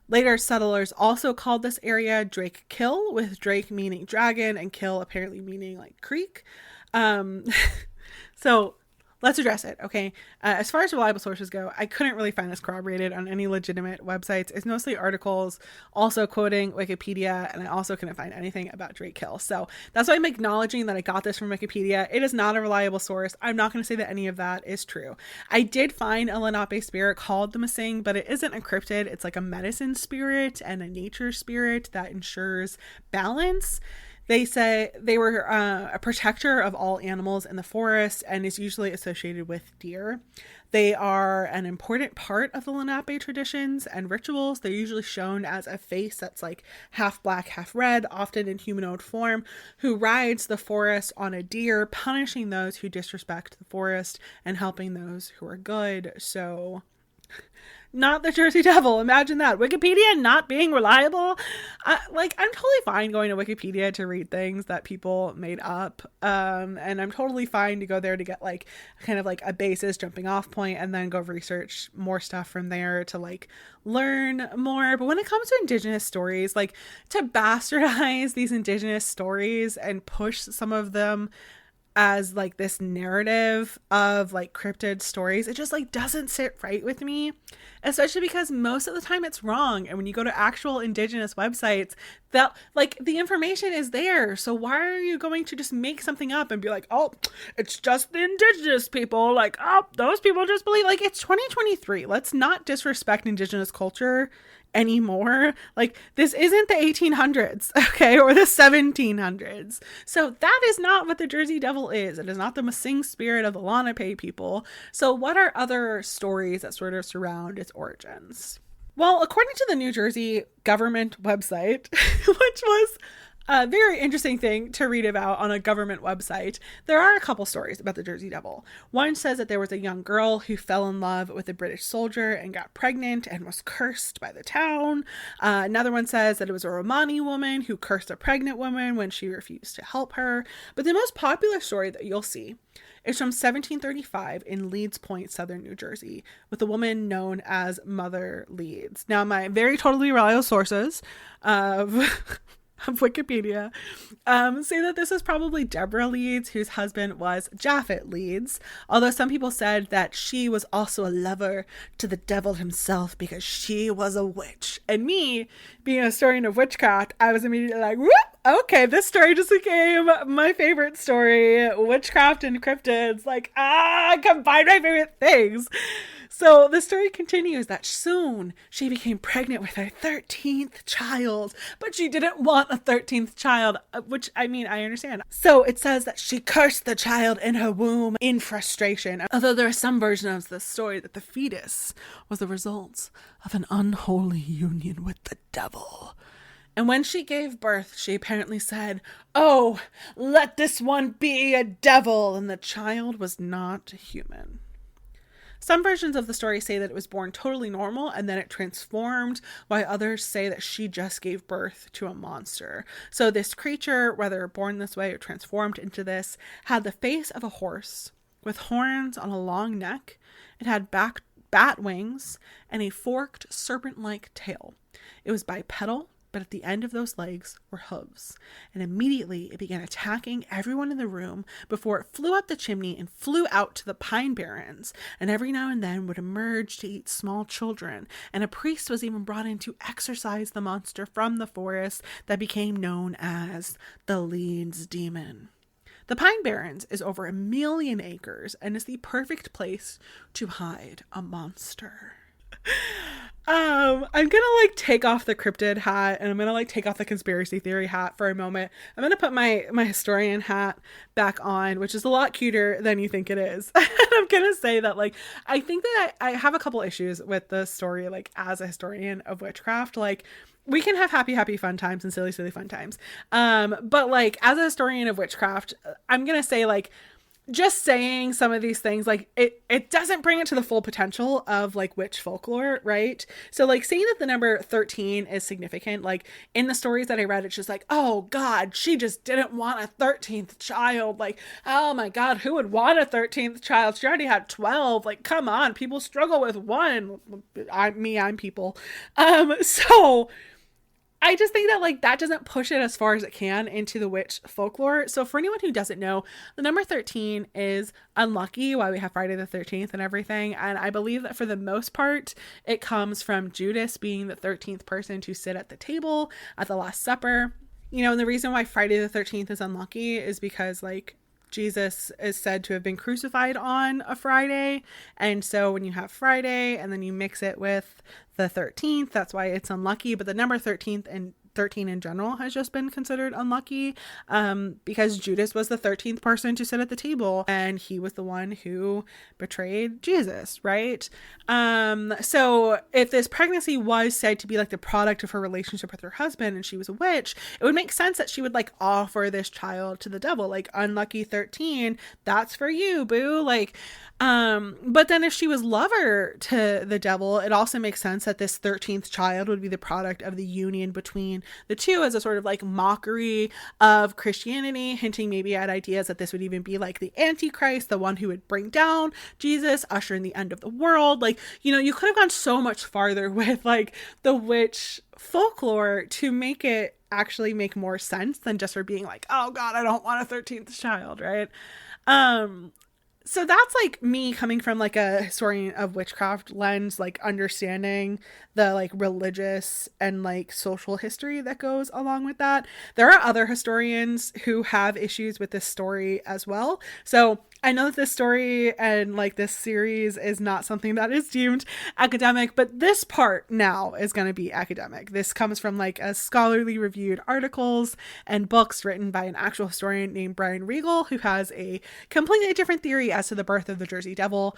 Speaker 1: Later settlers also called this area Drake Kill, with Drake meaning dragon and Kill apparently meaning like creek. So let's address it, okay? As far as reliable sources go, I couldn't really find this corroborated on any legitimate websites. It's mostly articles also quoting Wikipedia, and I also couldn't find anything about Drake Kill. So that's why I'm acknowledging that I got this from Wikipedia. It is not a reliable source. I'm not going to say that any of that is true. I did find a Lenape spirit called the Msing, but it isn't a cryptid. It's like a medicine spirit and a nature spirit that ensures balance. They say they were a protector of all animals in the forest and is usually associated with deer. They are an important part of the Lenape traditions and rituals. They're usually shown as a face that's like half black, half red, often in humanoid form, who rides the forest on a deer, punishing those who disrespect the forest and helping those who are good. So, not the Jersey Devil. Imagine that. Wikipedia not being reliable. I'm totally fine going to Wikipedia to read things that people made up. And I'm totally fine to go there to get like kind of like a basis jumping off point and then go research more stuff from there to like learn more. But when it comes to indigenous stories, like to bastardize these indigenous stories and push some of them as like this narrative of like cryptid stories, it just like doesn't sit right with me, especially because most of the time it's wrong. And when you go to actual indigenous websites, that like the information is there, so why are you going to just make something up and be like, oh, it's just the indigenous people, like, oh, those people just believe. Like, it's 2023. Let's not disrespect indigenous culture anymore. Like, this isn't the 1800s, okay, or the 1700s. So that is not what the Jersey Devil is. It is not the Msing spirit of the Lenape people. So what are other stories that sort of surround its origins? Well, according to the New Jersey government website, which was a very interesting thing to read about on a government website, there are a couple stories about the Jersey Devil. One says that there was a young girl who fell in love with a British soldier and got pregnant and was cursed by the town. Another one says that it was a Romani woman who cursed a pregnant woman when she refused to help her. But the most popular story that you'll see is from 1735 in Leeds Point, southern New Jersey, with a woman known as Mother Leeds. Now, my very totally reliable sources of of Wikipedia say that this is probably Deborah Leeds, whose husband was Japhet Leeds, although some people said that she was also a lover to the devil himself because she was a witch. And me, being a historian of witchcraft, I was immediately like, whoop, okay, this story just became my favorite story. Witchcraft and cryptids, like, combine my favorite things. So the story continues that soon she became pregnant with her 13th child, but she didn't want a 13th child, which, I mean, I understand. So it says that she cursed the child in her womb in frustration, although there are some versions of the story that the fetus was the result of an unholy union with the devil. And when she gave birth, she apparently said, "Oh, let this one be a devil," and the child was not human. Some versions of the story say that it was born totally normal and then it transformed, while others say that she just gave birth to a monster. So this creature, whether born this way or transformed into this, had the face of a horse with horns on a long neck. It had bat wings and a forked serpent-like tail. It was bipedal, but at the end of those legs were hooves. And immediately it began attacking everyone in the room before it flew up the chimney and flew out to the pine barrens, and every now and then would emerge to eat small children. And a priest was even brought in to exorcise the monster from the forest that became known as the Leeds Demon. The Pine Barrens is over 1 million acres and is the perfect place to hide a monster. I'm gonna take off the cryptid hat and I'm gonna take off the conspiracy theory hat for a moment. I'm gonna put my historian hat back on, which is a lot cuter than you think it is. And I'm gonna say that I think that I have a couple issues with the story as a historian of witchcraft. We can have happy fun times and silly fun times, but as a historian of witchcraft, I'm gonna say just saying some of these things, it doesn't bring it to the full potential of witch folklore, right? So saying that the number 13 is significant, in the stories that I read, it's just oh God, she just didn't want a 13th child. Oh my God, who would want a 13th child? She already had 12. Come on, people struggle with one. I'm people. So I just think that that doesn't push it as far as it can into the witch folklore. So for anyone who doesn't know, the number 13 is unlucky, why we have Friday the 13th and everything. And I believe that for the most part, it comes from Judas being the 13th person to sit at the table at the Last Supper. And the reason why Friday the 13th is unlucky is because Jesus is said to have been crucified on a Friday. And so when you have Friday and then you mix it with the 13th, that's why it's unlucky. But the number 13th and 13 in general has just been considered unlucky because Judas was the 13th person to sit at the table and he was the one who betrayed Jesus, right? So if this pregnancy was said to be the product of her relationship with her husband and she was a witch, it would make sense that she would offer this child to the devil, unlucky 13, that's for you, boo. But then if she was lover to the devil, it also makes sense that this 13th child would be the product of the union between the two as a sort of mockery of Christianity, hinting maybe at ideas that this would even be the Antichrist, the one who would bring down Jesus, usher in the end of the world. You could have gone so much farther with the witch folklore to make it actually make more sense than just her being oh God, I don't want a 13th child, right? So that's me coming from a historian of witchcraft lens, understanding the religious and social history that goes along with that. There are other historians who have issues with this story as well. So I know that this story and this series is not something that is deemed academic, but this part now is going to be academic. This comes from a scholarly reviewed articles and books written by an actual historian named Brian Regal, who has a completely different theory as to the birth of the Jersey Devil,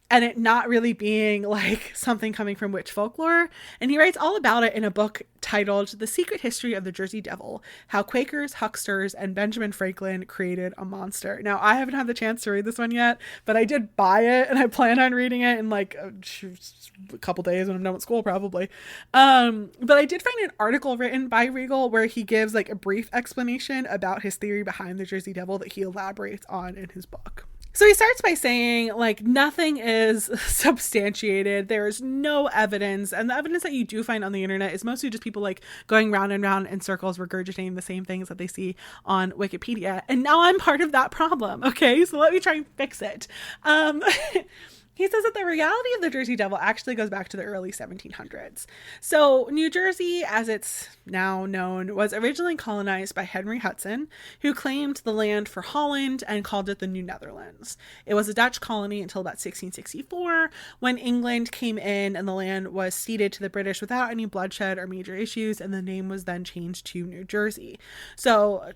Speaker 1: and it not really being something coming from witch folklore. And he writes all about it in a book titled The Secret History of the Jersey Devil, How Quakers, Hucksters, and Benjamin Franklin Created a Monster. Now, I haven't had the chance to read this one yet, but I did buy it and I plan on reading it in a couple days when I'm done with school, probably. But I did find an article written by Regal where he gives a brief explanation about his theory behind the Jersey Devil that he elaborates on in his book. So he starts by saying, like, nothing is substantiated. There is no evidence. And the evidence that you do find on the internet is mostly just people, like, going round and round in circles, regurgitating the same things that they see on Wikipedia. And now I'm part of that problem, okay? So let me try and fix it. He says that the reality of the Jersey Devil actually goes back to the early 1700s. So New Jersey, as it's now known, was originally colonized by Henry Hudson, who claimed the land for Holland and called it the New Netherlands. It was a Dutch colony until about 1664, when England came in and the land was ceded to the British without any bloodshed or major issues, and the name was then changed to New Jersey. So,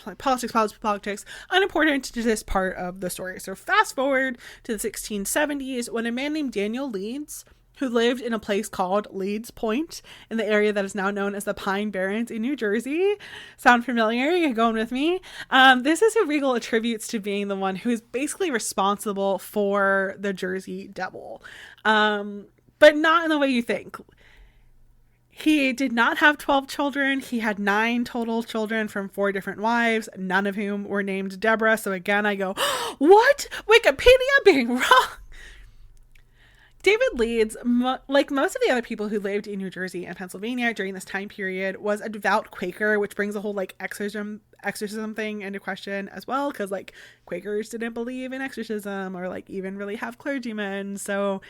Speaker 1: like, politics, unimportant to this part of the story. So fast forward to the 1670s, when a man named Daniel Leeds, who lived in a place called Leeds Point in the area that is now known as the Pine Barrens in New Jersey. Sound familiar? You're going with me? This is who Regal attributes to being the one who is basically responsible for the Jersey Devil. But not in the way you think. He did not have 12 children. He had 9 total children from 4 different wives, none of whom were named Deborah. So again, I go, what? Wikipedia being wrong? David Leeds, like most of the other people who lived in New Jersey and Pennsylvania during this time period, was a devout Quaker, which brings a whole like exorcism thing into question as well, because like Quakers didn't believe in exorcism or like even really have clergymen. So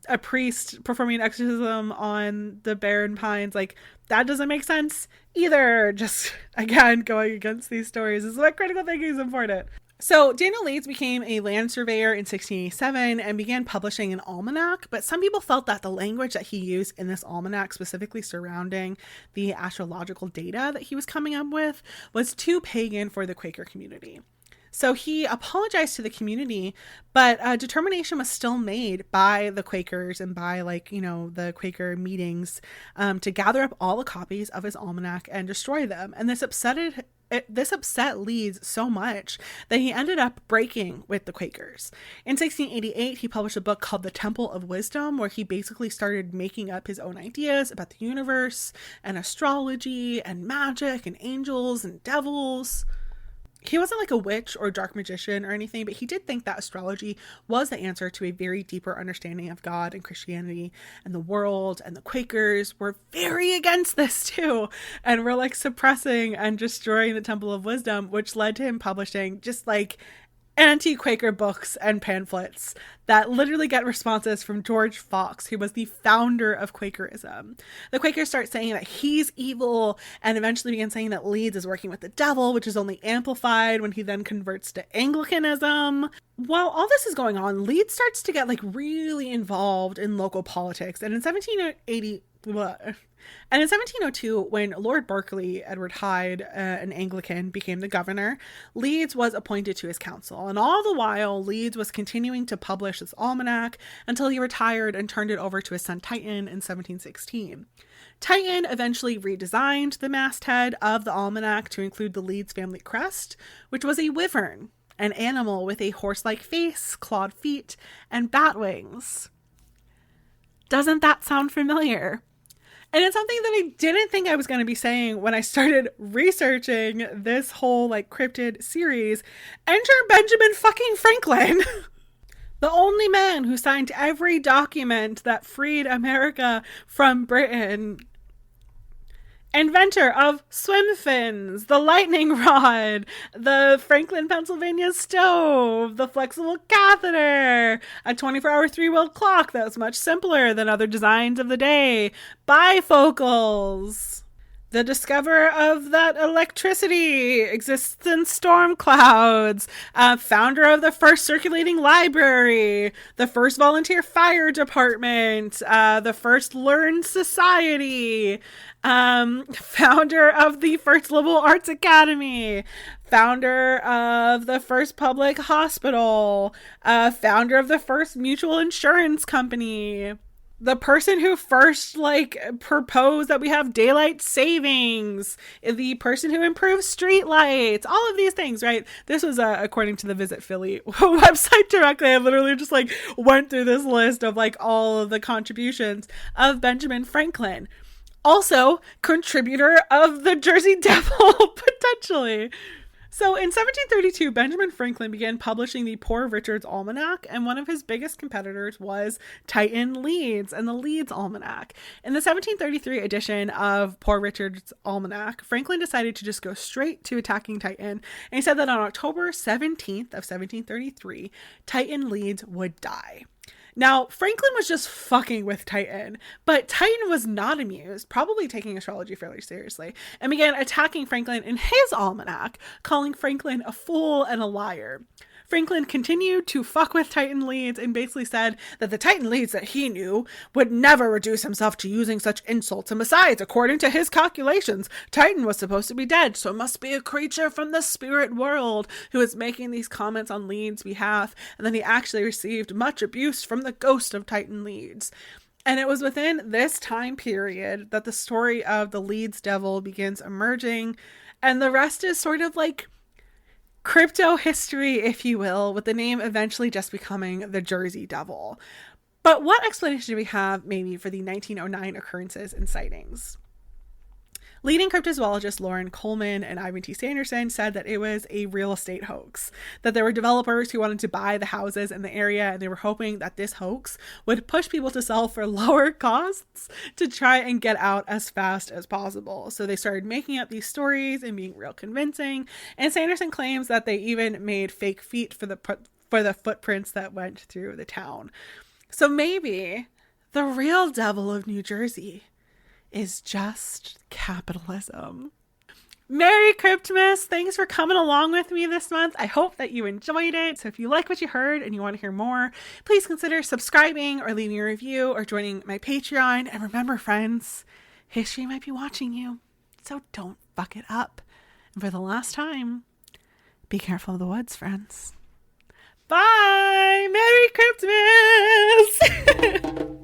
Speaker 1: a priest performing an exorcism on the barren pines, like, that doesn't make sense either. Just again, going against these stories is what critical thinking is important. So Daniel Leeds became a land surveyor in 1687 and began publishing an almanac, but some people felt that the language that he used in this almanac, specifically surrounding the astrological data that he was coming up with, was too pagan for the Quaker community. So he apologized to the community, but a determination was still made by the Quakers and by, like, you know, the Quaker meetings to gather up all the copies of his almanac and destroy them. And this upset Leeds so much that he ended up breaking with the Quakers. In 1688, he published a book called The Temple of Wisdom, where he basically started making up his own ideas about the universe and astrology and magic and angels and devils. He wasn't like a witch or dark magician or anything, but he did think that astrology was the answer to a very deeper understanding of God and Christianity and the world, and the Quakers were very against this too, and were like suppressing and destroying the Temple of Wisdom, which led to him publishing just like anti-Quaker books and pamphlets that literally get responses from George Fox, who was the founder of Quakerism. The Quakers start saying that he's evil, and eventually begin saying that Leeds is working with the devil, which is only amplified when he then converts to Anglicanism. While all this is going on, Leeds starts to get like really involved in local politics, and in 1702, when Lord Berkeley Edward Hyde, an Anglican, became the governor, Leeds was appointed to his council. And all the while, Leeds was continuing to publish this almanac until he retired and turned it over to his son Titan in 1716. Titan eventually redesigned the masthead of the almanac to include the Leeds family crest, which was a wyvern, an animal with a horse-like face, clawed feet, and bat wings. Doesn't that sound familiar? And it's something that I didn't think I was going to be saying when I started researching this whole like cryptid series. Enter Benjamin fucking Franklin. The only man who signed every document that freed America from Britain. Inventor of swim fins, the lightning rod, the Franklin, Pennsylvania stove, the flexible catheter, a 24-hour 3-wheel clock that was much simpler than other designs of the day, bifocals, the discoverer of that electricity exists in storm clouds, founder of the first circulating library, the first volunteer fire department, the first learned society, founder of the first liberal arts academy, founder of the first public hospital, founder of the first mutual insurance company, the person who first like proposed that we have daylight savings, the person who improved street lights, all of these things, right? This was according to the Visit Philly website directly. I literally just like went through this list of like all of the contributions of Benjamin Franklin. Also contributor of the Jersey Devil, potentially. So in 1732, Benjamin Franklin began publishing the Poor Richard's Almanac, and one of his biggest competitors was Titan Leeds and the Leeds Almanac. In the 1733 edition of Poor Richard's Almanac, Franklin decided to just go straight to attacking Titan, and he said that on October 17th of 1733, Titan Leeds would die. Now, Franklin was just fucking with Titan, but Titan was not amused, probably taking astrology fairly seriously, and began attacking Franklin in his almanac, calling Franklin a fool and a liar. Franklin continued to fuck with Titan Leeds and basically said that the Titan Leeds that he knew would never reduce himself to using such insults. And besides, according to his calculations, Titan was supposed to be dead, so it must be a creature from the spirit world who is making these comments on Leeds' behalf. And then he actually received much abuse from the ghost of Titan Leeds. And it was within this time period that the story of the Leeds Devil begins emerging. And the rest is sort of like crypto history, if you will, with the name eventually just becoming the Jersey Devil. But what explanation do we have maybe for the 1909 occurrences and sightings? Leading cryptozoologists Lauren Coleman and Ivan T. Sanderson said that it was a real estate hoax, that there were developers who wanted to buy the houses in the area, and they were hoping that this hoax would push people to sell for lower costs to try and get out as fast as possible. So they started making up these stories and being real convincing, and Sanderson claims that they even made fake feet for the footprints that went through the town. So maybe the real devil of New Jersey is just capitalism. Merry Cryptmas! Thanks for coming along with me this month. I hope that you enjoyed it. So if you like what you heard and you want to hear more, please consider subscribing or leaving a review or joining my Patreon. And remember, friends, history might be watching you, so don't fuck it up. And for the last time, be careful of the woods, friends. Bye! Merry Cryptmas!